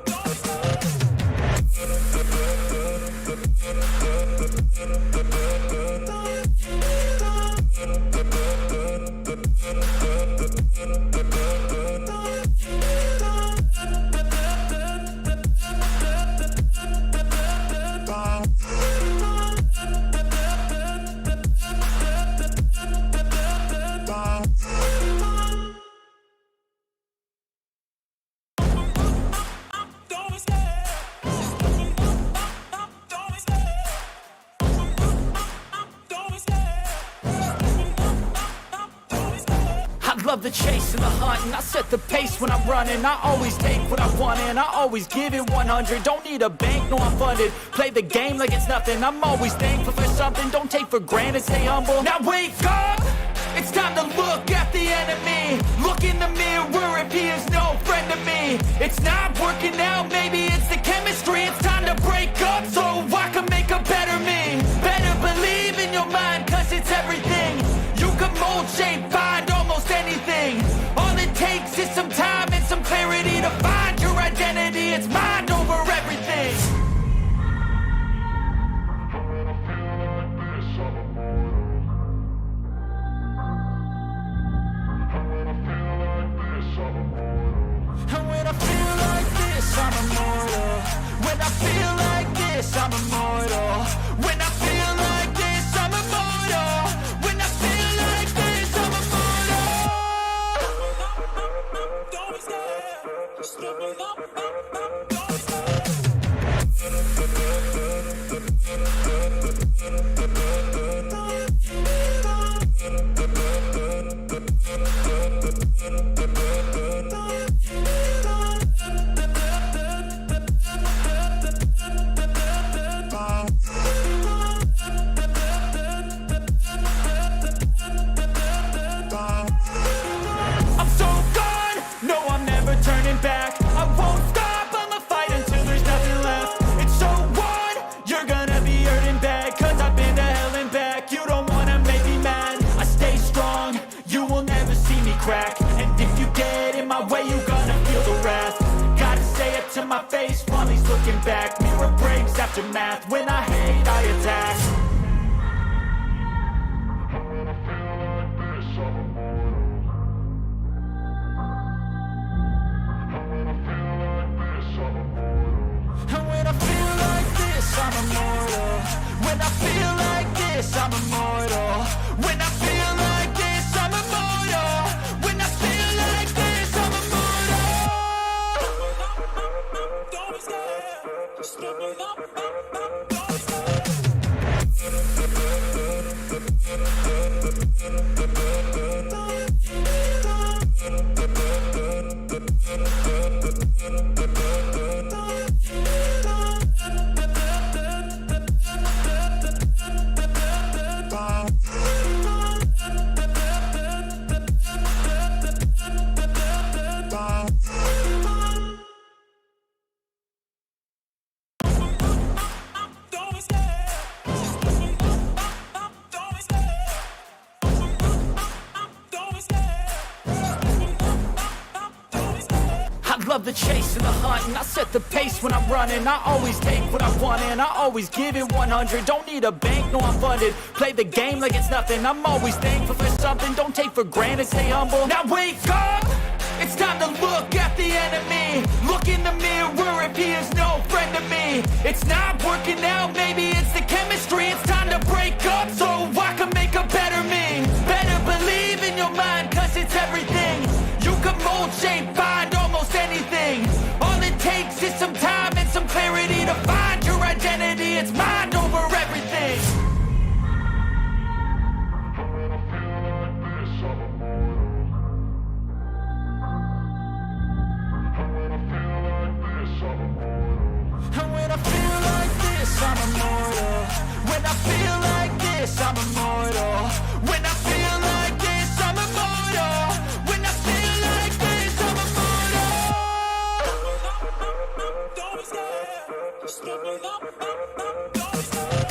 Don't be love the chase and the hunt, and I set the pace when I'm running. I always take what I want and I always give it 100. Don't need a bank, no I'm funded. Play the game like it's nothing. I'm always thankful for something. Don't take for granted, stay humble. Now wake up! It's time to look at the enemy. Look in the mirror if he is no friend to me. It's not working out, maybe it's the chemistry. It's time to break up so I can make a better me. Better believe in your mind, cause it's everything. You can mold, shape, find almost anything. All it takes is some time and some clarity to find your identity. It's mind over everything. And when I feel like this, I'm immortal. When I feel like this, I'm immortal. When I feel like this, I'm immortal. When I feel like this, I'm immortal. Don't be scared. Just look me up. Don't be scared. I'm so gone, no I'm never turning back. I won't stop, I'ma fight until there's nothing left. It's so on, you're gonna be hurting bad, cause I've been to hell and back. You don't wanna make me mad, I stay strong, you will never see me crack. And if you get in my way, you're gonna feel the wrath. Gotta say it to my face while he's looking back. Mirror breaks after math, when I hate I attack. And when I feel like this, I'm immortal. When I feel like this, I'm immortal. When I feel like this, I'm immortal. When I feel like this, I'm immortal. Don't be scared. Just look me up. Don't be scared. love the chase and the hunt, and I set the pace when I'm running. I always take what I want and I always give it 100. Don't need a bank, no I'm funded. Play the game like it's nothing. I'm always thankful for something. Don't take for granted, stay humble. Now wake up! It's time to look at the enemy. Look in the mirror if he is no friend to me. It's not working out, maybe it's the chemistry. It's time to break up so I can make a better me. Better believe in your mind, cause it's everything. You can mold, shape, find almost anything. All it takes is some time and some clarity to find your identity. It's mind over everything. And when I feel like this, I'm immortal. When I feel like this, I'm immortal. When I feel like this, I'm immortal. When I feel like this, I'm immortal. Don't be scared. Just give me up. Don't be scared.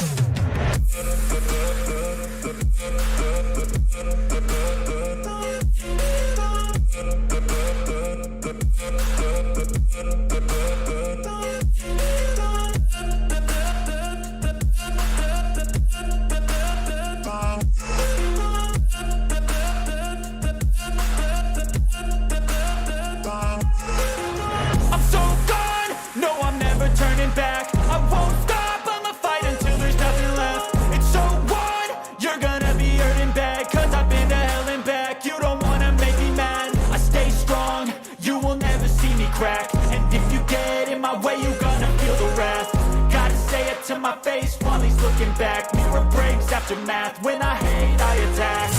Back. I won't stop, I'ma fight until there's nothing left. It's so what? You're gonna be hurting bad, cause I've been to hell and back. You don't wanna make me mad, I stay strong. You will never see me crack. And if you get in my way, you're gonna feel the wrath. Gotta say it to my face while he's looking back. Mirror breaks after math, when I hate, I attack.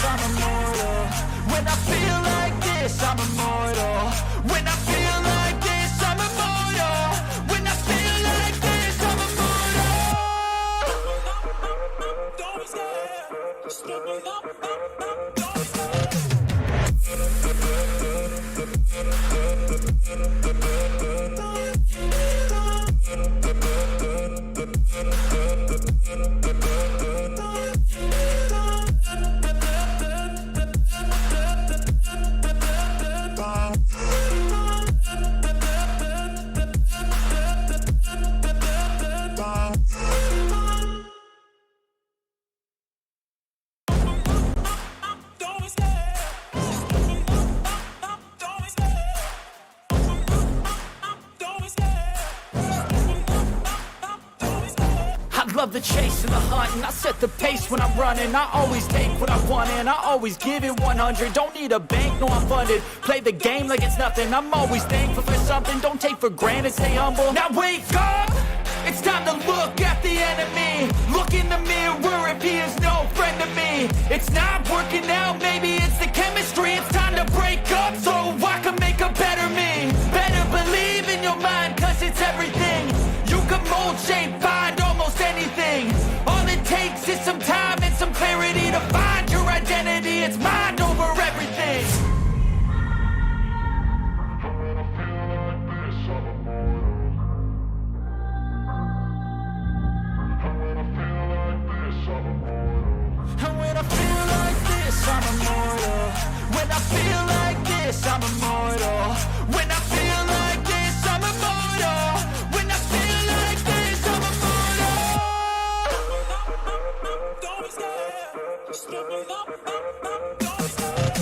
I'm immortal. When I feel like this, I'm immortal. When I feel like this, I'm immortal. When I feel like this, I'm immortal. Don't be scared. Just give me up. Don't be scared. Love the chase and the hunt, and I set the pace when I'm running. I always take what I want and I always give it 100. Don't need a bank, no I'm funded. Play the game like it's nothing. I'm always thankful for something. Don't take for granted, stay humble. Now wake up! It's time to look at the enemy. Look in the mirror if he is no friend to me. It's not working out, maybe it's the chemistry. It's time to break up so I can make a better me. Better believe in your mind, cause it's everything. You can mold, shape, find almost anything. All it takes is some time and some clarity to find your identity. It's mind over everything. And when I feel like this, I'm immortal. When I feel like this, I'm immortal. When I feel like this, I'm immortal. When I feel like this, I'm immortal. Don't be scared. Just give me up. Don't be scared.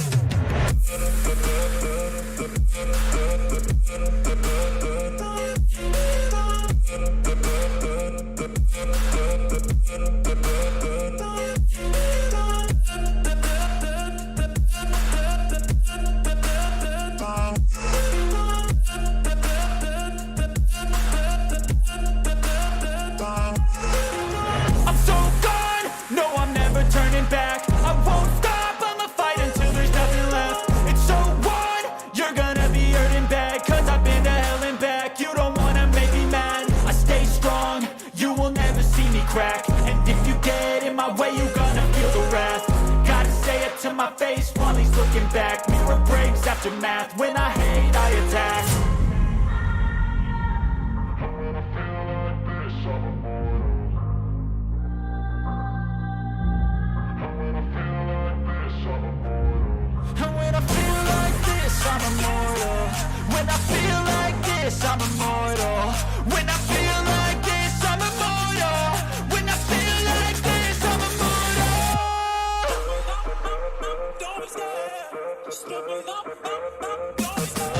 Turning back, I won't stop, I'ma fight until there's nothing left. It's so what? You're gonna be hurting bad, cause I've been to hell and back. You don't wanna make me mad, I stay strong. You will never see me crack. And if you get in my way, you're gonna feel the wrath. Gotta say it to my face while he's looking back. Mirror breaks after math, when I hate, I attack. I'm immortal. When I feel like this, I'm immortal. When I feel like this, I'm immortal. When I feel like this, I'm immortal.
Don't be scared. Just give it up. Don't be scared.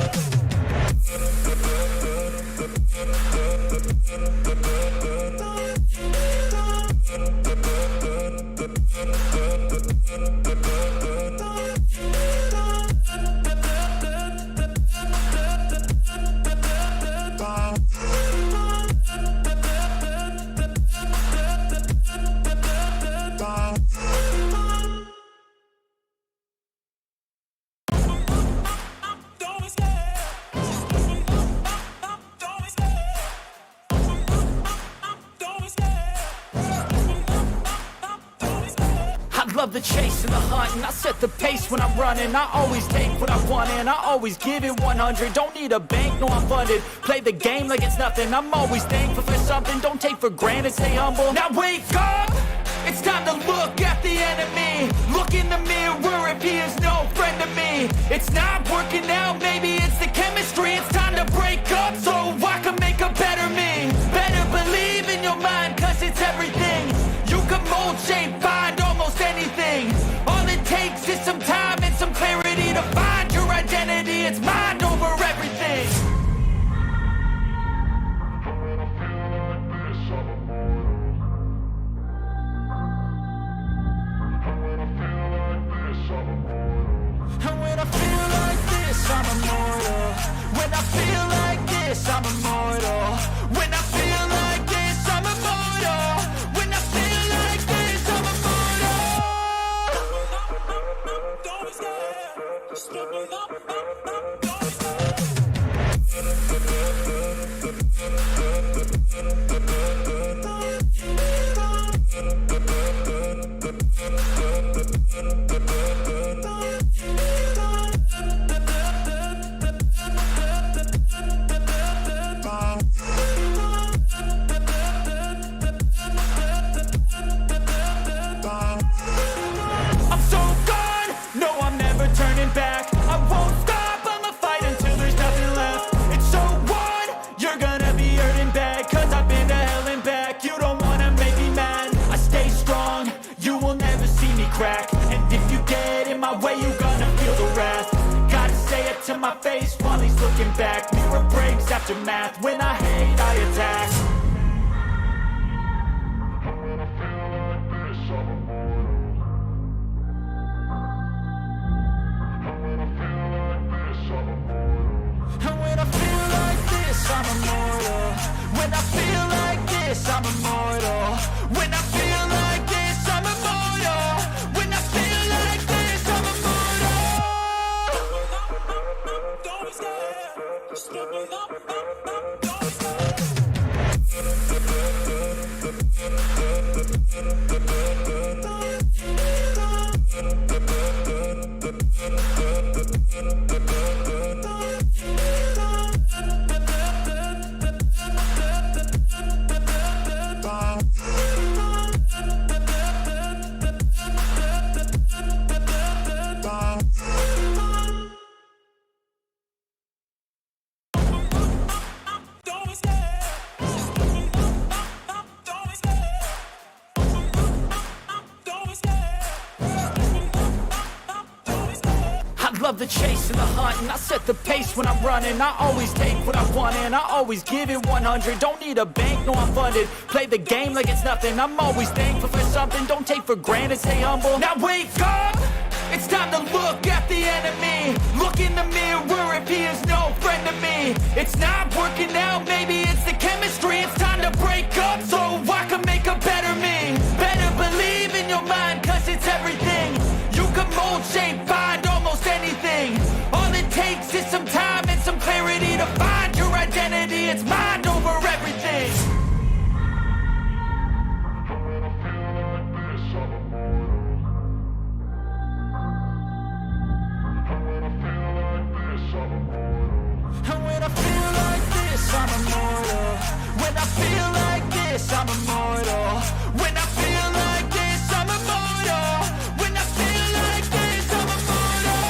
Love the chase and the hunt, and I set the pace when I'm running. I always take what I want and I always give it 100. Don't need a bank, no I'm funded. Play the game like it's nothing. I'm always thankful for something. Don't take for granted, stay humble. Now wake up, it's time to look at the enemy. Look in the mirror if he is no friend to me. It's not working out, maybe it's the chemistry. It's time to break up so I can make a better me. Better believe in your mind, cause it's everything. You can mold, shape, find almost anything. All it takes is some time and some clarity to find your identity. It's mind over everything. And when I feel like this, I'm immortal. When I feel like this, I'm immortal. When I feel like this, I'm immortal. When I feel like this, I'm immortal.
Don't be scared. Just give it up. Don't be scared.
I'm so gone, no I'm never turning back. I won't stop, I'ma fight until there's nothing left. It's so on, you're gonna be hurting bad. Cause I've been to hell and back. You don't wanna make me mad. I stay strong, you will never see me crack. And if you get in my way, you're gonna feel the wrath. Gotta say it to my face while he's looking back. Mirror breaks after math, when I hate I attack. And when I feel like this, I'm immortal. When I feel like this, I'm immortal. When I feel like this, I'm immortal. When I feel like this, I'm immortal.
Don't be scared. Just give it up. Don't be scared. Don't be scared. Just give it up. Don't be scared. Don't be scared. Don't be scared.
I love the chase and the hunt, and I set the pace when I'm running. I always take what I want and I always give it 100. Don't need a bank, no I'm funded. Play the game like it's nothing. I'm always thankful for something. Don't take for granted, stay humble. Now wake up, it's time to look at the enemy. Look in the mirror if he is no friend to me. It's not working out, maybe it's the chemistry. It's time to break up so I can make a better me. Better believe in your mind, cause it's everything. You can mold, shape, find almost anything. All it takes is some time and some clarity to find your identity. It's mind over everything. And when I feel like this, I'm immortal. When I feel like this, I'm immortal. When I feel like this, I'm immortal. When I feel like this, I'm immortal.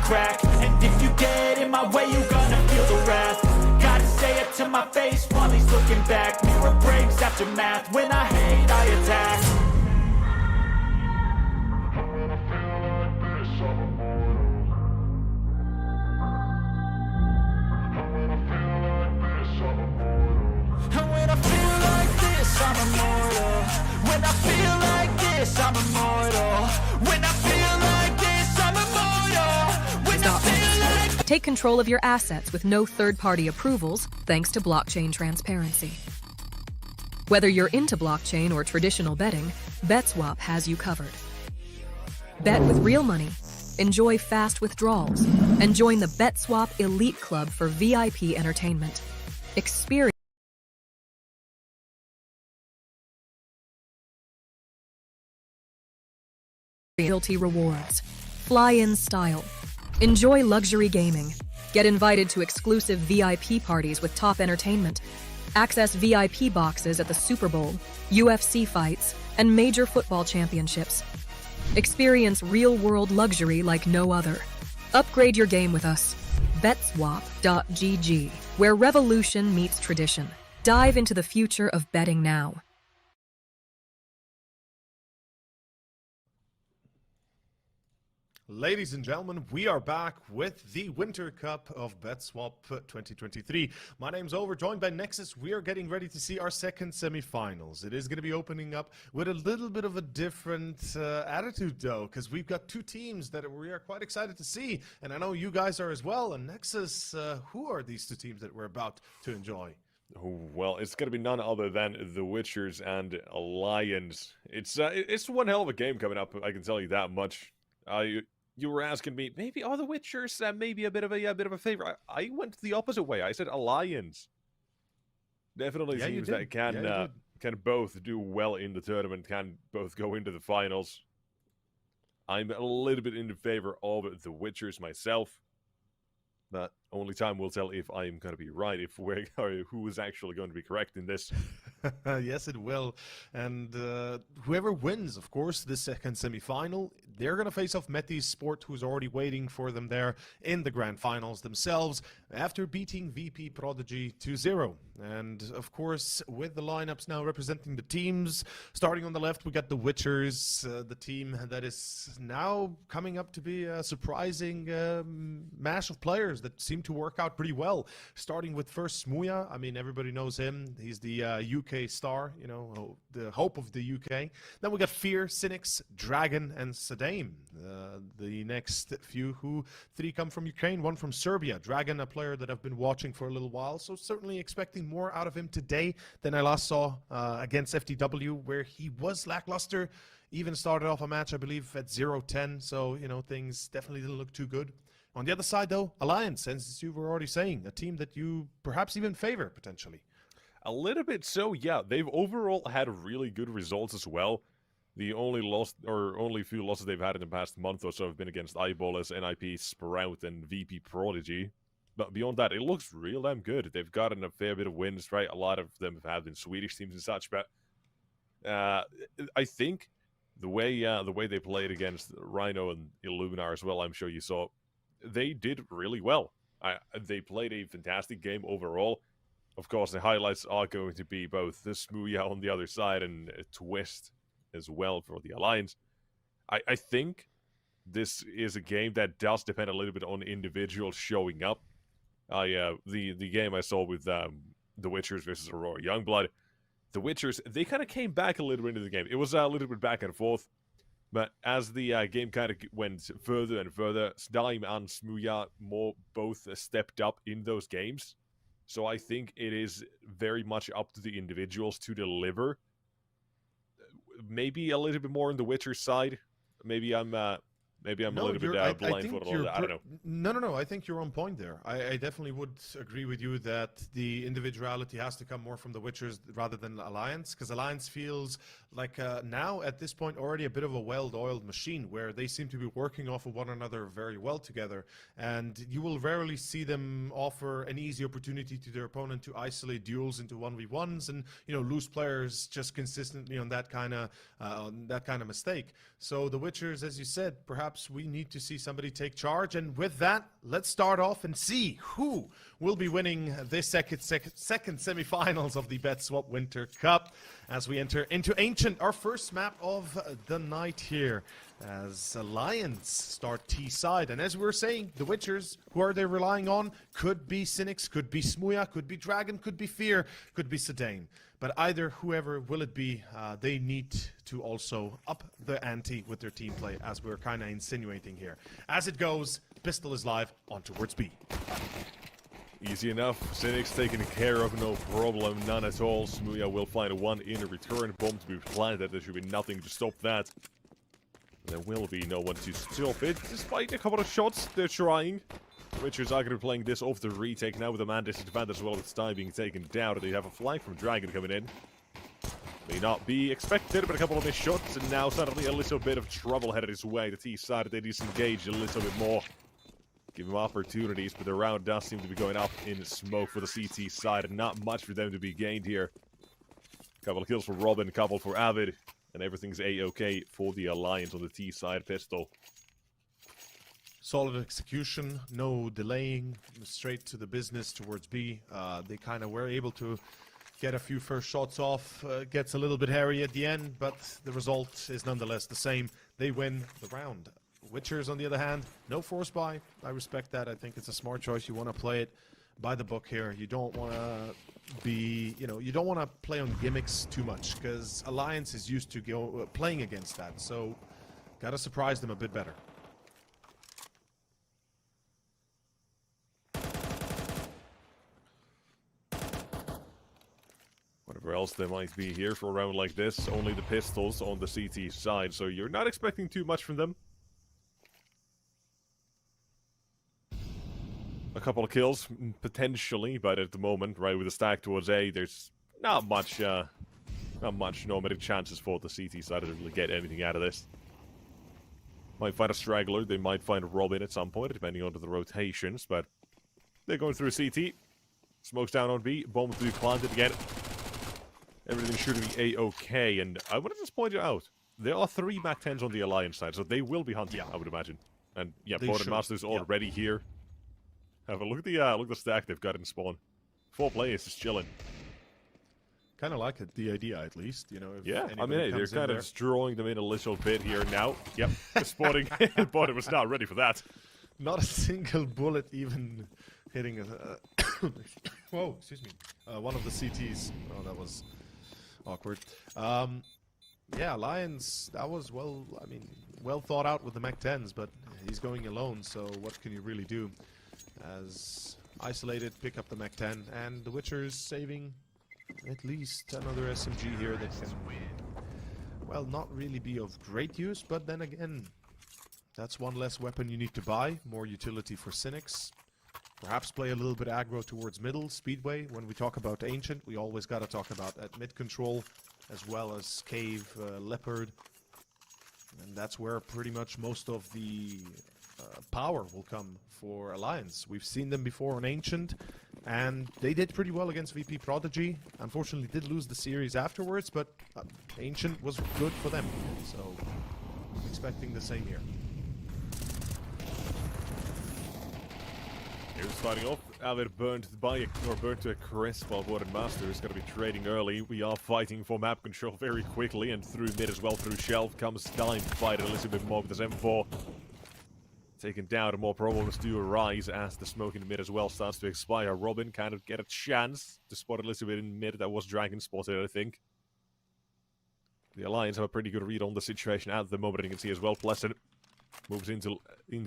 crack. And if you get in my way, you gonna feel the wrath. Gotta say it to my face while he's looking back. Mirror breaks after math. When I hate, I attack. And when I feel like this, I'm immortal. When I feel like this, I'm immortal. When I feel like this, I'm immortal. When I feel like...
Take control of your assets with no third-party approvals thanks to blockchain transparency. Whether you're into blockchain or traditional betting, BetSwap has you covered. Bet with real money, enjoy fast withdrawals, and join the BetSwap Elite Club for VIP entertainment. Experience loyalty rewards. Fly in style. Enjoy luxury gaming. Get invited to exclusive VIP parties with top entertainment. Access VIP boxes at the Super Bowl, UFC fights, and major football championships. Experience real-world luxury like no other. Upgrade your game with us. BetSwap.gg, where revolution meets tradition. Dive into the future of betting now.
Ladies and gentlemen, we are back with the Winter Cup of BetSwap 2023. My name's Over, joined by Nexus. We are getting ready to see our second semifinals. It is going to be opening up with a little bit of a different attitude, though, because we've got two teams that we are quite excited to see, and I know you guys are as well. And Nexus, who are these two teams that we're about to enjoy?
Well, it's going to be none other than the Witchers and Alliance. It's one hell of a game coming up, I can tell you that much. You were asking me, maybe are the Witchers maybe a bit of a favorite? I went the opposite way. I said Alliance. Definitely teams that can both do well in the tournament, can both go into the finals. I'm a little bit in favor of the Witchers myself, but only time will tell if I'm going to be right, if who is actually going to be correct in this.
Yes, it will. And whoever wins, of course, this second semifinal, they're going to face off Metizport, who's already waiting for them there in the grand finals themselves after beating VP.Prodigy 2-0. And, of course, with the lineups now representing the teams, starting on the left, we got the Witchers, the team that is now coming up to be a surprising mash of players that seem to work out pretty well. Starting with first Smuja. I mean, everybody knows him. He's the UK star, you know, the hope of the UK. Then we got Fear, Cynics, Dragon, and Sadame. The next few, three come from Ukraine, one from Serbia. Dragon, a player that I've been watching for a little while, so certainly expecting more out of him today than I last saw against FTW, where he was lackluster. Even started off a match, I believe, at 0-10, so, you know, things definitely didn't look too good. On the other side, though, Alliance, as you were already saying, a team that you perhaps even favor, potentially.
A little bit so, yeah. They've overall had really good results as well. The only few losses they've had in the past month or so have been against Eyeballs, NIP, Sprout, and VP.Prodigy. But beyond that, it looks real damn good. They've gotten a fair bit of wins, right? A lot of them have been Swedish teams and such, but I think the way they played against Rhyno and Illuminar as well, I'm sure you saw, they did really well. They played a fantastic game overall. Of course, the highlights are going to be both the Smuja on the other side and a Twist as well for the Alliance. I think this is a game that does depend a little bit on individuals showing up. The game I saw with the Witchers versus Aurora Youngblood, the Witchers, they kind of came back a little bit into the game. It was a little bit back and forth. But as the game kind of went further and further, Sadame and Smuja both stepped up in those games. So I think it is very much up to the individuals to deliver. Maybe a little bit more on the Witcher side. Maybe I'm a little bit blindfolded. I don't know.
No. I think you're on point there. I definitely would agree with you that the individuality has to come more from the Witchers rather than Alliance, because Alliance feels like now at this point already a bit of a well-oiled machine where they seem to be working off of one another very well together, and you will rarely see them offer an easy opportunity to their opponent to isolate duels into 1v1s and, you know, lose players just consistently on that kind of mistake. So the Witchers, as you said, perhaps perhaps we need to see somebody take charge. And with that, let's start off and see who will be winning this second semifinals of the BetSwap Winter Cup as we enter into Ancient, our first map of the night here, as Alliance start T-side. And as we were saying, the Witchers, who are they relying on? Could be Cynics, could be Smuya, could be Dragon, could be Fear, could be Sedain. But either whoever will it be, they need to also up the ante with their team play, as we're kind of insinuating here. As it goes, Pistol is live on towards B.
Easy enough. Cynic's taken care of, no problem, none at all. Smuya will find a one in a return. Bomb to be planted. There should be nothing to stop that. There will be no one to stop it, despite a couple of shots they're trying. Witchers are going to be playing this off the retake now with a man disadvantage as well as time being taken down. They have a flank from Dragon coming in. May not be expected, but a couple of missed shots, and now suddenly a little bit of trouble headed his way. The T side, they disengage a little bit more. Give him opportunities, but the round does seem to be going up in smoke for the CT side, and not much for them to be gained here. Couple of kills for Robin, a couple for Avid, and everything's A-OK for the Alliance on the T side. Pistol.
Solid execution, no delaying, straight to the business towards B. They kind of were able to get a few first shots off. Gets a little bit hairy at the end, but the result is nonetheless the same. They win the round. Witchers, on the other hand, no force buy. I respect that. I think it's a smart choice. You want to play it by the book here. You don't want to be, you don't want to play on gimmicks too much, because Alliance is used to playing against that. So, got to surprise them a bit better.
Whatever else there might be here for a round like this, only the Pistols on the CT side, so you're not expecting too much from them. A couple of kills, potentially, but at the moment, right, with the stack towards A, there's not much normative chances for the CT side to really get anything out of this. Might find a straggler, they might find a Robin at some point, depending on the rotations, but they're going through a CT. Smokes down on B, bomb to be planted again. Everything should be A-OK, and I want to just point it out, there are 3 MAC-10s on the Alliance side, so they will be hunting, I would imagine. And yeah, Master's already here. Have a look at the stack they've got in spawn. 4 players just chilling.
Kind of like it, the idea at least, If
yeah, I mean, hey, they're kind of just drawing them in a little bit here now. Yep, spotting, but it was not ready for that.
Not a single bullet even hitting a... whoa, excuse me. One of the CTs. Oh, that was awkward. Yeah, Lions, that was well thought out with the MAC-10s, but he's going alone, so what can you really do? As isolated, pick up the MAC-10, and the Witchers saving at least another SMG here that can, well, not really be of great use, but then again, that's one less weapon you need to buy, more utility for Cynics. Perhaps play a little bit aggro towards middle, Speedway. When we talk about Ancient, we always got to talk about at mid control, as well as Cave, Leopard. And that's where pretty much most of the power will come for Alliance. We've seen them before on Ancient, and they did pretty well against VP.Prodigy. Unfortunately, did lose the series afterwards, but Ancient was good for them. So, expecting the same here.
Here's starting off. Avid burned to a crisp while Warden Master is going to be trading early. We are fighting for map control very quickly, and through mid as well, through Shelf comes time to fight a little bit more with this M4. Taken down, and more problems do arise as the smoke in mid as well starts to expire. Robin kind of get a chance to spot a little bit in mid. That was Dragon spotted, I think. The Alliance have a pretty good read on the situation at the moment, and you can see as well Pleasant moves into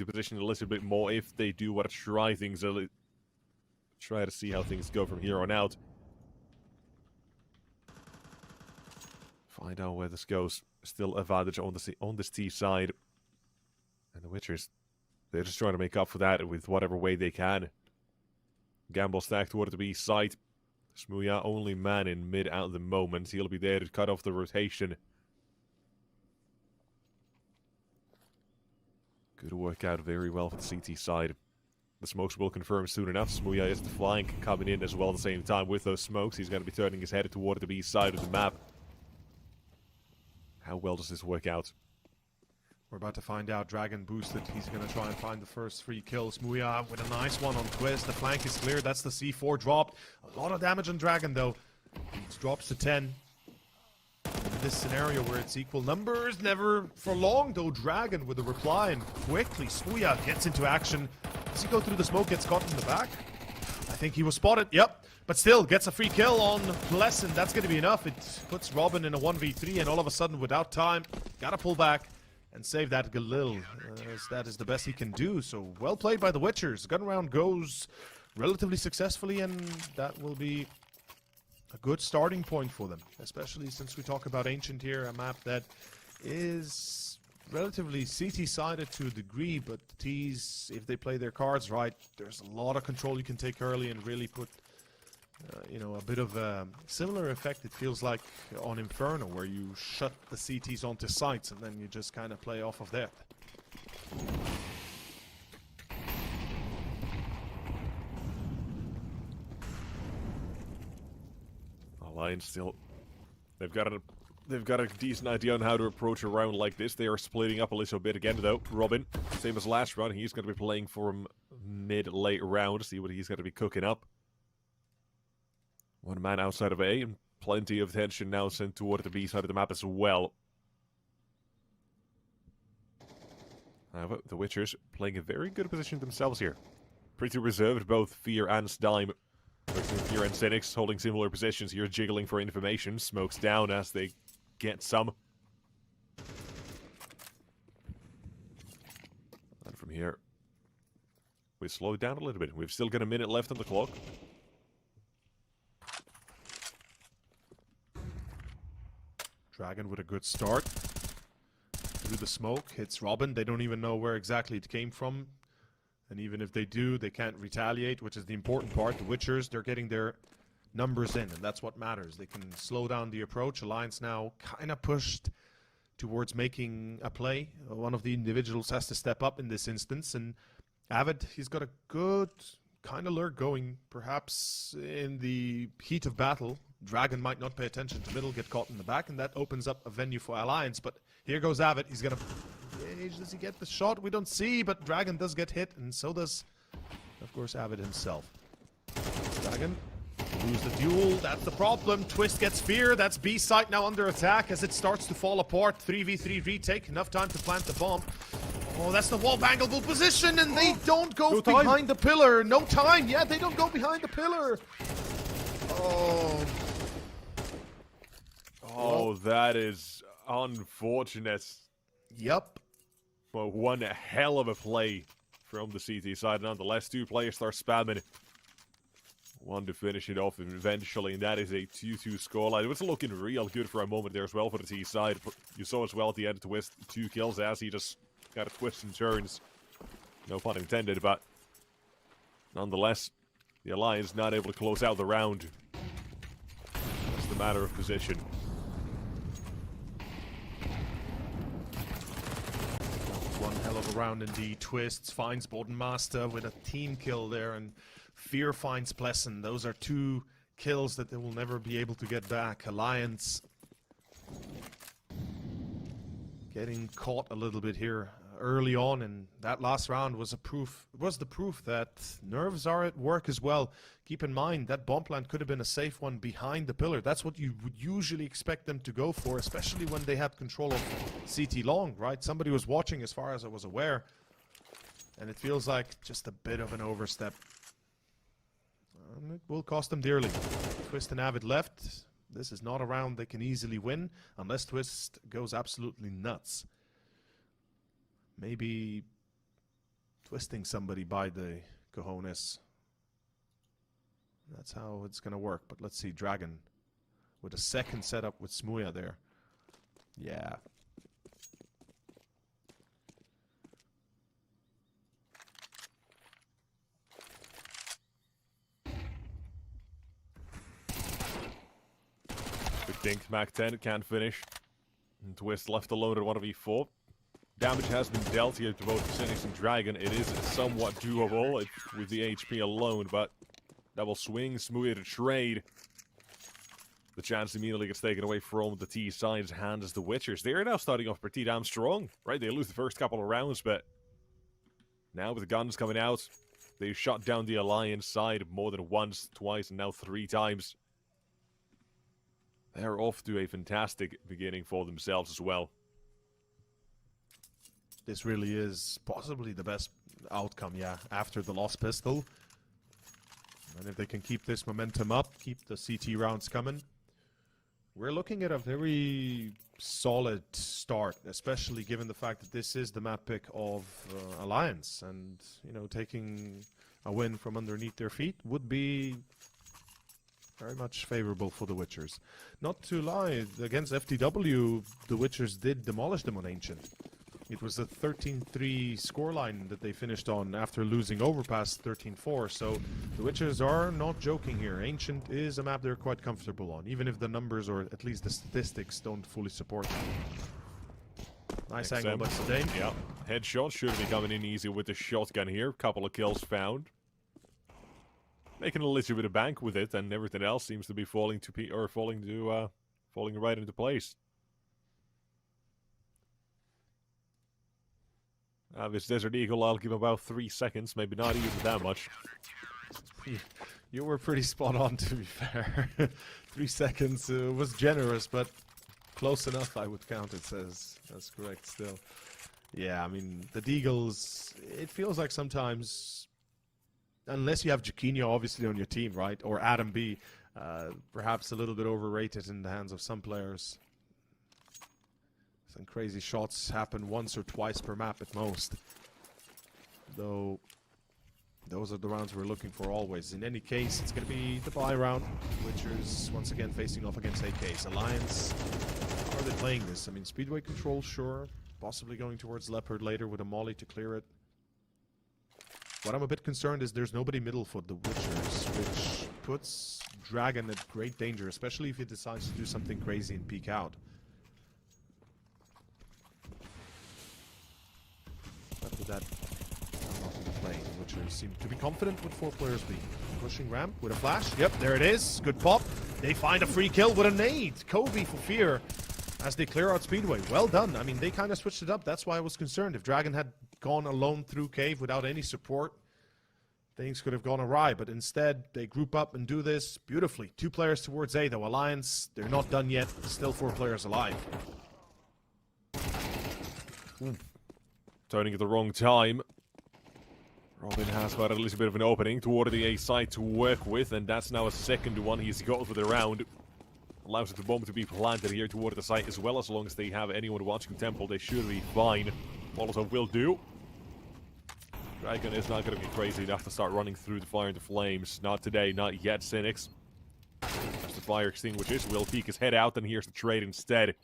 position a little bit more if they do want to try things try to see how things go from here on out. Find out where this goes. Still advantage on this T side. And the Witchers, they're just trying to make up for that with whatever way they can. Gamble stack toward the B side. Smuya only man in mid at the moment. He'll be there to cut off the rotation. Could work out very well for the CT side. The smokes will confirm soon enough. Smuya is the flank coming in as well at the same time with those smokes. He's going to be turning his head toward the B side of the map. How well does this work out?
We're about to find out. Dragon boosted. He's going to try and find the first 3 kills. Muya with a nice one on Twist. The flank is clear. That's the C4 dropped. A lot of damage on Dragon, though. It drops to 10. In this scenario where it's equal numbers, never for long, though. Dragon with a reply, and quickly Smuya gets into action. Does he go through the smoke, gets caught in the back? I think he was spotted. Yep. But still, gets a free kill on Pleasant. That's going to be enough. It puts Robin in a 1v3, and all of a sudden, without time, gotta pull back and save that Galil, as that is the best he can do. So, well played by the Witchers. Gun round goes relatively successfully, and that will be a good starting point for them. Especially since we talk about Ancient here, a map that is relatively CT-sided to a degree, but the T's, if they play their cards right, there's a lot of control you can take early and really put you know, a bit of a similar effect, it feels like, on Inferno, where you shut the CTs onto sites and then you just kind of play off of that.
Alliance still, they've got a decent idea on how to approach a round like this. They are splitting up a little bit again, though. Robin, same as last round, he's going to be playing for mid-late round. See what he's going to be cooking up. One man outside of A, and plenty of attention now sent toward the B side of the map as well. However, the Witchers playing a very good position themselves here. Pretty reserved, both Fear and Stime. Fear and Cynics holding similar positions here, jiggling for information. Smokes down as they get some. And from here, we slow down a little bit. We've still got a minute left on the clock.
Dragon with a good start. Through the smoke, hits Robin. They don't even know where exactly it came from. And even if they do, they can't retaliate, which is the important part. The Witchers, they're getting their numbers in, and that's what matters. They can slow down the approach. Alliance now kind of pushed towards making a play. One of the individuals has to step up in this instance, and Avid, he's got a good kind of lurk going. Perhaps in the heat of battle, Dragon might not pay attention to middle, get caught in the back, and that opens up a venue for Alliance. But here goes Avid. He's going to... Does he get the shot? We don't see, but Dragon does get hit, and so does, of course, Avid himself. Dragon lose the duel. That's the problem. Twist gets Fear. That's B site now under attack as it starts to fall apart. 3v3 retake. Enough time to plant the bomb. Oh, that's the wall bangable position, and they don't go behind the pillar. No time. Yeah, they don't go behind the pillar. Oh.
Oh, that is unfortunate.
Yep.
Well, one hell of a play from the CT side. Nonetheless, 2 players start spamming. One to finish it off eventually, and that is a 2-2 scoreline. It was looking real good for a moment there as well for the T side. You saw as well at the end, Twist 2 kills as he just got a twist and turns. No pun intended, but nonetheless, the Alliance not able to close out the round. That's the matter of position.
One hell of a round indeed. Twists finds Bodenmaster with a team kill there, and Fear finds Pleasant. Those are 2 kills that they will never be able to get back. Alliance getting caught a little bit here early on, and that last round was the proof that nerves are at work as well. Keep in mind that bomb plant could have been a safe one behind the pillar. That's what you would usually expect them to go for, especially when they have control of CT long, right? Somebody was watching as far as I was aware, and it feels like just a bit of an overstep. And it will cost them dearly. Twist and Avid left. This is not a round they can easily win unless Twist goes absolutely nuts. Maybe twisting somebody by the cojones. That's how it's going to work. But let's see. Dragon with a second setup with Smuya there. Yeah.
Big dink, Mac 10 can't finish. And Twist left alone at 1v4. Damage has been dealt here to both Cynics and Dragon. It is somewhat doable with the HP alone, but double swing, Smuya to trade. The chance immediately gets taken away from the T side's hand as the Witchers. They're now starting off pretty damn strong, right? They lose the first couple of rounds, but now with the guns coming out, they shot down the Alliance side more than once, twice, and now 3 times. They're off to a fantastic beginning for themselves as well.
This really is possibly the best outcome, yeah, after the lost pistol. And if they can keep this momentum up, keep the CT rounds coming, we're looking at a very solid start, especially given the fact that this is the map pick of Alliance. And, you know, taking a win from underneath their feet would be very much favorable for the Witchers. Not to lie, against FTW, the Witchers did demolish them on Ancient. It was a 13-3 scoreline that they finished on after losing Overpass 13-4, so the Witchers are not joking here. Ancient is a map they're quite comfortable on, even if the numbers, or at least the statistics, don't fully support them. Nice angle by Sedain.
Yeah, headshot should be coming in easy with the shotgun here. Couple of kills found. Making a little bit of bank with it, and everything else seems to be falling right into place. This Desert Eagle, I'll give him about 3 seconds, maybe not even that much.
You were pretty spot on, to be fair. 3 seconds was generous, but close enough, I would count it as that's correct still. Yeah, I mean, the Deagles, it feels like sometimes, unless you have Jaquinho obviously on your team, right, or Adam B, perhaps a little bit overrated in the hands of some players. Some crazy shots happen once or twice per map at most. Though, those are the rounds we're looking for always. In any case, it's going to be the bye round. Witchers once again facing off against AKs. Alliance, how are they playing this? I mean, Speedway control, sure. Possibly going towards Leopard later with a molly to clear it. What I'm a bit concerned is there's nobody middle for the Witchers, which puts Dragon at great danger, especially if he decides to do something crazy and peek out. After that, I'm not going to play. Witchers seem to be confident with 4 players B. Pushing ramp with a flash. Yep, there it is. Good pop. They find a free kill with a nade. Kobe for fear as they clear out Speedway. Well done. I mean, they kind of switched it up. That's why I was concerned. If Dragon had gone alone through cave without any support, things could have gone awry. But instead, they group up and do this beautifully. 2 players towards A, though. Alliance, they're not done yet. Still 4 players alive.
Turning at the wrong time. Robin has got a little bit of an opening toward the A side to work with, and that's now a second one he's got for the round. Allows the bomb to be planted here toward the site as well. As long as they have anyone watching Temple, they should be fine. Molotov will do. Dragon is not going to be crazy enough to start running through the fire and the flames. Not today, not yet, Cynics. As the fire extinguishes, will peek his head out, and here's the trade instead.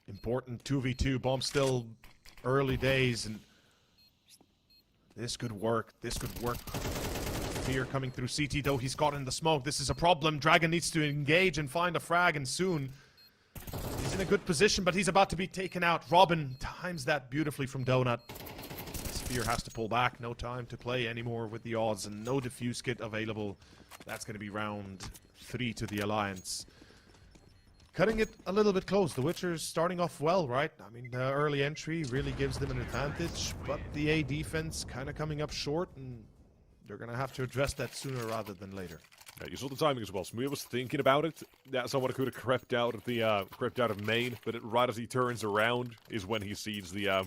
Important 2v2. Bomb still early days, and this could work. This could work. Fear coming through CT, though he's caught in the smoke. This is a problem. Dragon needs to engage and find a frag, and soon. He's in a good position, but he's about to be taken out. Robin times that beautifully from Donut. Fear has to pull back. No time to play anymore with the odds, and no defuse kit available. That's going to be round 3 to the Alliance. Cutting it a little bit close. The Witchers starting off well, right? I mean, the early entry really gives them an advantage, but the A defense kind of coming up short, and they're going to have to address that sooner rather than later.
Yeah, you saw the timing as well. Smooth was thinking about it. That someone could have crept out of main, but right as he turns around is when he sees the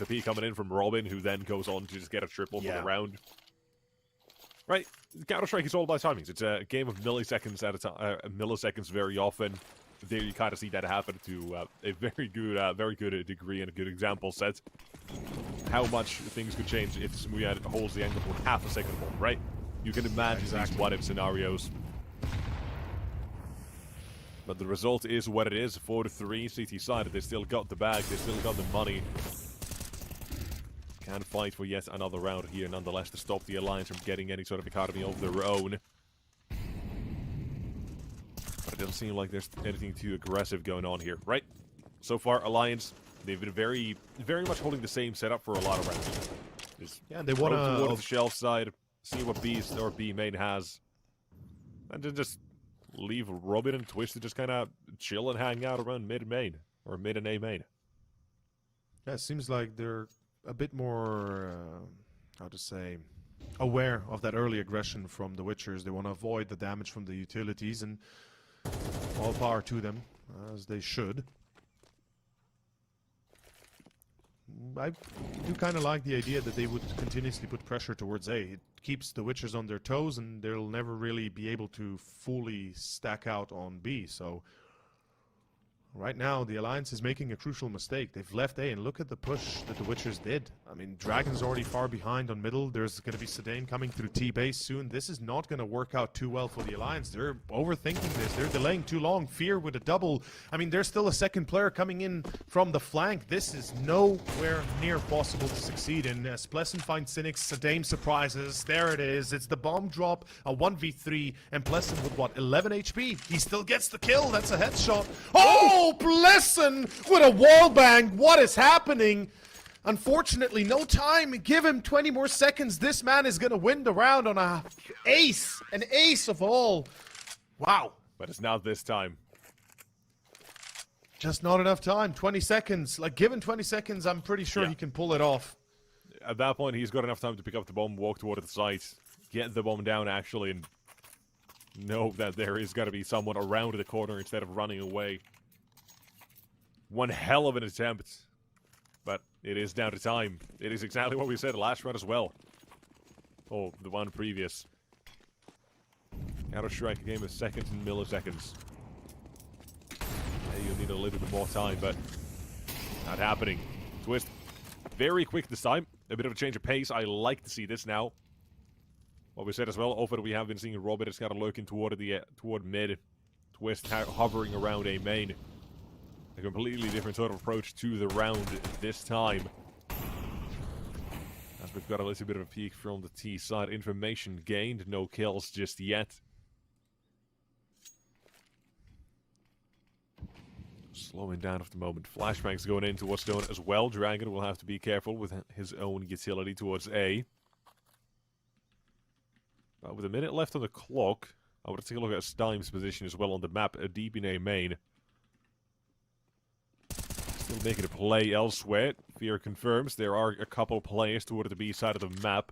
P coming in from Robin, who then goes on to just get a triple for the round. Right, Counter-Strike is all about timings. It's a game of milliseconds at a time, milliseconds very often. There you kind of see that happen to a very good degree and a good example set. How much things could change if Smooth holds the angle for half a second more, right? You can imagine these what-if scenarios. But the result is what it is. 4-3, CT side. They still got the bag. They still got the money. Can fight for yet another round here, nonetheless, to stop the Alliance from getting any sort of economy of their own. But it doesn't seem like there's anything too aggressive going on here, right? So far, Alliance, they've been very much holding the same setup for a lot of rounds. Just
they want to
the shelf side, see what B main has, and then just leave Robin and Twist to just kind of chill and hang out around mid main, or mid and A main.
Yeah, it seems like they're a bit more, how to say, aware of that early aggression from the Witchers. They want to avoid the damage from the utilities, and all power to them, as they should. I do kind of like the idea that they would continuously put pressure towards A. It keeps the Witchers on their toes, and they'll never really be able to fully stack out on B. So right now, the Alliance is making a crucial mistake. They've left A, and look at the push that the Witchers did. I mean, Dragon's already far behind on middle. There's going to be Sedain coming through T-base soon. This is not going to work out too well for the Alliance. They're overthinking this. They're delaying too long. Fear with a double. I mean, there's still a second player coming in from the flank. This is nowhere near possible to succeed in. As Pleasant finds Cynics, Sedain surprises. There it is. It's the bomb drop, a 1v3, and Pleasant with, what, 11 HP? He still gets the kill. That's a headshot. Oh! Pleasant with a wall bang. What is happening? Unfortunately, no time. Give him 20 more seconds. This man is going to win the round on a ace. An ace of all. Wow.
But it's not this time.
Just not enough time. 20 seconds. Like, given 20 seconds, I'm pretty sure he can pull it off.
At that point, he's got enough time to pick up the bomb, walk toward the site, get the bomb down, actually, and know that there is going to be someone around the corner instead of running away. One hell of an attempt, but it is down to time. It is exactly what we said last round as well. Oh, the one previous. Counter-Strike a game of seconds and milliseconds. Hey, you'll need a little bit more time, but not happening. Twist, very quick this time. A bit of a change of pace. I like to see this now. What we said as well, over we have been seeing Robert is kind of lurking toward mid. Twist hovering around A main. A completely different sort of approach to the round this time. As we've got a little bit of a peek from the T side. Information gained, no kills just yet. Slowing down at the moment. Flashbangs going into what's known as well. Dragon will have to be careful with his own utility towards A. With a minute left on the clock, I want to take a look at Stime's position as well on the map, deep in A main. Still making a play elsewhere. Fear confirms there are a couple players toward the B side of the map.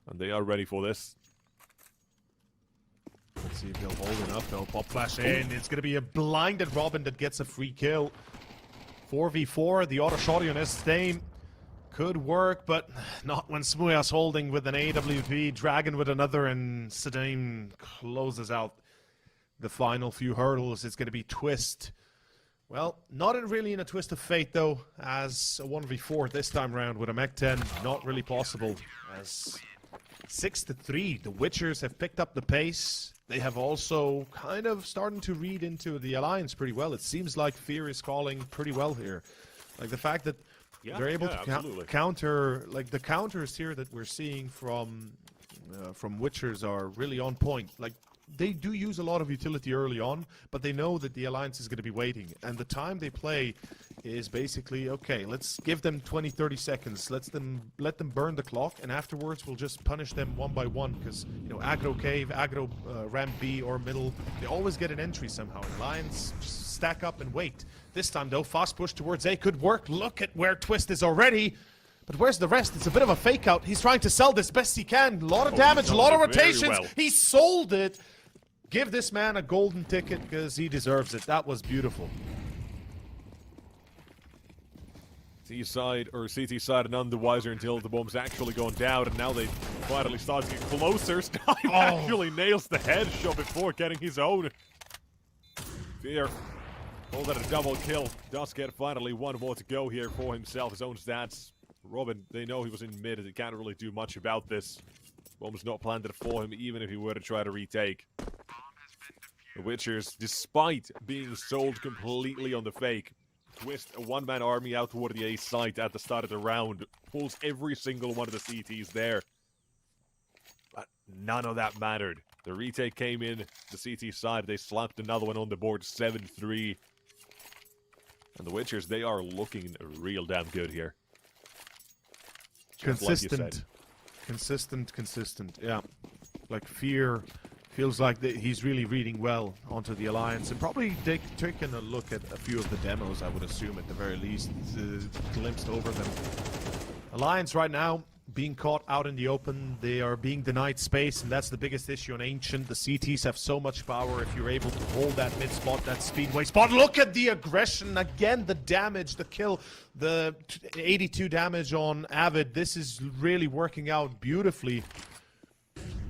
And they are ready for this.
Let's see if they'll hold enough. They'll pop flash in. It's going to be a blinded Robin that gets a free kill. 4v4, the auto shotty on Sedain. Could work, but not when Smuya's holding with an AWP. Dragon with another, and Sedain closes out the final few hurdles. It's going to be Twist. Well, not really in a twist of fate, though, as a 1v4 this time round with a Mech 10. Not really possible, as 6-3. The Witchers have picked up the pace. They have also kind of started to read into the Alliance pretty well. It seems like Fear is calling pretty well here. Like the fact that they're able to counter, like the counters here that we're seeing from Witchers are really on point. Like, they do use a lot of utility early on, but they know that the Alliance is going to be waiting. And the time they play is basically, okay, let's give them 20-30 seconds. Let them burn the clock, and afterwards we'll just punish them one by one. Because, you know, aggro cave, aggro ramp B or middle, they always get an entry somehow. Alliance just stack up and wait. This time, though, fast push towards A could work. Look at where Twist is already. But where's the rest? It's a bit of a fake out. He's trying to sell this best he can. A lot of damage, a lot of rotations. Well. He sold it. Give this man a golden ticket because he deserves it. That was beautiful.
T side or CT side none the wiser until the bomb's actually gone down, and now they finally start to get closer. Stime actually nails the headshot before getting his own. Fear. Oh, that a double kill. Does get finally one more to go here for himself, his own stats. Robin, they know he was in mid, and they can't really do much about this. Bomb's not planted for him, even if he were to try to retake. The Witchers, despite being sold completely on the fake, Twist a one-man army out toward the A site at the start of the round, pulls every single one of the CTs there. But none of that mattered. The retake came in, the CT side, they slapped another one on the board, 7-3. And the Witchers, they are looking real damn good here.
Consistent. Like Consistent, yeah. Like Fear Feels like he's really reading well onto the Alliance and probably taking a look at a few of the demos, I would assume, at the very least. Glimpsed over them. Alliance right now being caught out in the open. They are being denied space, and that's the biggest issue on Ancient. The CTs have so much power if you're able to hold that mid spot, that speedway spot. Look at the aggression. Again, the damage, the kill, the 82 damage on Avid. This is really working out beautifully.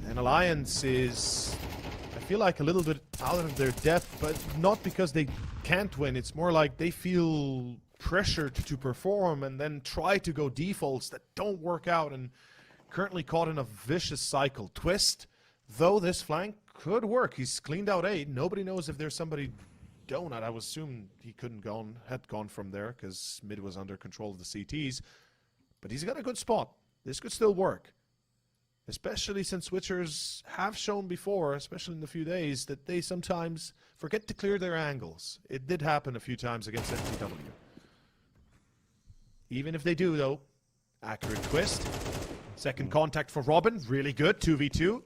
And Alliance is, I feel like, a little bit out of their depth, but not because they can't win. It's more like they feel pressured to perform and then try to go defaults that don't work out, and currently caught in a vicious cycle. Twist, though, this flank could work. He's cleaned out A. Nobody knows if there's somebody donut. I would assume he had gone from there because mid was under control of the CTs. But he's got a good spot. This could still work. Especially since Switchers have shown before, especially in the few days, that they sometimes forget to clear their angles. It did happen a few times against NTW. Even if they do, though, accurate twist. Second contact for Robin, really good, 2v2.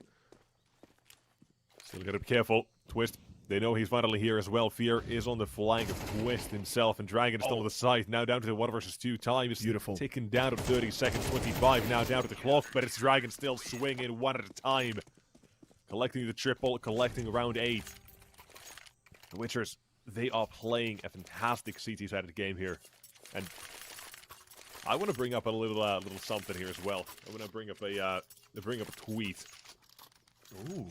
Still gotta be careful. Twist, they know he's finally here as well. Fear is on the flank of Twist himself, and Dragon still on the side. Now down to the 1 versus 2 time. It's
beautiful.
Taken down to 30 seconds, 25 now down to the clock, but it's Dragon still swinging one at a time. Collecting the triple, collecting round 8. The Witchers, they are playing a fantastic CT side of the game here. And I want to bring up a little something here as well. I want to bring up a tweet.
Ooh.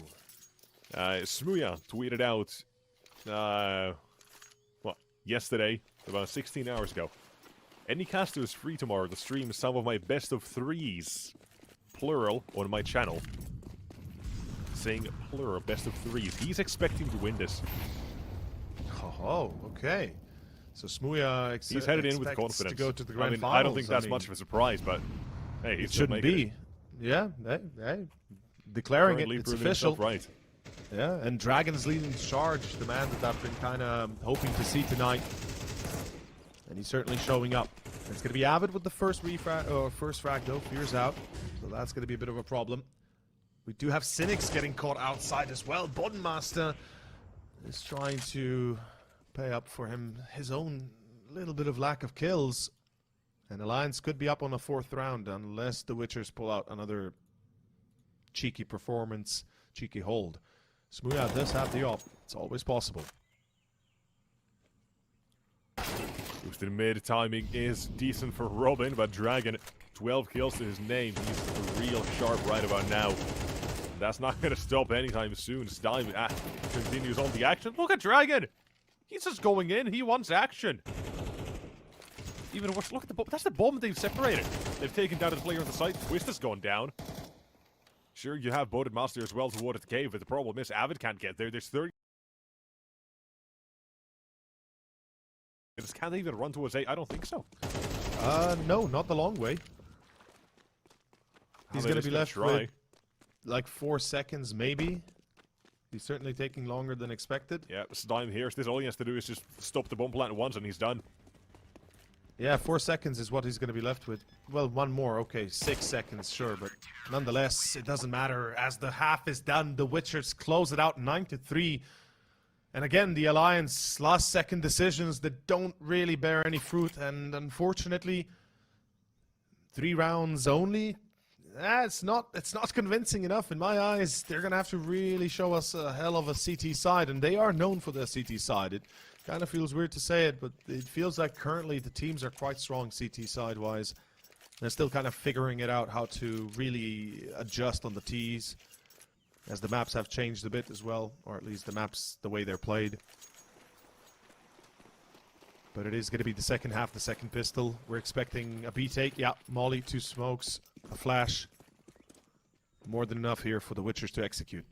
Smuya tweeted out, yesterday, about 16 hours ago. Any caster is free tomorrow to stream some of my best of threes, plural, on my channel. Saying plural, best of threes. He's expecting to win this.
Oh, okay. So Smuya
he's headed in with confidence
to go to the grand finals.
I don't think that's much of a surprise, but hey, he
shouldn't be. Yeah, hey, declaring it, it's official.
Right.
Yeah, and Dragon's leading charge, the man that I've been kind of hoping to see tonight. And he's certainly showing up. It's going to be Avid with the first frag though. Fear's out, so that's going to be a bit of a problem. We do have Cynics getting caught outside as well. Boddenmaster is trying to pay up for his own little bit of lack of kills. And Alliance could be up on a 4th round unless the Witchers pull out another cheeky performance, cheeky hold. Smuya does have the op. It's always possible.
Boosted mid timing is decent for Robin, but Dragon, 12 kills to his name. He's real sharp right about now. That's not going to stop anytime soon. Stein continues on the action. Look at Dragon! He's just going in. He wants action. Even worse, look at the bomb. That's the bomb they've separated. They've taken down the player on the side. Twist has gone down. Sure, you have Boddenmaster as well toward the cave, but the problem is Avid can't get there. There's 30. Can they even run towards A? I don't think so.
No, not the long way. He's going to be left with like 4 seconds, maybe. He's certainly taking longer than expected.
Yeah, Stein here. All he has to do is just stop the bomb plant once and he's done.
Yeah, 4 seconds is what he's going to be left with. Well, one more. Okay, 6 seconds, sure. But nonetheless, it doesn't matter. As the half is done, the Witchers close it out 9-3. And again, the Alliance last-second decisions that don't really bear any fruit. And unfortunately, 3 rounds only. It's not convincing enough in my eyes. They're going to have to really show us a hell of a CT side. And they are known for their CT side. It kind of feels weird to say it, but it feels like currently the teams are quite strong CT side-wise. They're still kind of figuring it out how to really adjust on the Ts, as the maps have changed a bit as well, or at least the maps, the way they're played. But it is going to be the second half, the second pistol. We're expecting a B take. Yeah, Molly, 2 smokes, a flash. More than enough here for the Witchers to execute.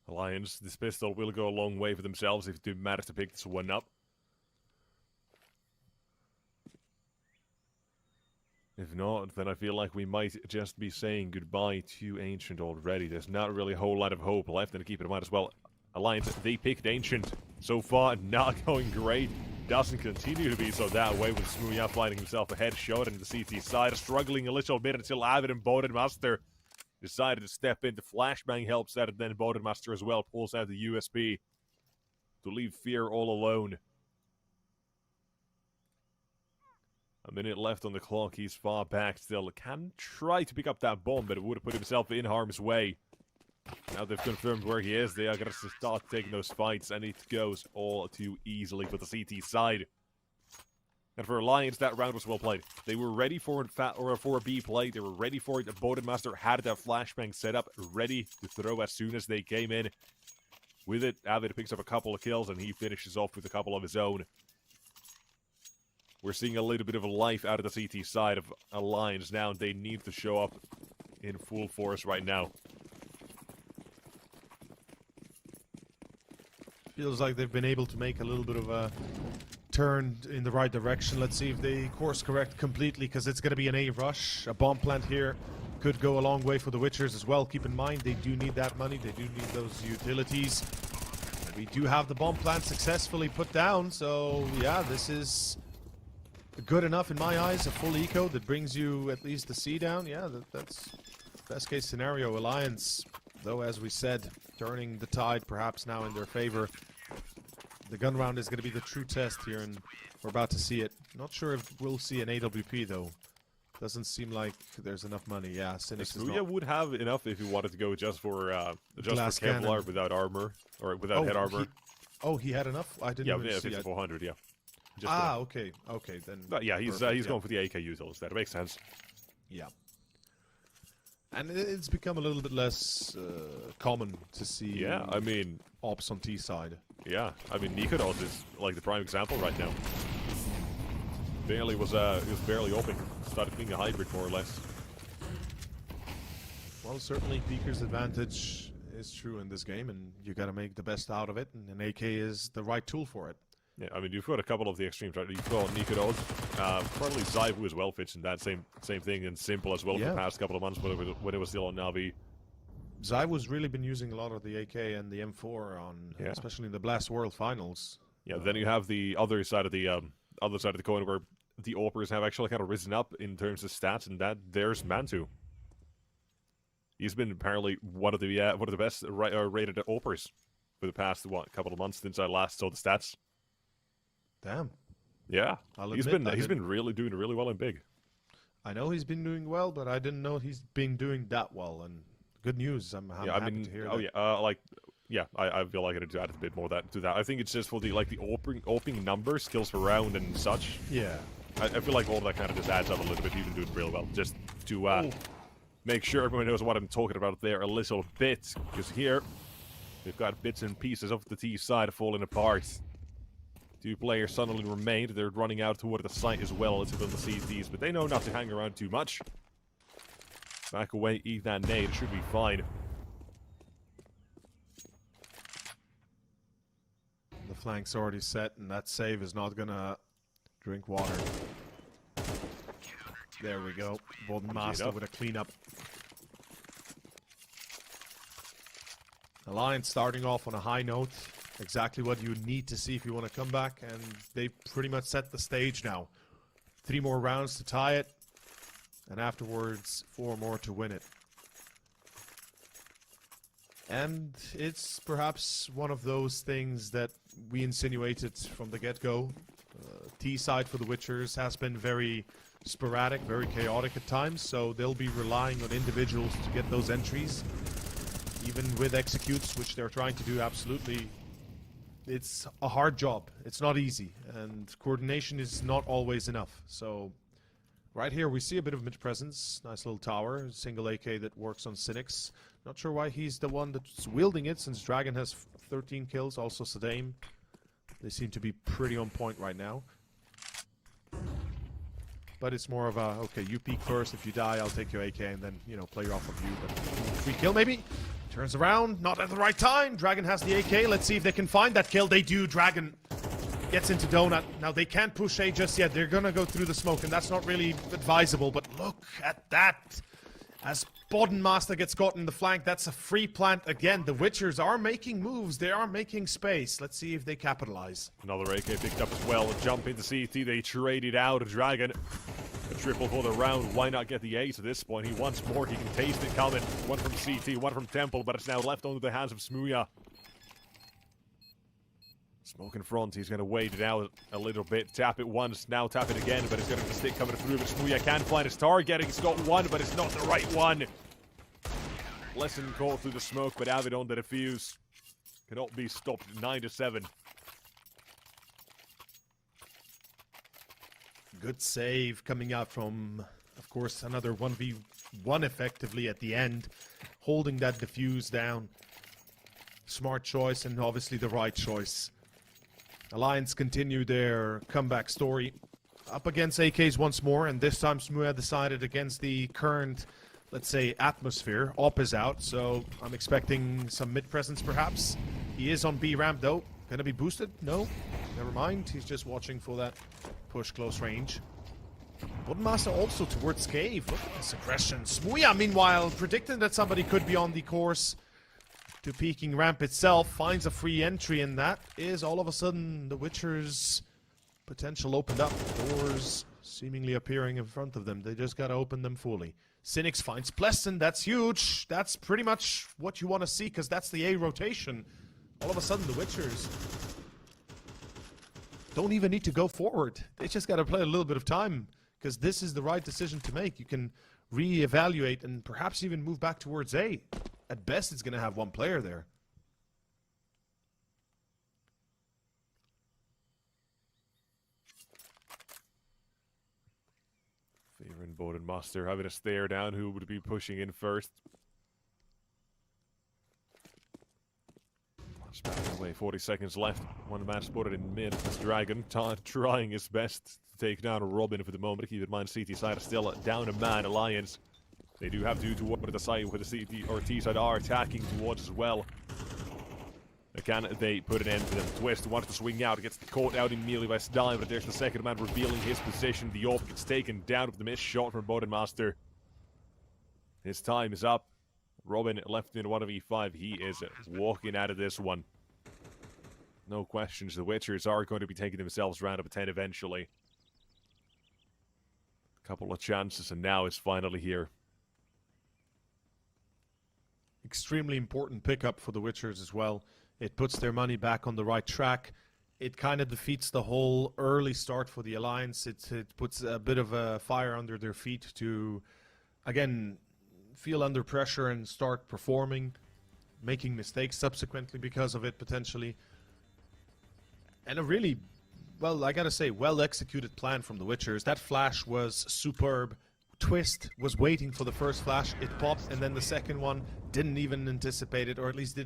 Alliance, this pistol will go a long way for themselves if they manage to pick this one up. If not, then I feel like we might just be saying goodbye to Ancient already. There's not really a whole lot of hope left, and to keep in mind as well, Alliance, they picked Ancient. So far, not going great. doesn't continue to be so that way, with Smooya finding himself a headshot in the CT side, struggling a little bit until Avid and Bodenmaster decided to step in. The flashbang helps out, and then Bodenmaster as well pulls out the USB to leave Fear all alone. A minute left on the clock. He's far back still. Can try to pick up that bomb, but it would have put himself in harm's way. Now they've confirmed where he is. They are going to start taking those fights, and it goes all too easily for the CT side. And for Alliance, that round was well played. They were ready for a B play. They were ready for it. The Bodenmaster had that flashbang set up, ready to throw as soon as they came in. With it, Avid picks up a couple of kills, and he finishes off with a couple of his own. We're seeing a little bit of a life out of the CT side of Alliance now, and they need to show up in full force right now.
Feels like they've been able to make a little bit of a turn in the right direction. Let's see if they course correct completely, because it's going to be an A rush. A bomb plant here could go a long way for the Witchers as well. Keep in mind, they do need that money. They do need those utilities. We do have the bomb plant successfully put down, so yeah, this is good enough in my eyes. A full eco that brings you at least the C down. Yeah, that's best case scenario. Alliance, though, as we said, turning the tide perhaps now in their favor. The gun round is going to be the true test here, and we're about to see it. Not sure if we'll see an AWP, though. Doesn't seem like there's enough money. Yeah, Cynics is not...
would have enough if he wanted to go just for Kevlar
cannon.
without armor, or without head armor.
He had enough? I didn't even see it.
5400, yeah. Just
okay, then.
But yeah, he's going for the AK util instead. It makes sense.
Yeah. And it's become a little bit less common to see.
Yeah, I mean,
ops on T side.
Yeah, I mean, Nikodos is like the prime example right now. He was barely open. Started being a hybrid more or less.
Well, certainly Peeker's advantage is true in this game, and you got to make the best out of it. And an AK is the right tool for it.
Yeah, I mean, you've got a couple of the extremes, right? You've got Nikodos, probably Zaivu as well fits in that same thing, and Simple as well for the past couple of months when it was still on Navi.
Zaivu's really been using a lot of the AK and the M4 on, especially in the Blast World Finals.
Yeah, then you have the other side of the coin where the Oppers have actually kind of risen up in terms of stats, and there's Mantu. He's been apparently one of the best rated Oppers for the past couple of months since I last saw the stats.
Damn.
Yeah, he's been doing really well in big.
I know he's been doing well, but I didn't know he's been doing that well. And good news. I'm happy to hear that.
I feel like I need to add a bit more to that. I think it's just for the opening numbers, kills per round, and such.
Yeah.
I feel like all of that kind of just adds up a little bit. You've been doing real well. Just to make sure everyone knows what I'm talking about there a little bit, because here we've got bits and pieces of the T side falling apart. 2 players suddenly remained. They're running out toward the site as well as on the CTs, but they know not to hang around too much. Back away, eat that nade. It should be fine.
The flank's already set, and that save is not gonna drink water. There we go. Bodenmaster with a cleanup. Alliance starting off on a high note. Exactly what you need to see if you want to come back, and they pretty much set the stage now. 3 more rounds to tie it, and afterwards 4 more to win it. And it's perhaps one of those things that we insinuated from the get-go. T side for the Witchers has been very sporadic, very chaotic at times, so they'll be relying on individuals to get those entries. Even with executes, which they're trying to do, absolutely. It's a hard job. It's not easy, and coordination is not always enough. So right here we see a bit of mid-presence. Nice little tower, single AK that works on Cynics. Not sure why he's the one that's wielding it, since Dragon has 13 kills, also Sadame. They seem to be pretty on point right now. But it's more of a, okay, you peek first, if you die I'll take your AK and then, you know, play off of you. But free kill maybe? Turns around, not at the right time. Dragon has the AK. Let's see if they can find that kill. They do. Dragon gets into Donut. Now, they can't push A just yet. They're going to go through the smoke, and that's not really advisable. But look at that. As Bodenmaster gets caught in the flank, that's a free plant again. The Witchers are making moves. They are making space. Let's see if they capitalize.
Another AK picked up as well. Jump into CT. They traded out a Dragon. A triple for the round. Why not get the ace at this point? He wants more. He can taste it coming. One from CT, one from Temple, but it's now left under the hands of Smooya. Smoke in front. He's going to wait it out a little bit. Tap it once. Now tap it again, but it's going to be the stick coming through. But Smooya can find his target. He's got one, but it's not the right one. Lesson caught through the smoke, but Avid on the defuse. Cannot be stopped. 9-7.
Good save coming out from, of course, another 1v1 effectively at the end. Holding that defuse down. Smart choice and obviously the right choice. Alliance continue their comeback story. Up against AKs once more, and this time Smooya decided against the current, let's say, atmosphere. Op is out, so I'm expecting some mid-presence perhaps. He is on B ramp though. Gonna be boosted? No? Never mind. He's just watching for that push close range. Bodenmaster also towards Cave. Look at this aggression. Smooya, meanwhile, predicting that somebody could be on the course to peeking ramp itself, finds a free entry, and that is all of a sudden the Witcher's potential opened up. Doors seemingly appearing in front of them. They just gotta open them fully. Cynics finds Pleston. That's huge. That's pretty much what you want to see, because that's the A rotation. All of a sudden, the Witchers don't even need to go forward. They just gotta play a little bit of time, because this is the right decision to make. You can re-evaluate and perhaps even move back towards A. At best, it's going to have one player there.
Fear and Bodenmaster having a stare down who would be pushing in first. Smash away, 40 seconds left. One man spotted in mid. This Dragon trying his best to take down Robin for the moment. Keep in mind, CT side is still down a man. Alliance. They do have to toward the side where the CT or T side are attacking towards as well. Can they put an end to them? Twist wanted to swing out, gets caught out immediately by Stein, but there's the second man revealing his position. The off gets taken down with the missed shot from Bodenmaster. His time is up. Robin left in 1v5. He is walking out of this one. No questions. The Witchers are going to be taking themselves round up a 10 eventually. Couple of chances, and now it's finally here.
Extremely important pickup for the Witchers as well. It puts their money back on the right track. It kind of defeats the whole early start for the Alliance. It puts a bit of a fire under their feet to, again, feel under pressure and start performing, making mistakes subsequently because of it, potentially. And a really, well, I gotta say, well-executed plan from the Witchers. That flash was superb. Twist was waiting for the first flash. It popped, and then the second one didn't even anticipate it, or at least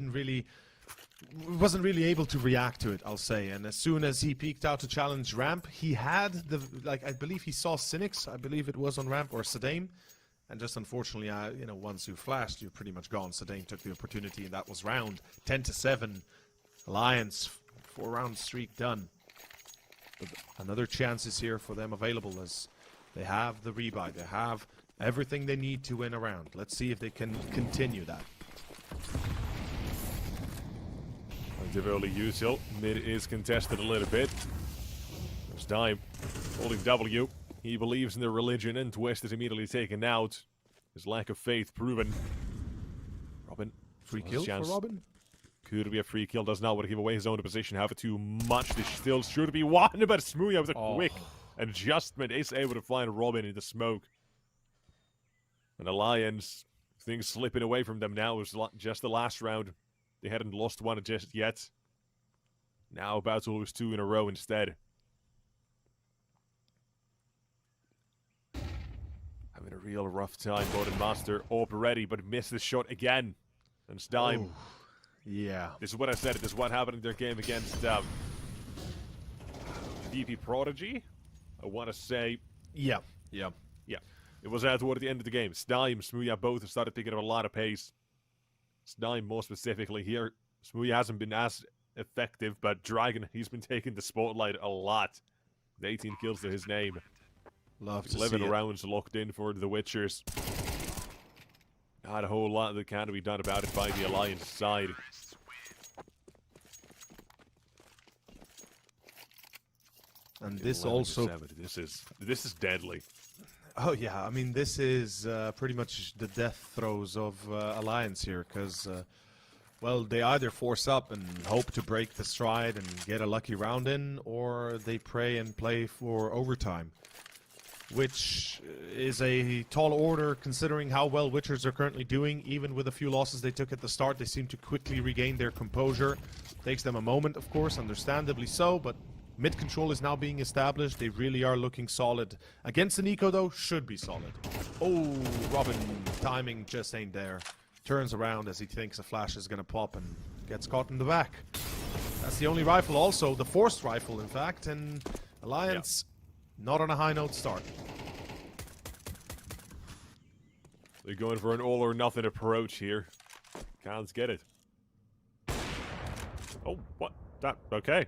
wasn't really able to react to it, I'll say. And as soon as he peeked out to challenge ramp, he had the, like, I believe he saw Cynics, I believe it was on ramp, or Sadame. And just unfortunately, you know, once you flashed, you're pretty much gone. Sadame took the opportunity, and that was round 10-7. Alliance, 4-round streak done. But another chance is here for them available, as they have the rebuy. They have everything they need to win a round. Let's see if they can continue that.
Early usual. Mid is contested a little bit. There's time. Holding W. He believes in their religion, and Twist is immediately taken out. His lack of faith proven. Robin.
Free kill for Robin?
Could be a free kill. Does not want to give away his own position. However, too much. This still should be one, but Smooya with a quick adjustment is able to find Robin in the smoke. And Alliance, things slipping away from them now. It was just the last round. They hadn't lost one just yet. Now about to lose 2 in a row instead. Having a real rough time. Bodenmaster up ready, but missed the shot again. And Stein.
Yeah.
This is what I said. This is what happened in their game against VP.Prodigy. I want to say.
Yeah.
It was toward the end of the game. Stein, Smooya both started picking up a lot of pace. Stein more specifically here. Smooya hasn't been as effective, but Dragon, he's been taking the spotlight a lot. 18 kills to his name.
Love to
11
see it.
rounds locked in for the Witchers. Not a whole lot that can be done about it by the Alliance side.
And this
11 to
also...
7. This is deadly.
Oh yeah, I mean, this is pretty much the death throes of Alliance here, because, well, they either force up and hope to break the stride and get a lucky round in, or they pray and play for overtime, which is a tall order considering how well Witchers are currently doing. Even with a few losses they took at the start, they seem to quickly regain their composure. Takes them a moment, of course, understandably so, but mid control is now being established. They really are looking solid. Against the Nico, though, should be solid. Oh, Robin, timing just ain't there. Turns around as he thinks a flash is going to pop and gets caught in the back. That's the only rifle also, the forced rifle, in fact, and Alliance not on a high note start.
They're going for an all-or-nothing approach here. Can't get it. Oh, what? That, okay.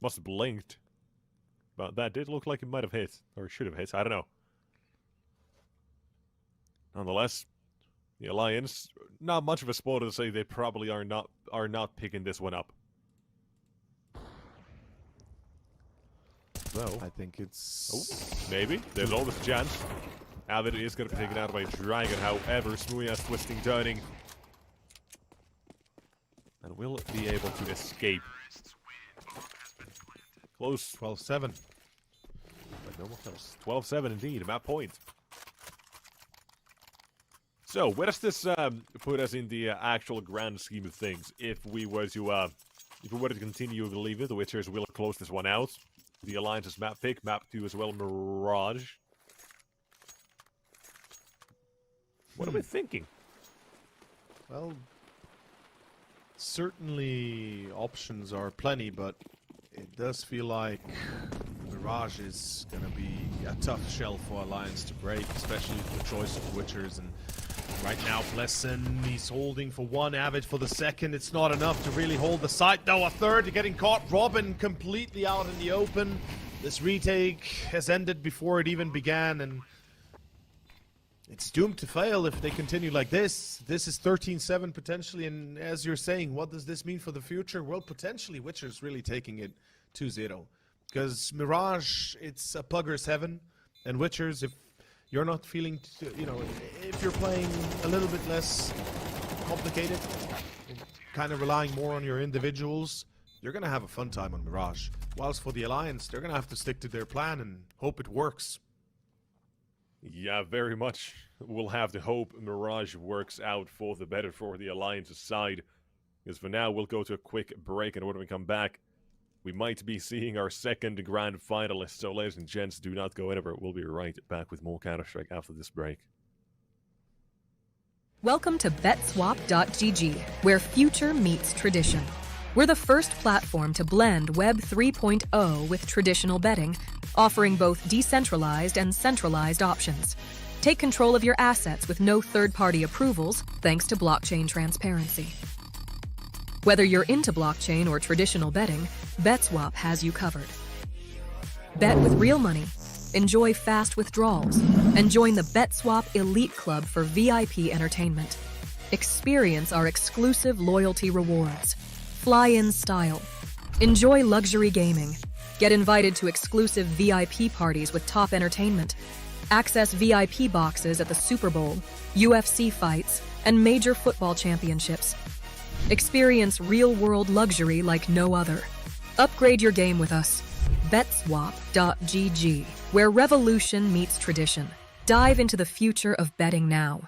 Must have blinked. But that did look like it might have hit. Or should have hit, I don't know. Nonetheless, the Alliance, not much of a spoiler to say they probably are not picking this one up. So,
I think it's...
oh, maybe. There's always a chance. Avid is going to be taken out by Dragon, however, Smoothie has twisting, turning. And will be able to escape. Close.
12-7.
But no more close. 12-7 indeed, at that point. So, where does this put us in the actual grand scheme of things? If we were to continue to leave it, the Witchers will close this one out. The Alliance's map pick, map 2 as well, Mirage. What are we thinking?
Well, certainly options are plenty, but it does feel like Mirage is going to be a tough shell for Alliance to break, especially with the choice of Witchers. And right now, Blessin, he's holding for one, Avid for the second. It's not enough to really hold the site, though. A third, getting caught. Robin completely out in the open. This retake has ended before it even began, and it's doomed to fail if they continue like this. This is 13-7 potentially, and as you're saying, what does this mean for the future? Well, potentially Witcher's really taking it 2-0. Because Mirage, it's a pugger's heaven, and Witchers, if you're not feeling, if you're playing a little bit less complicated, kind of relying more on your individuals, you're going to have a fun time on Mirage. Whilst for the Alliance, they're going to have to stick to their plan and hope it works.
Yeah, very much. We'll have to hope Mirage works out for the better for the Alliance's side. Because for now, we'll go to a quick break, and when we come back, we might be seeing our second grand finalist. So, ladies and gents, do not go anywhere. We'll be right back with more Counter-Strike after this break.
Welcome to BetSwap.gg, where future meets tradition. We're the first platform to blend Web 3.0 with traditional betting, offering both decentralized and centralized options. Take control of your assets with no third-party approvals, thanks to blockchain transparency. Whether you're into blockchain or traditional betting, BetSwap has you covered. Bet with real money, enjoy fast withdrawals, and join the BetSwap Elite Club for VIP entertainment. Experience our exclusive loyalty rewards. Fly in style. Enjoy luxury gaming. Get invited to exclusive VIP parties with top entertainment. Access VIP boxes at the Super Bowl, UFC fights, and major football championships. Experience real-world luxury like no other. Upgrade your game with us. BetSwap.gg, where revolution meets tradition. Dive into the future of betting now.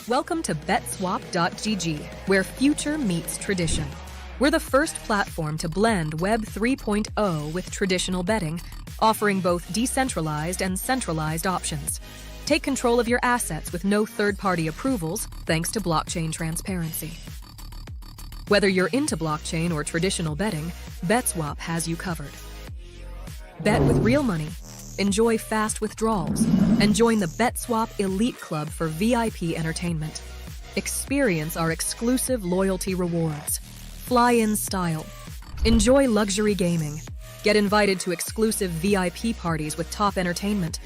Welcome to BetSwap.gg, where future meets tradition. We're the first platform to blend Web 3.0 with traditional betting, offering both decentralized and centralized options. Take control of your assets with no third-party approvals, thanks to blockchain transparency. Whether you're into blockchain or traditional betting, BetSwap has you covered. Bet with real money, enjoy fast withdrawals, and join the BetSwap Elite Club for VIP entertainment. Experience our exclusive loyalty rewards. Fly in style. Enjoy luxury gaming. Get invited to exclusive VIP parties with top entertainment.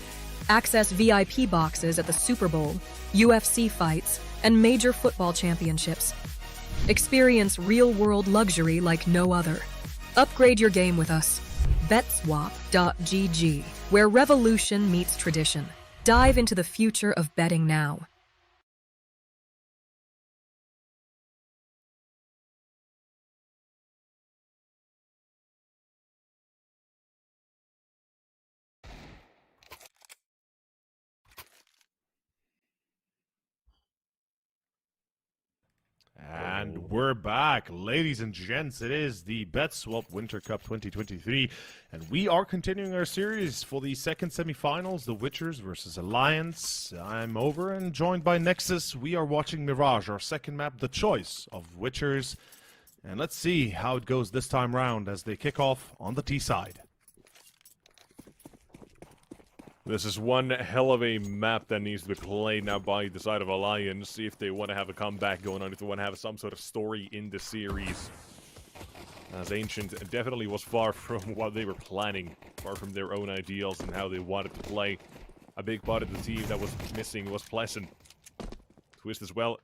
Access VIP boxes at the Super Bowl, UFC fights, and major football championships. Experience real-world luxury like no other. Upgrade your game with us. BetSwap.gg, where revolution meets tradition. Dive into the future of betting now.
And we're back, ladies and gents. It is the BetSwap Winter Cup 2023, and we are continuing our series for the second semifinals, the Witchers versus Alliance. I'm over and joined by Nexus. We are watching Mirage, our second map, the choice of Witchers. And let's see how it goes this time round as they kick off on the T side.
This is one hell of a map that needs to be played now by the side of Alliance. See if they want to have a comeback going on, if they want to have some sort of story in the series. As Ancient definitely was far from what they were planning, far from their own ideals and how they wanted to play. A big part of the team that was missing was Pleasant. Twist as well,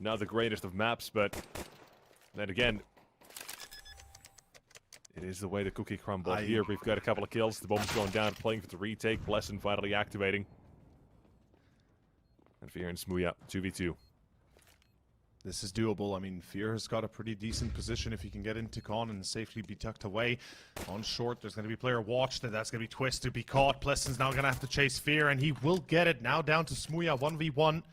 not the greatest of maps, but then again, it is the way the cookie crumbled. Here we've got a couple of kills. The bomb's going down, playing for the retake. Pleasant finally activating. And Fear and Smooya 2v2.
This is doable. I mean, Fear has got a pretty decent position if he can get into Con and safely be tucked away. On short, there's going to be player watch. That's going to be Twist to be caught. Pleasant's now going to have to chase Fear, and he will get it. Now down to Smooya 1v1.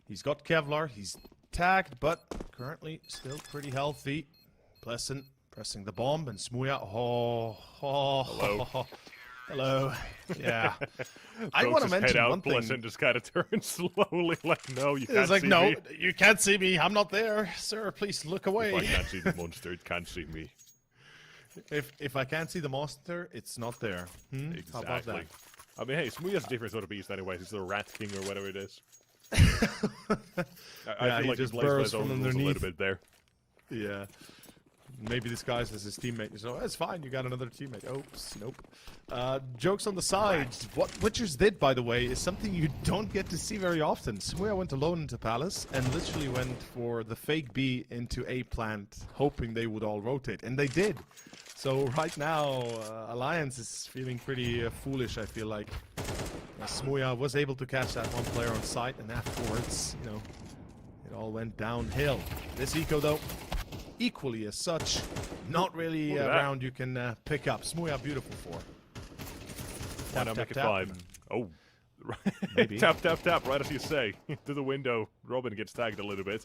He's got Kevlar. He's tagged, but currently still pretty healthy. Pleasant pressing the bomb, and Smooya, hello. Hello. Yeah. I want to mention one thing.
Pleasant just kind of turns slowly, like, no, you can't
like,
see
no,
me.
you can't see me. I'm not there. Sir, please look away.
If I can't see the monster, it can't see me.
If I can't see the monster, it's not there.
Exactly.
How about that?
I mean, hey, Smooya's a different sort of beast anyway. He's the Rat King or whatever it is. I feel like
just
he plays by
burrows
his own
from
rules a
underneath.
little bit there.
Yeah. Maybe disguised as his teammate. So it's fine, you got another teammate. Oops, nope. Jokes on the side. What Witchers did, by the way, is something you don't get to see very often. Smooya went alone into Palace and literally went for the fake B into A plant, hoping they would all rotate. And they did. So right now, Alliance is feeling pretty foolish, I feel like. Smooya was able to catch that one player on site, and afterwards, you know, it all went downhill. This eco, though, equally as such, not really a round you can pick up. Smooya, beautiful for.
Why not make it 5? Oh.
Maybe.
Tap, right as you say. To the window. Robin gets tagged a little bit.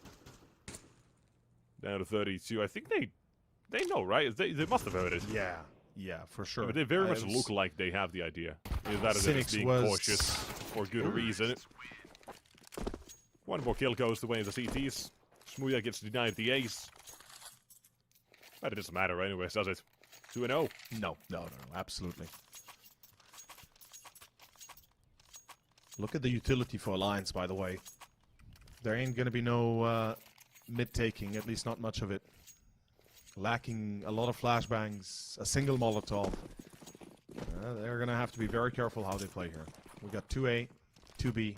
Down to 32. I think they know, right? They must have heard it.
Yeah, for sure.
But they very much look like they have the idea. Either that or they're just being cautious for good reason. One more kill goes the way of the CTs. Smooya gets denied the ace. But it doesn't matter anyways, does it? 2-0.
No, absolutely. Look at the utility for Alliance, by the way. There ain't gonna be no mid-taking, at least not much of it. Lacking a lot of flashbangs, a single Molotov. They're gonna have to be very careful how they play here. We got 2A, 2B.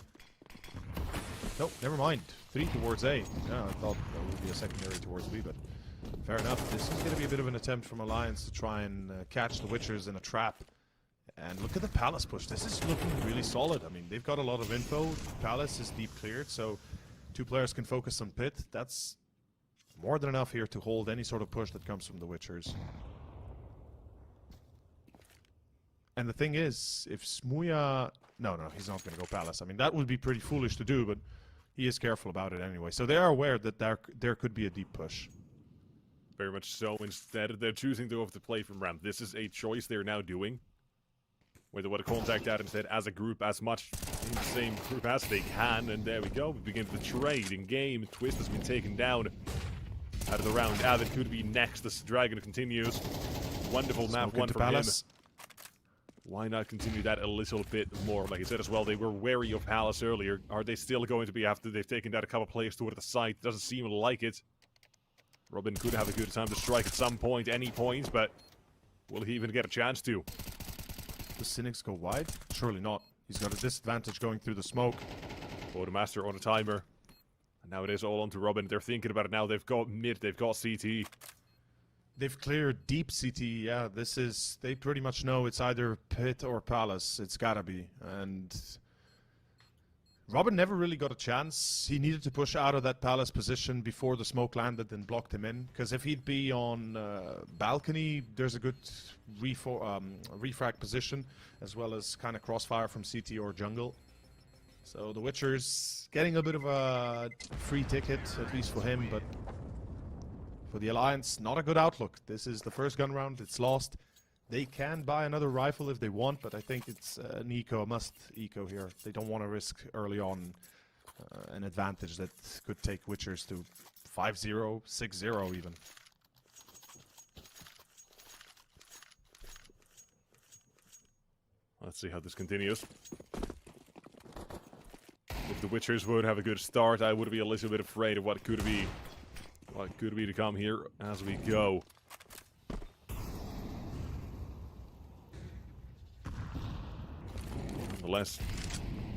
Nope, never mind. 3 towards A. Yeah, I thought that would be a secondary towards B, but fair enough. This is gonna be a bit of an attempt from Alliance to try and catch the Witchers in a trap. And look at the Palace push. This is looking really solid. I mean, they've got a lot of info. Palace is deep cleared, so 2 players can focus on Pit. That's more than enough here to hold any sort of push that comes from the Witchers. And the thing is, if Smuya... No, he's not going to go Palace. I mean, that would be pretty foolish to do, but he is careful about it anyway. So they are aware that there could be a deep push.
Very much so. Instead, they're choosing to go to play from ramp. This is a choice they're now doing. Where they want to contact that instead as a group, as much in the same group as they can. And there we go. We begin the trade in game. Twist has been taken down out of the round. Avid could be next. This Dragon continues. Wonderful map one from him. Why not continue that a little bit more? Like I said as well, they were wary of Palace earlier. Are they still going to be after they've taken down a couple players toward the site? Doesn't seem like it. Robin could have a good time to strike at some point, any point, but will he even get a chance to?
Does Cynics go wide? Surely not. He's got a disadvantage going through the smoke.
Master on a timer. And now it is all onto Robin. They're thinking about it now. They've got mid, they've got CT.
They've cleared deep CT, yeah. This is... They pretty much know it's either Pit or Palace. It's gotta be. And... Robin never really got a chance. He needed to push out of that Palace position before the smoke landed and blocked him in. Because if he'd be on balcony, there's a good refrag position, as well as kind of crossfire from CT or jungle. So the Witcher's getting a bit of a free ticket, at least for him, but for the Alliance, not a good outlook. This is the first gun round, it's lost. They can buy another rifle if they want, but I think it's an eco, a must eco here. They don't want to risk early on an advantage that could take Witchers to 5-0, 6-0 even.
Let's see how this continues. If the Witchers would have a good start, I would be a little bit afraid of what could be to come here as we go. Nonetheless,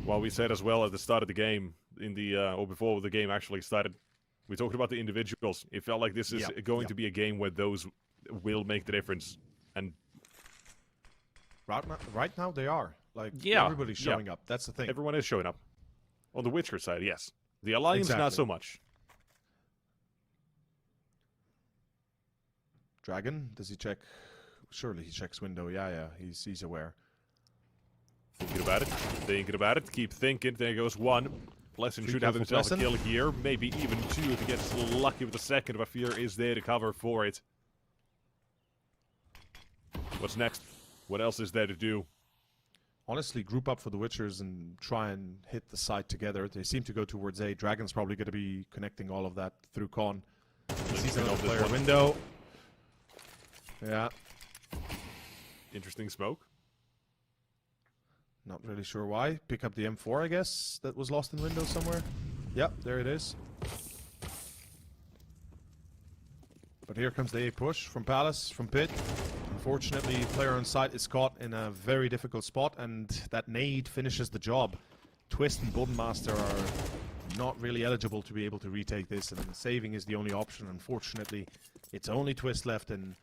what we said as well at the start of the game, in the or before the game actually started, we talked about the individuals. It felt like this is going to be a game where those will make the difference. And
right now they are. Like, everybody's showing up. That's the thing.
Everyone is showing up. On the Witcher side, yes. The Alliance, not so much.
Dragon, does he check? Surely he checks window. Yeah, he's aware.
Thinking about it, keep thinking. There goes one. Blessin should have himself a kill here, maybe even 2 if he gets lucky with the second, but Fear is there to cover for it. What's next? What else is there to do?
Honestly, group up for the Witchers and try and hit the site together. They seem to go towards A. Dragon's probably going to be connecting all of that through Con. Sees another player window. Yeah.
Interesting smoke.
Not really sure why. Pick up the M4, I guess, that was lost in window somewhere. Yep, there it is. But here comes the A push from Palace, from Pit. Unfortunately, player on site is caught in a very difficult spot, and that nade finishes the job. Twist and Bodenmaster are not really eligible to be able to retake this, and saving is the only option. Unfortunately, it's only Twist left, and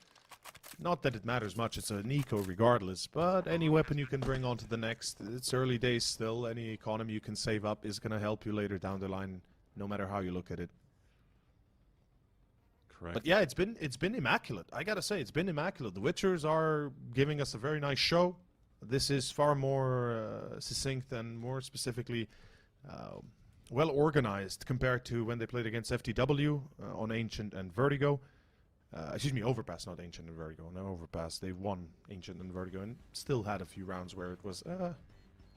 not that it matters much, it's an eco regardless, but any weapon you can bring on to the next, it's early days still, any economy you can save up is going to help you later down the line, no matter how you look at it.
Correct.
But yeah, it's been immaculate. I gotta say, it's been immaculate. The Witchers are giving us a very nice show. This is far more succinct and more specifically well organized compared to when they played against FTW on Ancient and Vertigo. Excuse me, Overpass, not Ancient and Vertigo. No, Overpass. They won Ancient and Vertigo and still had a few rounds where it was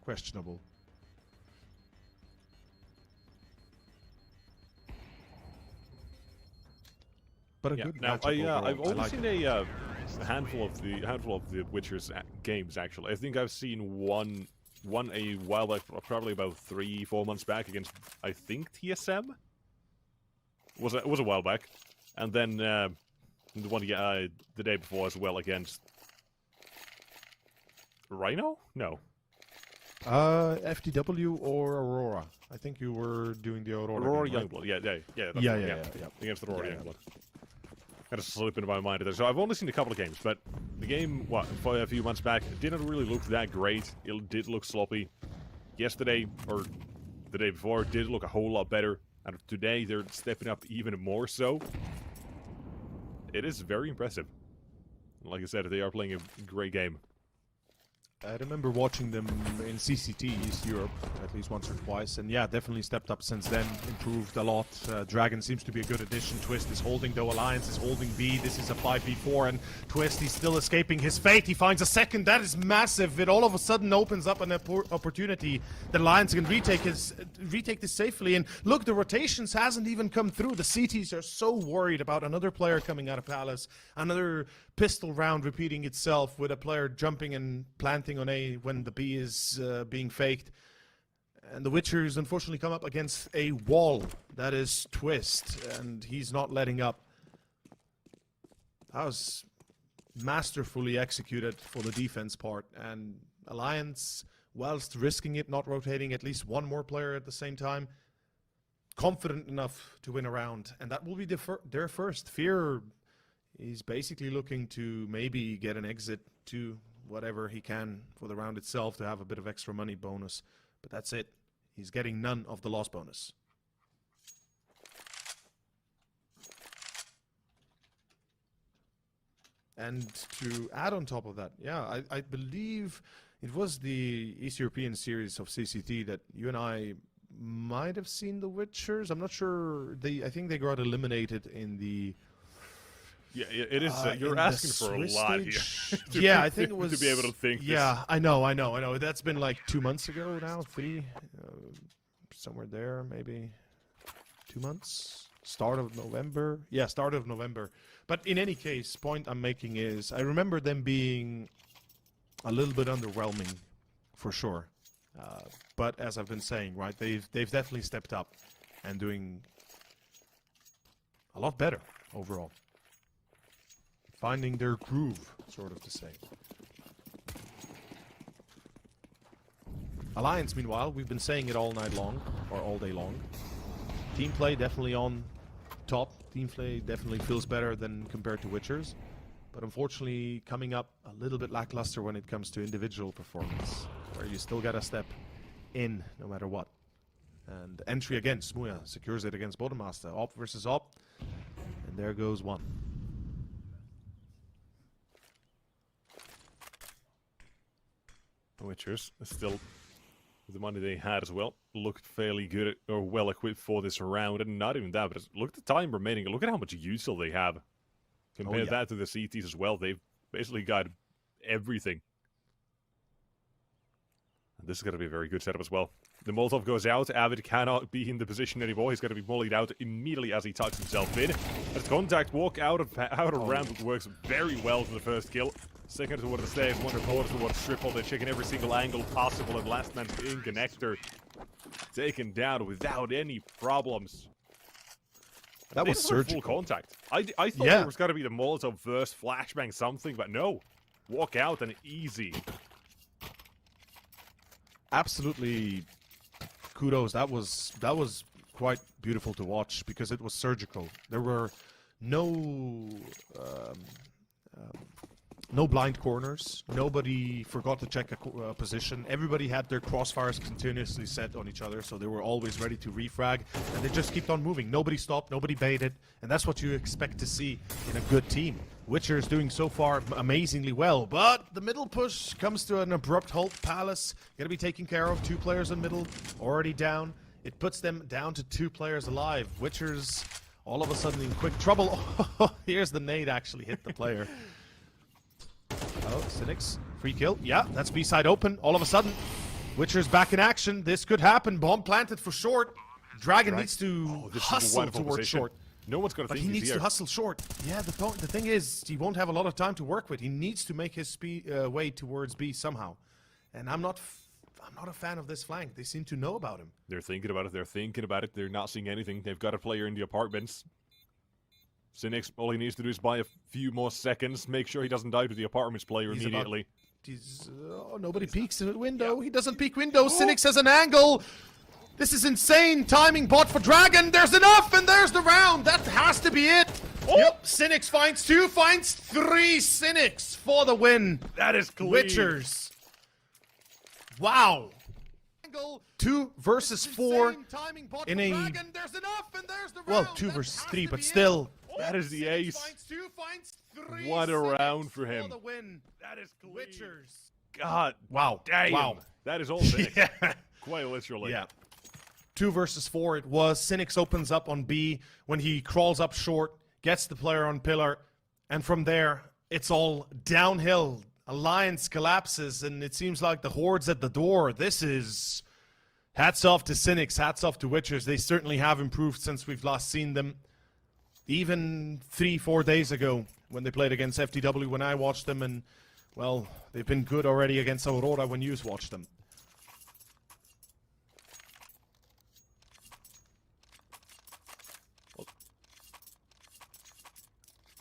questionable. But a good
now,
matchup
I've only
like
seen a handful of the Witcher's games actually. I think I've seen one won a while back, probably about 3-4 months back against, I think, TSM. It was a while back, and then the one the day before as well against Rhyno? No.
FTW or Aurora. I think you were doing the Aurora.
Aurora
game, right?
Youngblood. Yeah. That's
Yeah,
right,
yeah.
Against Aurora
Yeah,
Youngblood. Kind of slip into my mind there. So I've only seen a couple of games, but the game, a few months back, didn't really look that great. It did look sloppy. Yesterday, or the day before, did look a whole lot better. And today, they're stepping up even more so. It is very impressive. Like I said, they are playing a great game.
I remember watching them in CCT East Europe at least once or twice, and yeah, definitely stepped up since then, improved a lot. Dragon seems to be a good addition. Twist is holding, though. Alliance is holding B. This is a 5v4, and Twist, he's still escaping his fate. He finds a second. That is massive. It all of a sudden opens up an opportunity that Alliance can retake this safely. And look, the rotations hasn't even come through. The CTs are so worried about another player coming out of Palace, another pistol round repeating itself with a player jumping and planting on A when the B is being faked. And the Witchers unfortunately come up against a wall. That is Twist, and he's not letting up. That was masterfully executed for the defense part. And Alliance, whilst risking it, not rotating at least one more player at the same time, confident enough to win a round. And that will be their first. Fear is basically looking to maybe get an exit to whatever he can for the round itself to have a bit of extra money bonus. But that's it. He's getting none of the loss bonus. And to add on top of that, yeah, I believe it was the East European series of CCT that you and I might have seen the Witchers. I'm not sure. I think they got eliminated in the...
Yeah, it is. You're asking for a lot here.
Yeah, I think it was
to be able to think.
Yeah, I know. That's been like 2 months ago now, 3, somewhere there, maybe 2 months. Start of November. Yeah, start of November. But in any case, point I'm making is I remember them being a little bit underwhelming, for sure. But as I've been saying, right, they've definitely stepped up and doing a lot better overall. Finding their groove, sort of to say. Alliance, meanwhile, we've been saying it all night long, or all day long. Team play definitely on top. Team play definitely feels better than compared to Witchers. But unfortunately, coming up a little bit lackluster when it comes to individual performance, where you still gotta step in no matter what. And entry again, Smuya secures it against Bodemaster. Op versus Op. And there goes one.
Witchers still, with the money they had as well, looked fairly good or well equipped for this round. And not even that, but look at the time remaining. Look at how much util they have. Compare that to the CTs as well. They've basically got everything. And this is going to be a very good setup as well. The Molotov goes out. Avid cannot be in the position anymore. He's going to be mollied out immediately as he tucks himself in. As contact walk out of round, which works very well for the first kill. Second toward the stairs, one toward the triple. They're checking every single angle possible, and last man in connector taken down without any problems.
That was surgical.
Full contact. I thought there was got to be the Molotov versus flashbang something, but no. Walk out and easy.
Absolutely, kudos. That was quite beautiful to watch because it was surgical. There were no blind corners. Nobody forgot to check a position. Everybody had their crossfires continuously set on each other, so they were always ready to refrag, and they just kept on moving. Nobody stopped, nobody baited, and that's what you expect to see in a good team. Witcher is doing so far amazingly well, but the middle push comes to an abrupt halt. Palace going to be taken care of. 2 players in middle, already down. It puts them down to 2 players alive. Witcher's all of a sudden in quick trouble. Here's the nade actually hit the player. Oh, Cynics, free kill. Yeah, that's B-side open. All of a sudden, Witcher's back in action. This could happen. Bomb planted for short. Dragon needs to hustle towards short.
No one's going to think
he needs
here.
to hustle short. Yeah, the thing is, he won't have a lot of time to work with. He needs to make his way towards B somehow. And I'm not I'm not a fan of this flank. They seem to know about him.
They're thinking about it. They're thinking about it. They're not seeing anything. They've got a player in the apartments. Cynics, all he needs to do is buy a few more seconds. Make sure he doesn't die to the apartments player immediately.
Nobody peeks in the window. He doesn't peek window. Cynics has an angle. This is insane. Timing bot for Dragon. There's enough, and there's the round. That has to be it. Yep, Cynics finds 2, finds 3. Cynics for the win.
That is clean.
Witchers. Wow. 2 versus 4 in a... Well, 2 versus 3, but still.
That is the ace. What a round for him.
That is clean. Witchers.
God.
Wow.
Damn.
Wow.
That is all Cynics.
Yeah.
Quite literally.
Yeah. 2 versus 4 it was. Cynics opens up on B when he crawls up short, gets the player on pillar, and from there, it's all downhill. Alliance collapses, and it seems like the Horde's at the door. This is... Hats off to Cynics, hats off to Witchers. They certainly have improved since we've last seen them. Even 3-4 days ago, when they played against FTW, when I watched them, and, well, they've been good already against Aurora when you watched them.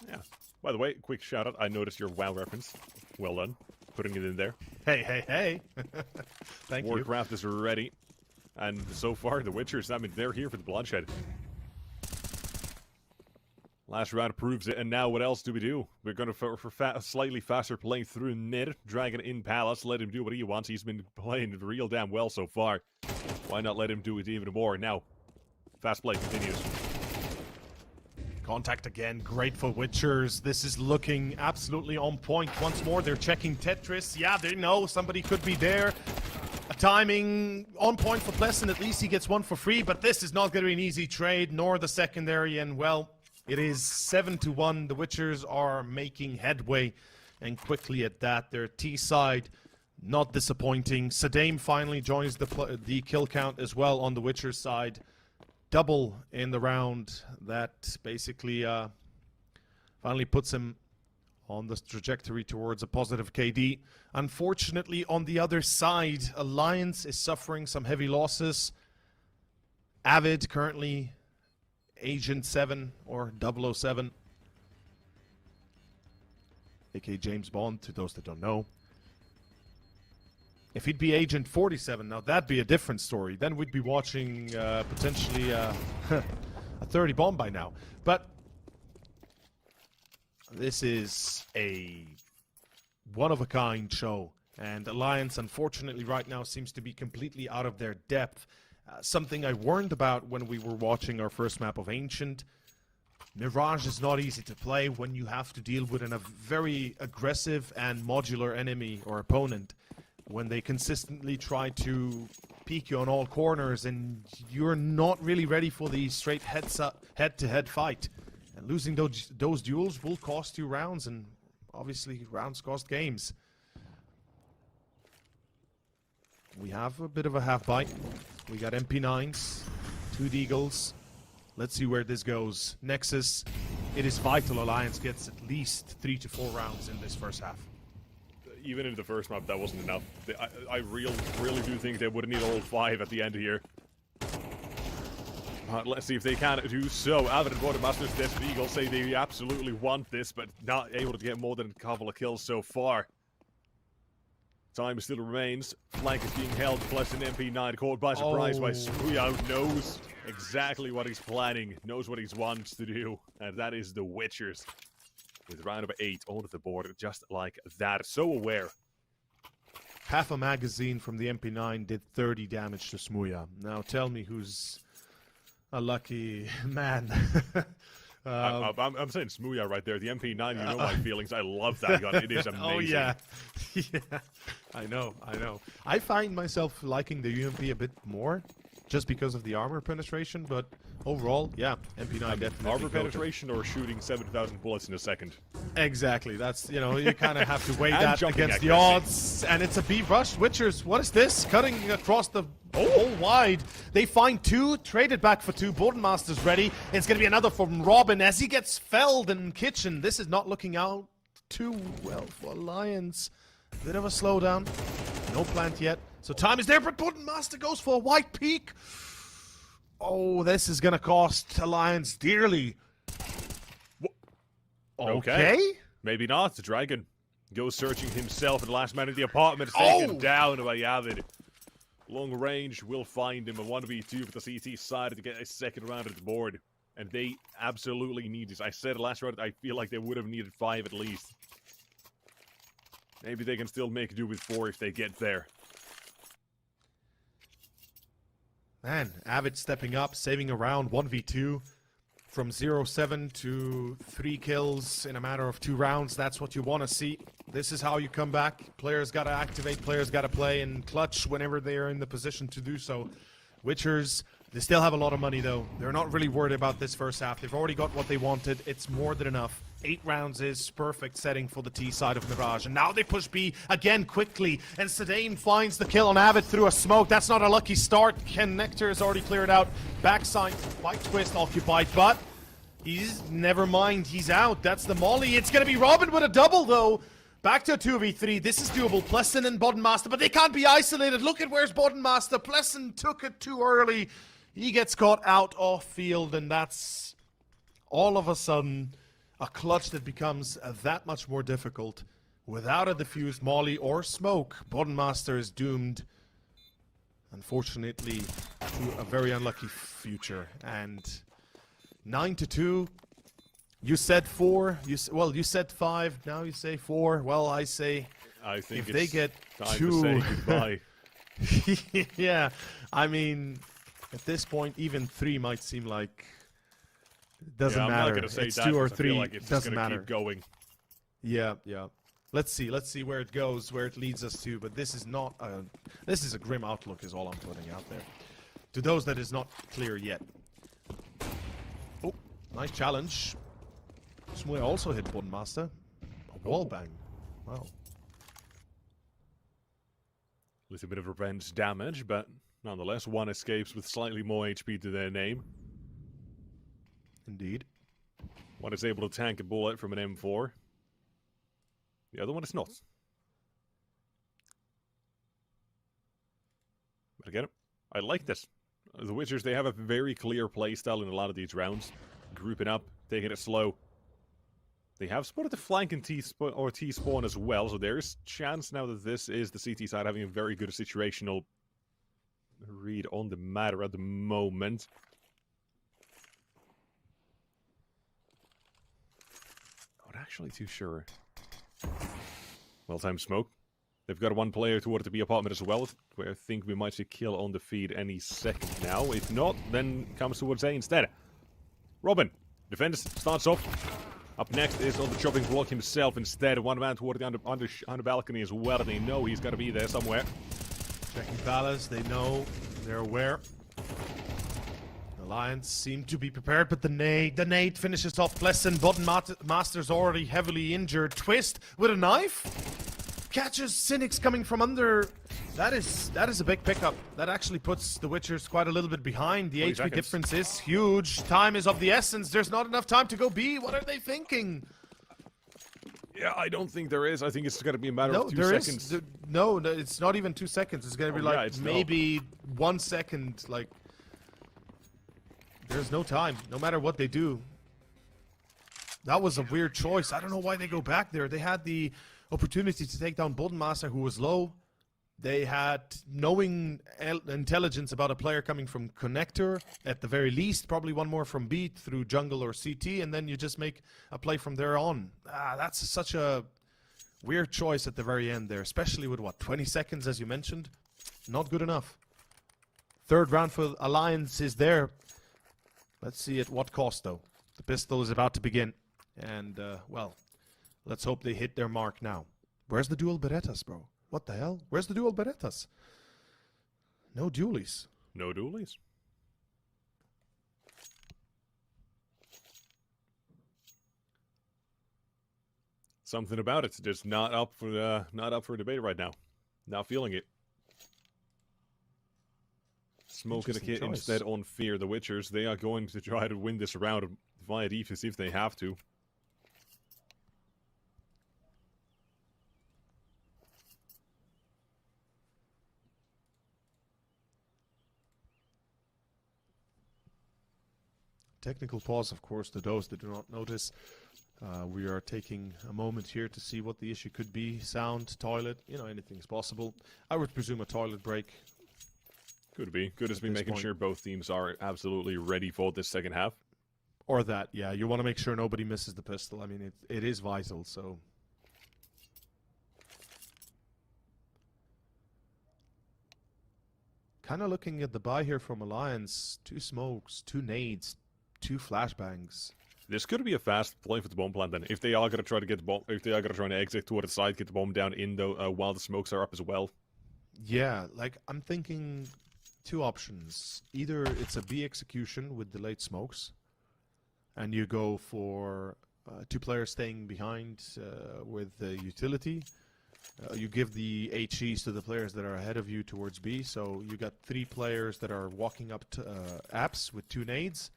Yeah. By the way, quick shout out. I noticed your WoW reference. Well done. Putting it in there.
Hey, hey, hey. Thank you.
Warcraft is ready. And so far, the Witchers, I mean, they're here for the bloodshed. Last round proves it, and now what else do we do? We're going to, for slightly faster playing through mid, Dragon in Palace, let him do what he wants. He's been playing real damn well so far. Why not let him do it even more? Now, fast play continues.
Contact again, great for Witchers. This is looking absolutely on point. Once more, they're checking Tetris. Yeah, they know somebody could be there. A timing on point for Pleasant. At least he gets 1 for free, but this is not going to be an easy trade, nor the secondary, and well... It is 7-1. The Witchers are making headway, and quickly at that. Their T side, not disappointing. Sadame finally joins the kill count as well on the Witchers side. Double in the round. That basically finally puts him on the trajectory towards a positive KD. Unfortunately, on the other side, Alliance is suffering some heavy losses. Avid currently... Agent 7 or 007, aka James Bond, to those that don't know. If he'd be Agent 47, now that'd be a different story. Then we'd be watching potentially a 30 bomb by now. But this is a one-of-a-kind show. And Alliance, unfortunately, right now seems to be completely out of their depth. Something I warned about when we were watching our first map of Ancient. Mirage is not easy to play when you have to deal with a very aggressive and modular enemy or opponent. When they consistently try to peek you on all corners and you're not really ready for the straight head-to-head fight. And losing those duels will cost you rounds, and obviously rounds cost games. We have a bit of a half-bite. We got MP9s, 2 Deagles. Let's see where this goes. Nexus, it is vital Alliance gets at least 3 to 4 rounds in this first half.
Even in the first map, that wasn't enough. I really do think they would need all 5 at the end here. Let's see if they can do so. Avid and Bordermasters, Desert Eagle say they absolutely want this, but not able to get more than a couple of kills so far. Time still remains. Flank is being held. Pleasant MP9 caught by surprise by Smuya, knows exactly what he's planning, knows what he wants to do, and that is the Witchers. With round number 8 onto the board, just like that. So aware.
Half a magazine from the MP9 did 30 damage to Smuya. Now tell me who's a lucky man.
I'm saying Smuya right there. The MP9, you know my feelings. I love that gun. It is amazing.
Oh, yeah. Yeah. I know. I find myself liking the UMP a bit more, just because of the armor penetration, but overall, yeah, MP9 definitely.
Armor penetration or shooting 7,000 bullets in a second?
Exactly. That's, you know, you kind of have to weigh that against the odds. And it's a B rush. Witchers, what is this? Cutting across the whole wide. They find 2, traded back for 2. Bodenmaster's ready. It's going to be another from Robin as he gets felled in Kitchen. This is not looking out too well for Alliance. Bit of a slowdown. No plant yet. So time is there, but Master goes for a white peak. Oh, this is going to cost Alliance dearly. Okay.
Maybe not. The Dragon goes searching himself at the last man in the apartment. Taken down by Avid. Long range will find him. A 1v2 for the CT side to get a second round at the board. And they absolutely need this. I said last round, I feel like they would have needed 5 at least. Maybe they can still make do with 4 if they get there.
Man, Avid stepping up, saving a round, 1v2. From 0-7 to 3 kills in a matter of 2 rounds. That's what you want to see. This is how you come back. Players got to activate, players got to play in clutch whenever they are in the position to do so. Witchers, they still have a lot of money though. They're not really worried about this first half. They've already got what they wanted. It's more than enough. 8 rounds is perfect setting for the T side of Mirage. And now they push B again quickly. And Sedain finds the kill on Avid through a smoke. That's not a lucky start. Connector is already cleared out. Backside by Twist occupied, but he's never mind. He's out. That's the molly. It's going to be Robin with a double though. Back to a 2v3. This is doable. Pleasant and Boddenmaster, but they can't be isolated. Look at where's Boddenmaster. Pleasant took it too early. He gets caught out off field, and that's all of a sudden a clutch that becomes that much more difficult. Without a diffused molly or smoke, Boddenmaster is doomed, unfortunately, to a very unlucky future. And 9-2. You said 4. Well, you said 5. Now you say 4. Well, I say
I think
if they get
time
2.
to say goodbye.
Yeah, I mean, at this point, even 3 might seem like it doesn't matter.
I'm not gonna say
it's
that
2 or
'cause I feel
3.
like it's just
doesn't
gonna
matter.
keep going.
Yeah, yeah. Let's see where it goes, where it leads us to. But this is not a. This is a grim outlook, is all I'm putting out there. To those that is not clear yet. Oh, nice challenge. Smue also hit Boddenmaster. A wall bang. Wow.
Little bit of revenge damage, but nonetheless, one escapes with slightly more HP to their name.
Indeed.
One is able to tank a bullet from an M4. The other one is not. But again, I like this. The Witchers, they have a very clear playstyle in a lot of these rounds. Grouping up, taking it slow. They have spotted the flank and T-spawn as well, so there is chance now that this is the CT side having a very good situational read on the matter at the moment. Not actually too sure. Well-timed smoke. They've got 1 player toward the B apartment as well, where I think we might see kill on the feed any second now. If not, then comes towards A instead. Robin, defense starts off. Up next is on the chopping block himself instead. 1 man toward the under balcony as well. They know he's got to be there somewhere.
Checking Palace, they know, they're aware. Alliance seem to be prepared, but the nade finishes off Pleasant. Boddenmaster's already heavily injured. Twist with a knife. Catches Cynics coming from under. That is a big pickup. That actually puts the Witchers quite a little bit behind. The
20
HP
seconds.
difference is huge. Time is of the essence. There's not enough time to go B. What are they thinking?
Yeah, I don't think there is. I think it's going to be a matter
No,
of 2
there
seconds.
is. No, it's not even 2 seconds. It's going to be
Oh, yeah,
like
it's
maybe 1 second. Like, there's no time, no matter what they do. That was a weird choice. I don't know why they go back there. They had the opportunity to take down Boddenmaster, who was low. They had knowing intelligence about a player coming from Connector, at the very least, probably 1 more from B through Jungle or CT, and then you just make a play from there on. That's such a weird choice at the very end there, especially with, what, 20 seconds, as you mentioned? Not good enough. 3rd round for Alliance is there. Let's see at what cost, though. The pistol is about to begin. And, well, let's hope they hit their mark now. Where's the dual Berettas, bro? What the hell? Where's the dual Berettas? No dualies.
No dualies. Something about it's just not up for debate right now. Not feeling it. Smoking a kit instead on Fear. The Witchers, they are going to try to win this round via defense if they have to.
technical pause, of course, to those that do not notice. We are taking a moment here to see what the issue could be. Sound, toilet, anything is possible. I would presume a toilet break.
Could be. Could just be making
point.
sure both teams are absolutely ready for this second half.
Or that, yeah. You want to make sure nobody misses the pistol. I mean, it is vital, so... Kind of looking at the buy here from Alliance. 2 smokes, 2 nades, 2 flashbangs.
This could be a fast play for the bomb plant then. If they are going to try to get the bomb, if they are going to try and exit toward the side, get the bomb down in while the smokes are up as well.
Yeah, like I'm thinking 2 options. Either it's a B execution with delayed smokes, and you go for 2 players staying behind with the utility. You give the HEs to the players that are ahead of you towards B, so you got 3 players that are walking up to apps with 2 nades.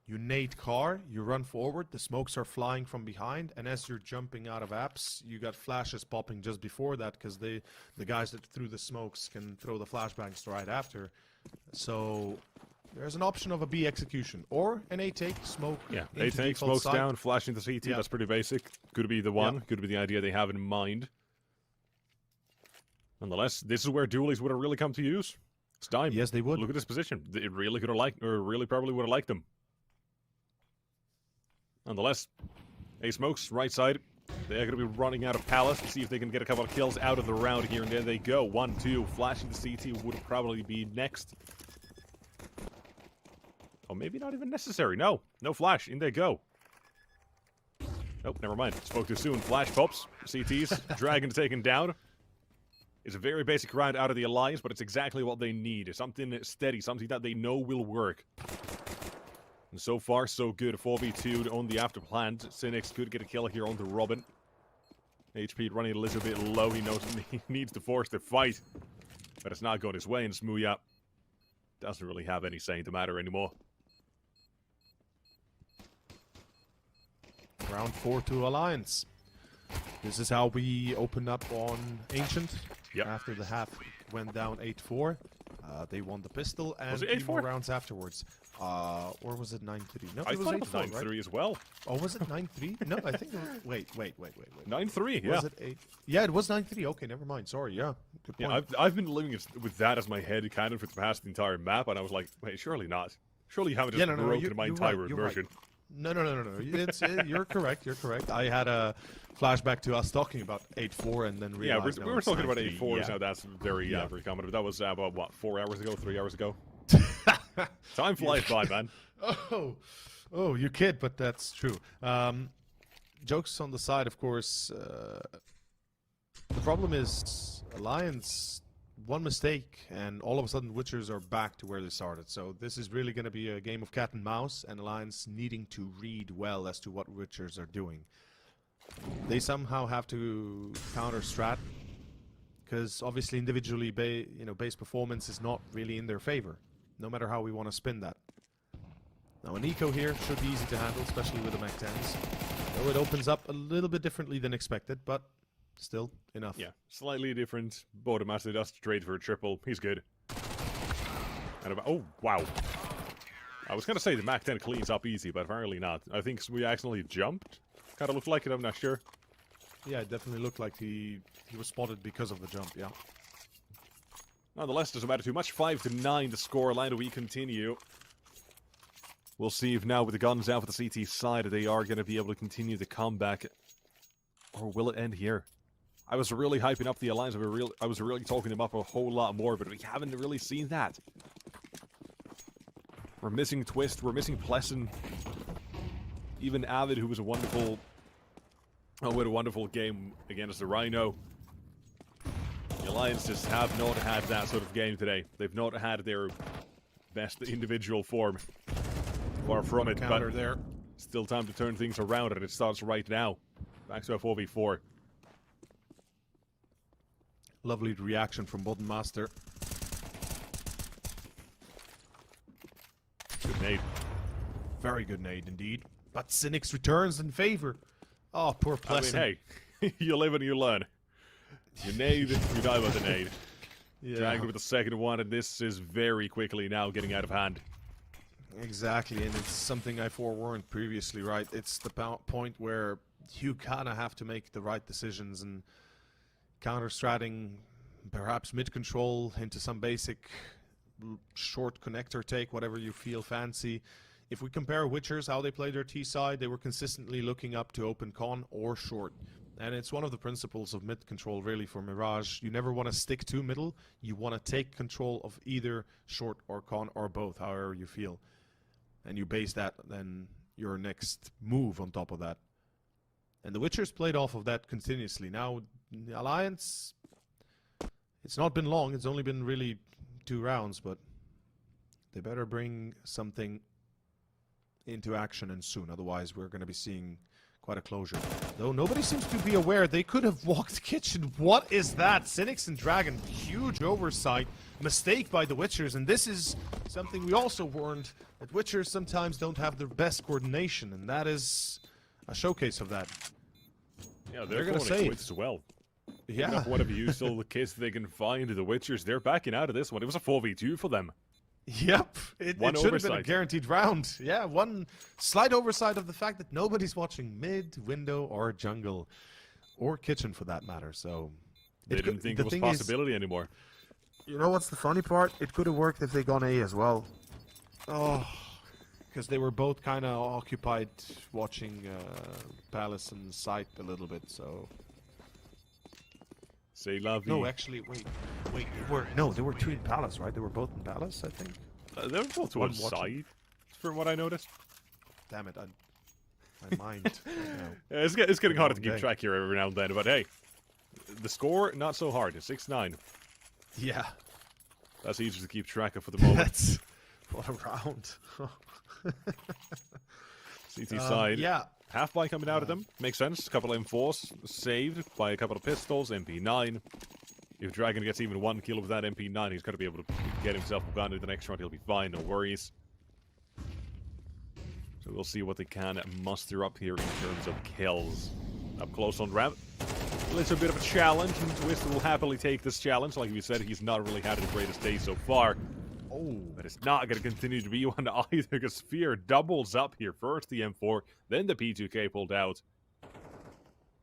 You nade car, you run forward, the smokes are flying from behind, and as you're jumping out of apps, you got flashes popping just before that, because the guys that threw the smokes can throw the flashbangs right after. So there's an option of a B execution, or an A take, smoke.
Yeah,
into
A take,
default
smokes
side.
down, flashing the CT,
Yeah.
that's pretty basic. Could be the one,
Yeah.
could be the idea they have in mind. Nonetheless, this is where dualies would have really come to use. It's time.
Yes, they would.
Look at this position. It really could have liked, or really probably would have liked them. Nonetheless, A smokes, right side. They're going to be running out of palace to see if they can get a couple of kills out of the round here, and there they go. 1-2. Flashing the CT would probably be next. Oh, maybe not even necessary. No. No flash. In they go. Oh, never mind. Spoke too soon. Flash pops. CTs. Dragon taken down. It's a very basic round out of the Alliance, but it's exactly what they need. It's something steady, something that they know will work. And so far, so good. 4v2 on the after plant. Cynics could get a kill here on the Robin. HP running a little bit low. He knows he needs to force the fight. But it's not going his way, and Smooya doesn't really have any say in the matter anymore.
Round 4 to Alliance. This is how we opened up on Ancient.
Yep.
After the half went down 8-4. They won the pistol and
Was it
3 more
8-4?
rounds afterwards. Or was it 9-3? No,
I
it was
thought it was
8-4, right?
9-3 as well.
Oh, was it 9-3? No, I think it was... Wait.
9-3, yeah.
Was it 8? Yeah, it was 9-3. Okay, never mind. Sorry, yeah. Good point.
Yeah, I've been living with that as my head cannon for the past entire map, and I was like, wait, surely not. Surely you haven't just broken my entire immersion.
No. It's, you're correct. You're correct. I had a flashback to us talking about 8-4 and then realized...
Yeah, we were talking about 8-4,
yeah.
so that's very, very common. But that was about, what, 4 hours ago, 3 hours ago? Time flies by, man.
Oh, you kid, but that's true. Jokes on the side, of course. The problem is Alliance, one mistake, and all of a sudden Witchers are back to where they started. So this is really going to be a game of cat and mouse, and Alliance needing to read well as to what Witchers are doing. They somehow have to counter strat, because obviously individually, base performance is not really in their favor, no matter how we want to spin that. Now an eco here should be easy to handle, especially with the Mach 10s. Though it opens up a little bit differently than expected, but still enough.
Yeah, slightly different. Bodemaster does trade for a triple. He's good. And about, oh, wow. I was going to say the Mach 10 cleans up easy, but apparently not. I think we accidentally jumped. Kind of looked like it, I'm not sure.
Yeah, it definitely looked like he was spotted because of the jump, yeah.
Nonetheless, doesn't matter too much. 5-9 the score line. We continue. We'll see if now with the guns out for the CT side, they are going to be able to continue the comeback. Or will it end here? I was really hyping up the Alliance. I was really talking them up a whole lot more, but we haven't really seen that. We're missing Twist. We're missing Pleasant. Even Avid, who was a wonderful... Oh, what a wonderful game against the Rhyno. The Alliance just have not had that sort of game today. They've not had their best individual form. Far from it,
Counter
but
there.
still time to turn things around, and it starts right now. Back to a 4v4.
Lovely reaction from Bodemaster.
Good nade.
Very good nade indeed. But Cynics returns in favor. Oh, poor Pleasant.
I mean, hey, you live and you learn. You nade, you die with the nade.
Yeah.
Dragon with the second one, and this is very quickly now getting out of hand.
Exactly, and it's something I forewarned previously, right? It's the point where you kind of have to make the right decisions and counter-stratting, perhaps mid-control into some basic short connector take, whatever you feel fancy. If we compare Witchers, how they played their T side, they were consistently looking up to open con or short. And it's one of the principles of mid-control, really, for Mirage. You never want to stick to middle. You want to take control of either short or con or both, however you feel. And you base that, then your next move on top of that. And the Witchers played off of that continuously. Now, the Alliance, it's not been long. It's only been really 2 rounds, but they better bring something into action and soon. Otherwise, we're going to be seeing quite a closure. Though nobody seems to be aware. They could have walked kitchen. What is that? Cynics and Dragon, huge oversight. Mistake by the Witchers, and this is something we also warned, that Witchers sometimes don't have the best coordination, and that is a showcase of that.
Yeah, they're
going to
save as well.
Yeah.
What have used all the kits they can find? The Witchers, they're backing out of this one. It was a 4v2 for them.
Yep, it should have been a guaranteed round. Yeah, one slight oversight of the fact that nobody's watching mid, window, or jungle, or kitchen for that matter. So
they didn't think it was a possibility anymore.
You know what's the funny part? It could have worked if they gone A as well. Oh, because they were both kind of occupied watching Palace and Sight a little bit. So.
Say la vie.
No, actually, wait. They were 2 in Palace, right? They were both in Palace, I think.
They were both to one side, from what I noticed.
Damn it, my mind.
Yeah, it's getting harder to keep track here every now and then, but hey, the score not so hard. It's 6-9.
Yeah,
that's easy to keep track of for the moment.
That's what a round.
CT side.
Yeah.
Half buy coming out of them. Makes sense. A couple of M4s saved by a couple of pistols. MP9. If Dragon gets even 1 kill with that MP9, he's going to be able to get himself a gun in the next round. He'll be fine. No worries. So we'll see what they can muster up here in terms of kills. Up close on ramp. A little bit of a challenge, and Twisted will happily take this challenge. Like we said, he's not really had the greatest day so far. Oh, but it's not going to continue to be one either, because Sphere doubles up here. First the M4, then the P2K pulled out.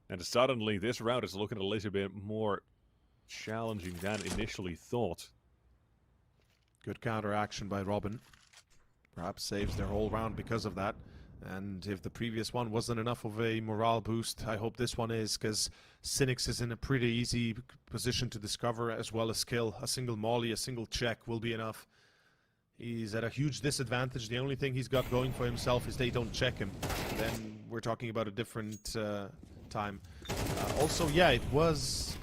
And suddenly this round is looking a little bit more challenging than initially thought.
Good counteraction by Robin. Perhaps saves their whole round because of that. And if the previous one wasn't enough of a morale boost, I hope this one is, because Cynics is in a pretty easy position to discover as well as kill. A single molly, a single check will be enough. He's at a huge disadvantage. The only thing he's got going for himself is they don't check him. Then we're talking about a different time. Also, yeah, it was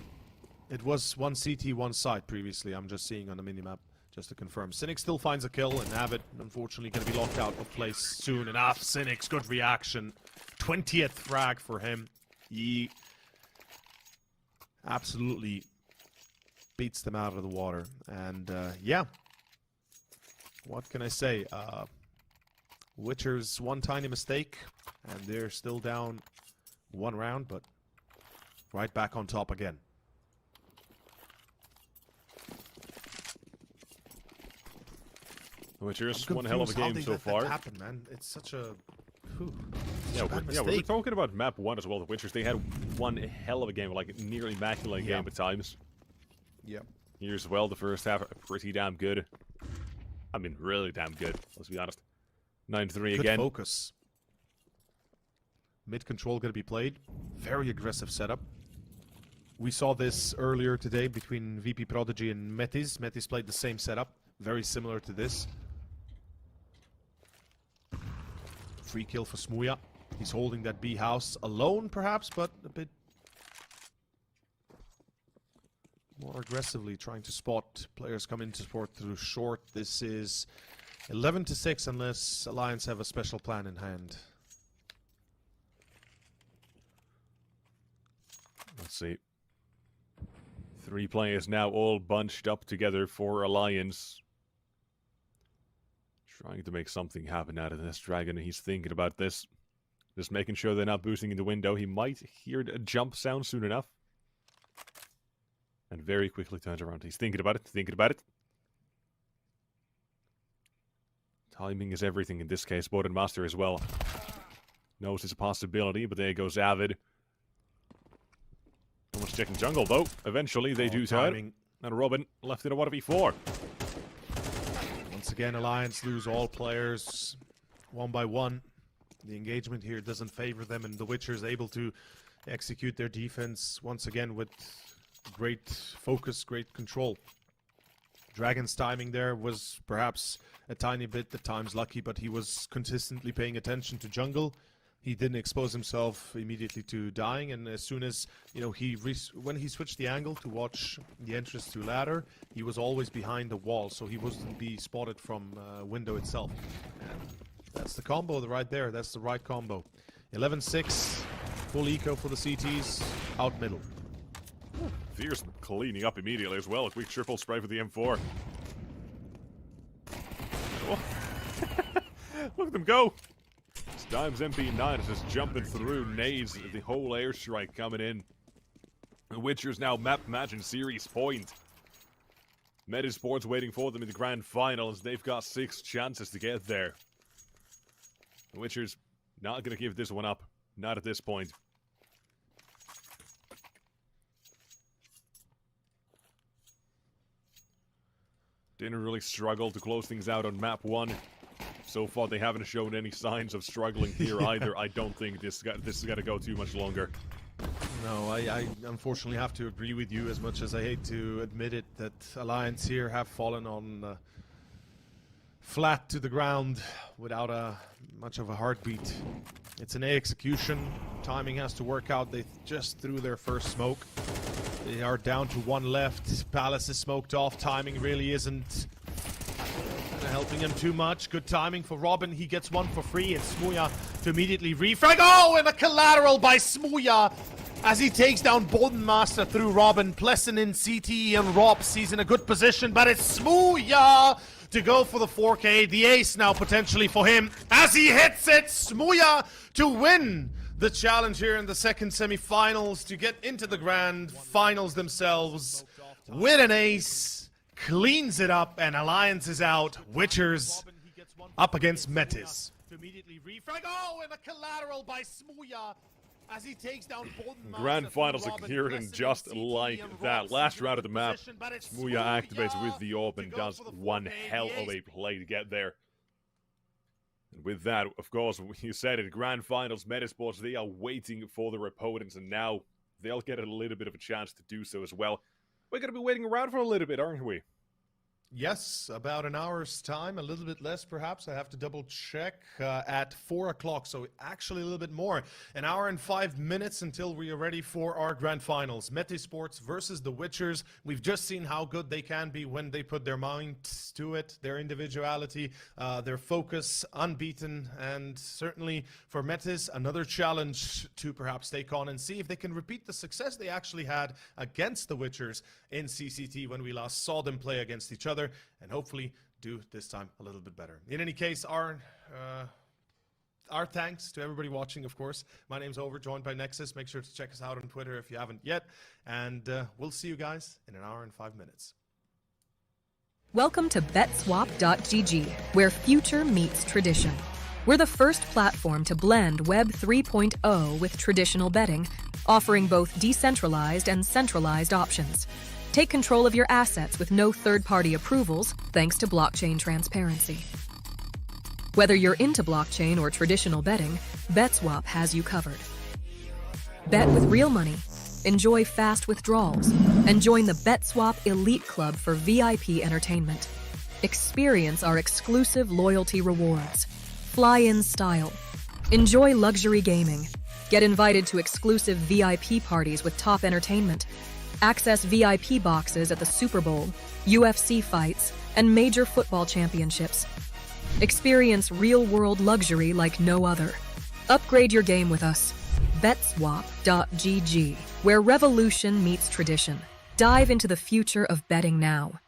1 CT, 1 side previously. I'm just seeing on the minimap. Just to confirm. Cynic still finds a kill, and Avid, unfortunately, going to be locked out of place soon enough. Cynic's good reaction. 20th frag for him. He absolutely beats them out of the water. And, yeah. What can I say? Witcher's one tiny mistake, and they're still down 1 round, but right back on top again.
Witchers, one hell of a game so far.
That happened, man. It's such a...
Yeah, we were talking about map 1 as well. The Witchers, they had one hell of a game, like nearly immaculate game at times.
Yep.
Here as well, the first half, pretty damn good. I mean, really damn good, let's be honest. 9-3 again.
Good focus. Mid-control going to be played. Very aggressive setup. We saw this earlier today between VP.Prodigy and Metiz. Metiz played the same setup. Very similar to this. Free kill for Smuya. He's holding that B house alone, perhaps, but a bit more aggressively trying to spot players come into support through short. This is 11-6 unless Alliance have a special plan in hand.
Let's see. 3 players now all bunched up together for Alliance. Trying to make something happen out of this Dragon. He's thinking about this. Just making sure they're not boosting in the window. He might hear a jump sound soon enough. And very quickly turns around. He's thinking about it, Timing is everything in this case. Bodenmaster as well knows it's a possibility, but there goes Avid. Almost checking jungle, though. Eventually, they do turn. And Robin left in a 1v4.
Once again, Alliance lose all players one by one. The engagement here doesn't favor them, and the Witchers able to execute their defense once again with great focus, great control. Dragon's timing there was perhaps a tiny bit at times lucky, but he was consistently paying attention to jungle. He didn't expose himself immediately to dying, and as soon as, you know, when he switched the angle to watch the entrance to ladder, he was always behind the wall, so he wasn't be spotted from window itself. And that's the combo right there. That's the right combo. 11-6, full eco for the CTs, out middle.
Fierce cleaning up immediately as well. A quick triple spray for the M4. Oh. Look at them go. Dimes MP9 is just jumping through nades. The whole airstrike coming in. The Witchers now map match in series point. Metisport's waiting for them in the grand finals. They've got 6 chances to get there. The Witchers not going to give this one up. Not at this point. Didn't really struggle to close things out on map 1. So far, they haven't shown any signs of struggling here either. I don't think this is going to go too much longer.
No, I unfortunately have to agree with you, as much as I hate to admit it, that Alliance here have fallen on flat to the ground without much of a heartbeat. It's an A execution. Timing has to work out. They just threw their first smoke. They are down to 1 left. Palace is smoked off. Timing really isn't helping him too much. Good timing for Robin. He gets 1 for free, and Smuja to immediately refrag. Oh, and a collateral by Smuja as he takes down Bodenmaster through Robin. Plessen in CT and Robs. He's in a good position, but it's Smuja to go for the 4K. The ace now potentially for him as he hits it. Smuja to win the challenge here in the second semifinals to get into the grand finals themselves with an ace. Cleans it up, and Alliance is out. Witchers up against Metis. Immediately refrag. Oh, and a collateral by Smuja as he takes down Bodenmaster.
Grand finals occurred in just like that. Last round of the map, Smuja activates with the orb and does one hell of a play to get there. And with that, of course, you said it, grand finals, Metisports, they are waiting for their opponents, and now they'll get a little bit of a chance to do so as well. We're going to be waiting around for a little bit, aren't we?
Yes, about an hour's time, a little bit less perhaps. I have to double check at 4 o'clock, so actually a little bit more. An hour and 5 minutes until we are ready for our grand finals. Metisports versus the Witchers. We've just seen how good they can be when they put their minds to it, their individuality, their focus, unbeaten, and certainly for Metis, another challenge to perhaps take on and see if they can repeat the success they actually had against the Witchers in CCT when we last saw them play against each other, and hopefully do this time a little bit better. In any case, our thanks to everybody watching, of course. My name's Over, joined by Nexus. Make sure to check us out on Twitter if you haven't yet, and we'll see you guys in an hour and 5 minutes.
Welcome to BetSwap.gg, where future meets tradition. We're the first platform to blend Web 3.0 with traditional betting, offering both decentralized and centralized options. Take control of your assets with no third-party approvals, thanks to blockchain transparency. Whether you're into blockchain or traditional betting, BetSwap has you covered. Bet with real money, enjoy fast withdrawals, and join the BetSwap Elite Club for VIP entertainment. Experience our exclusive loyalty rewards. Fly in style. Enjoy luxury gaming. Get invited to exclusive VIP parties with top entertainment. Access VIP boxes at the Super Bowl, UFC fights, and major football championships. Experience real-world luxury like no other. Upgrade your game with us. BetSwap.gg, where revolution meets tradition. Dive into the future of betting now.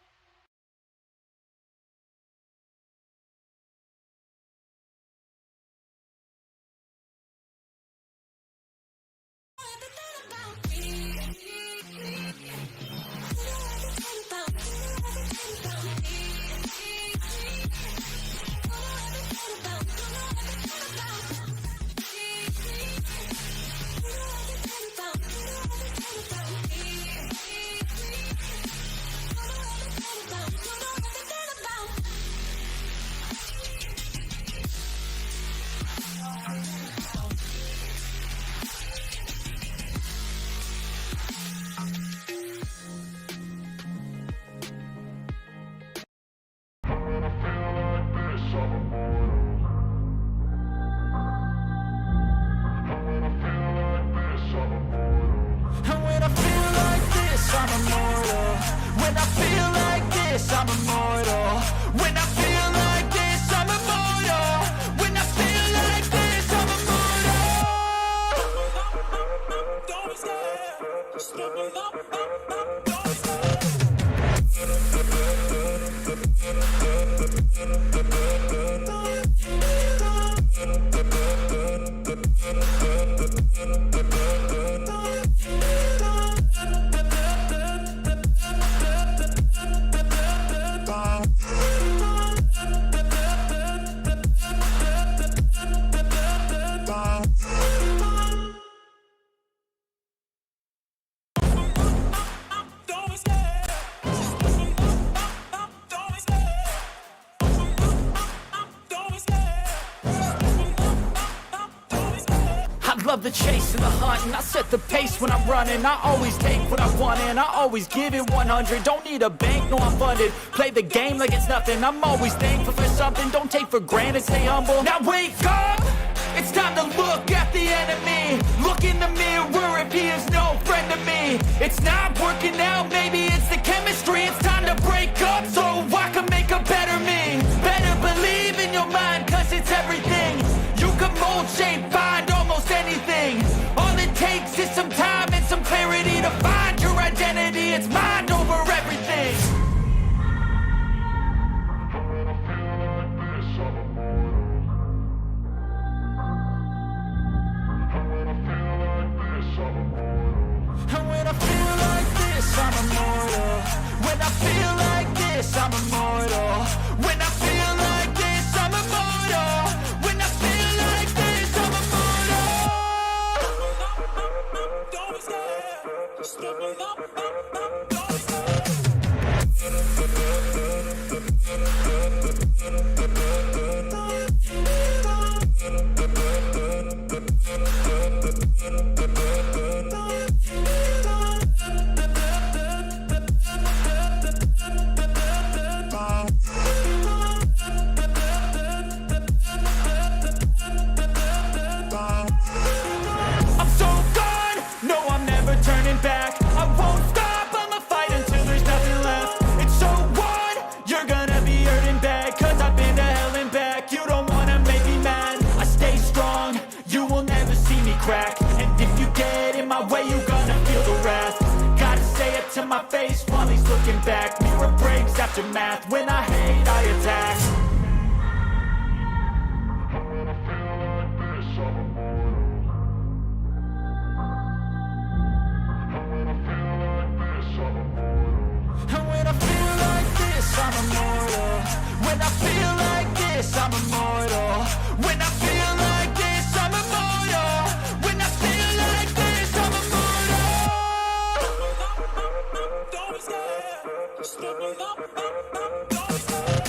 immortal. When I feel like this, I'm immortal. When I feel like this, I'm immortal. When I feel like this, I'm immortal.
Don't be scared. Just give it up. Don't be scared.
Love the chase and the hunt, and I set the pace when I'm running. I always take what I want and I always give it 100. Don't need a bank, no I'm funded. Play the game like it's nothing. I'm always thankful for something. Don't take for granted, stay humble. Now wake up! It's time to look at the enemy. Look in the mirror if he is no friend to me. It's not working out, maybe it's the chemistry. It's time to break up so I can make a better me. Better believe in your mind, cause it's everything. You can mold, shape, find almost anything. All it takes is some time and some clarity to find your identity. It's mind over everything. And when I feel like this, I'm immortal. When I feel like this, I'm immortal. When I feel like this, I'm immortal. When I feel like this, I'm immortal.
Don't be scared. Just give it up. Don't be scared.
I'm so gone, no I'm never turning back. I won't stop, I'ma fight until there's nothing left. It's so on, you're gonna be hurting bad. Cause I've been to hell and back. You don't wanna make me mad. I stay strong, you will never see me crack. And if you get in my way, you gonna feel the wrath. Gotta say it to my face while he's looking back. Mirror breaks after math, when I hate I attack. And when I feel like this, I'm immortal. When I feel like this, I'm immortal. When I feel like this, I'm immortal. When I feel like this, I'm immortal.
Don't be scared. Just give it up. Don't be scared.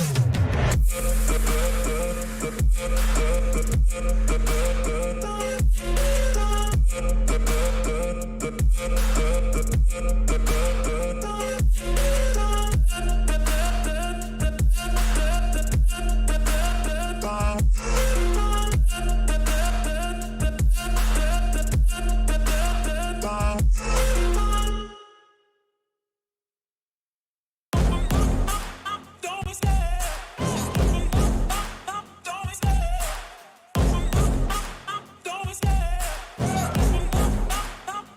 Don't be scared. Don't be scared. Don't be scared.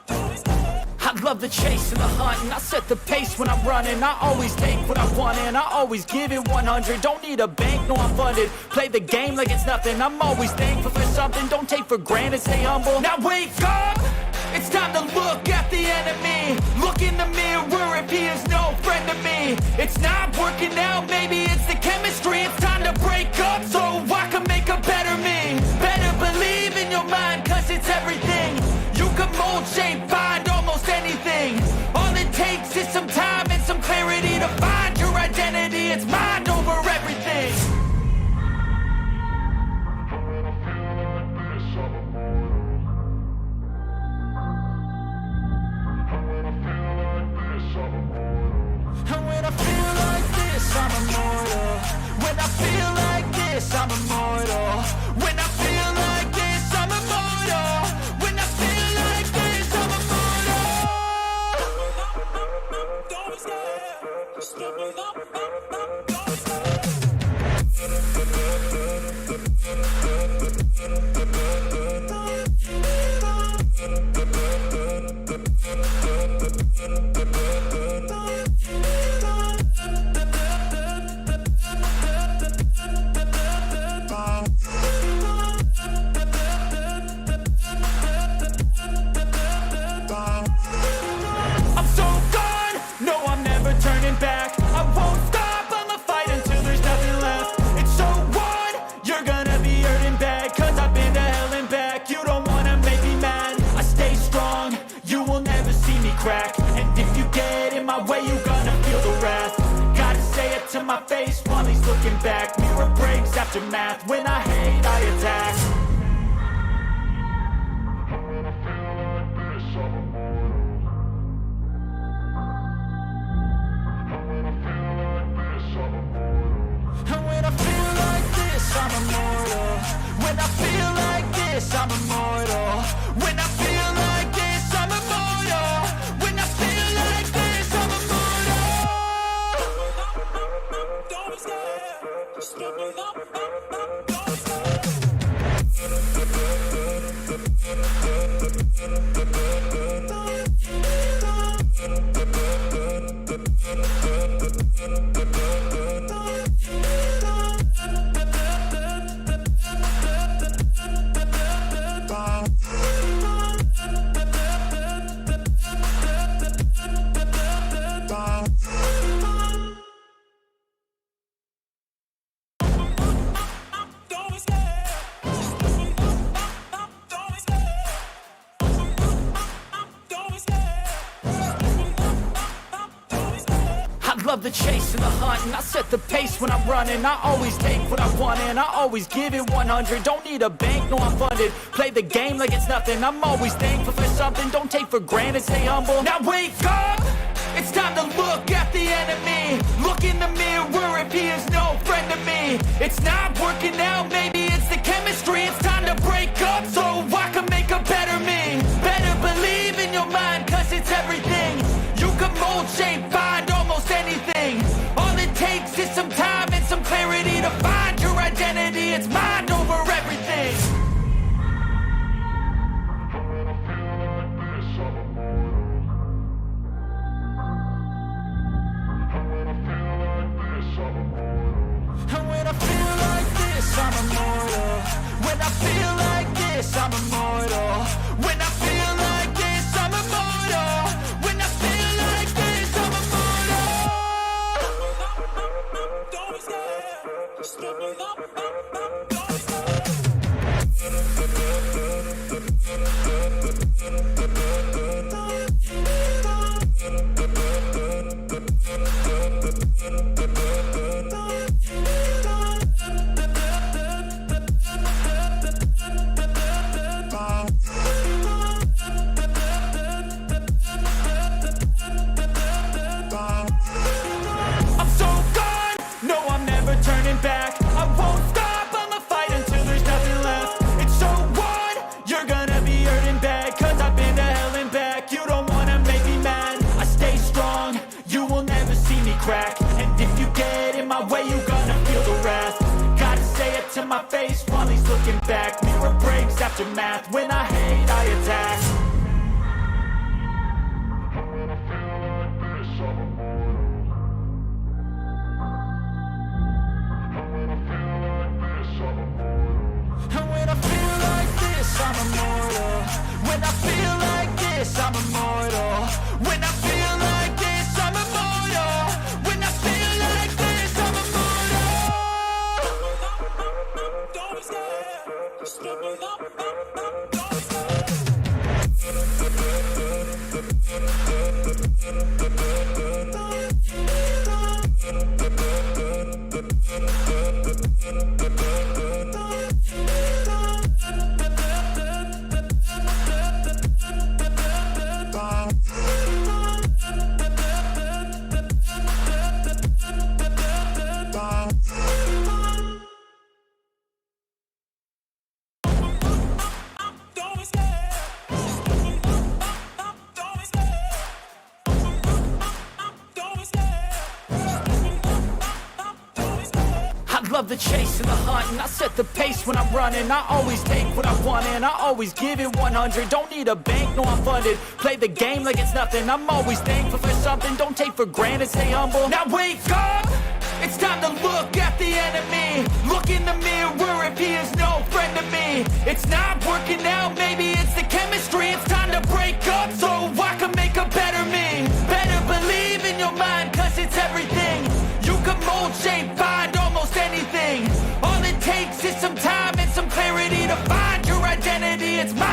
Don't be scared.
I love the chase and the hunt, and I set the pace when I'm running. I always take what I want and I always give it 100. Don't need a bank, no I'm funded. Play the game like it's nothing. I'm always thankful for something. Don't take for granted, stay humble. Now wake up! It's time to look at the enemy. Look in the mirror if he is no friend to me. It's not working out, maybe it's the chemistry. It's time to break up so I can make a better me. Better believe in your mind, cause it's everything. You can mold, shape, find almost anything. All it takes is some time and some clarity to find your identity. It's mind over everything. And when I feel like this, I'm immortal. When I feel like this, I'm aftermath. When I hate, I attack. And when I feel like this, I'm immortal. When I feel like this, I'm immortal. When I feel like this, I'm immortal. When I feel like this, I'm immortal. Don't be scared. Just give me up. Don't be scared. Love the chase and the hunt, and I set the pace when I'm running. I always take what I want and I always give it 100. Don't need a bank, no I'm funded. Play the game like it's nothing. I'm always thankful for something. Don't take for granted, stay humble. Now wake up! It's time to look at the enemy. Look in the mirror if he is no friend to me. It's not working out, maybe it's the chemistry. It's time to break up so I can make a better me. Better believe in your mind, cause it's everything. You can mold, shape, find almost anything. All it takes is some time and some clarity to find your identity. It's mind over everything. And when I feel like this, I'm immortal. When I feel like this, I'm immortal. When I feel like this, I'm immortal. When I feel like this, I'm immortal. Don't be scared. Just give me up. Don't be I'm so gone. No, I'm never turning back. I won't stop. I'ma fight until there's nothing left. It's so on. You're gonna be hurting bad, cause I've been to hell and back. You don't wanna make me mad. I stay strong. You will never see me crack. And if you get in my way, you're gonna feel the wrath. Gotta say it to my face while he's looking back. Mirror breaks, aftermath. When I hate, I attack. And when I feel like this, I'm immortal. When I feel like this, I'm immortal. When I feel like this, I'm immortal. When I feel like this, I'm immortal. Don't be scared. Just give me up. Don't be scared. Love the chase and the hunt, and I set the pace when I'm running. I always take what I want and I always give it 100. Don't need a bank, no I'm funded. Play the game like it's nothing. I'm always thankful for something. Don't take for granted, stay humble. Now wake up! It's time to look at the enemy. Look in the mirror if he is no friend to me. It's not working out, maybe it's the chemistry. It's time to break up so I can make a better me. Better believe in your mind, cause it's everything. You can mold, shape, find almost anything. All it takes is some time and some clarity to find your identity. It's my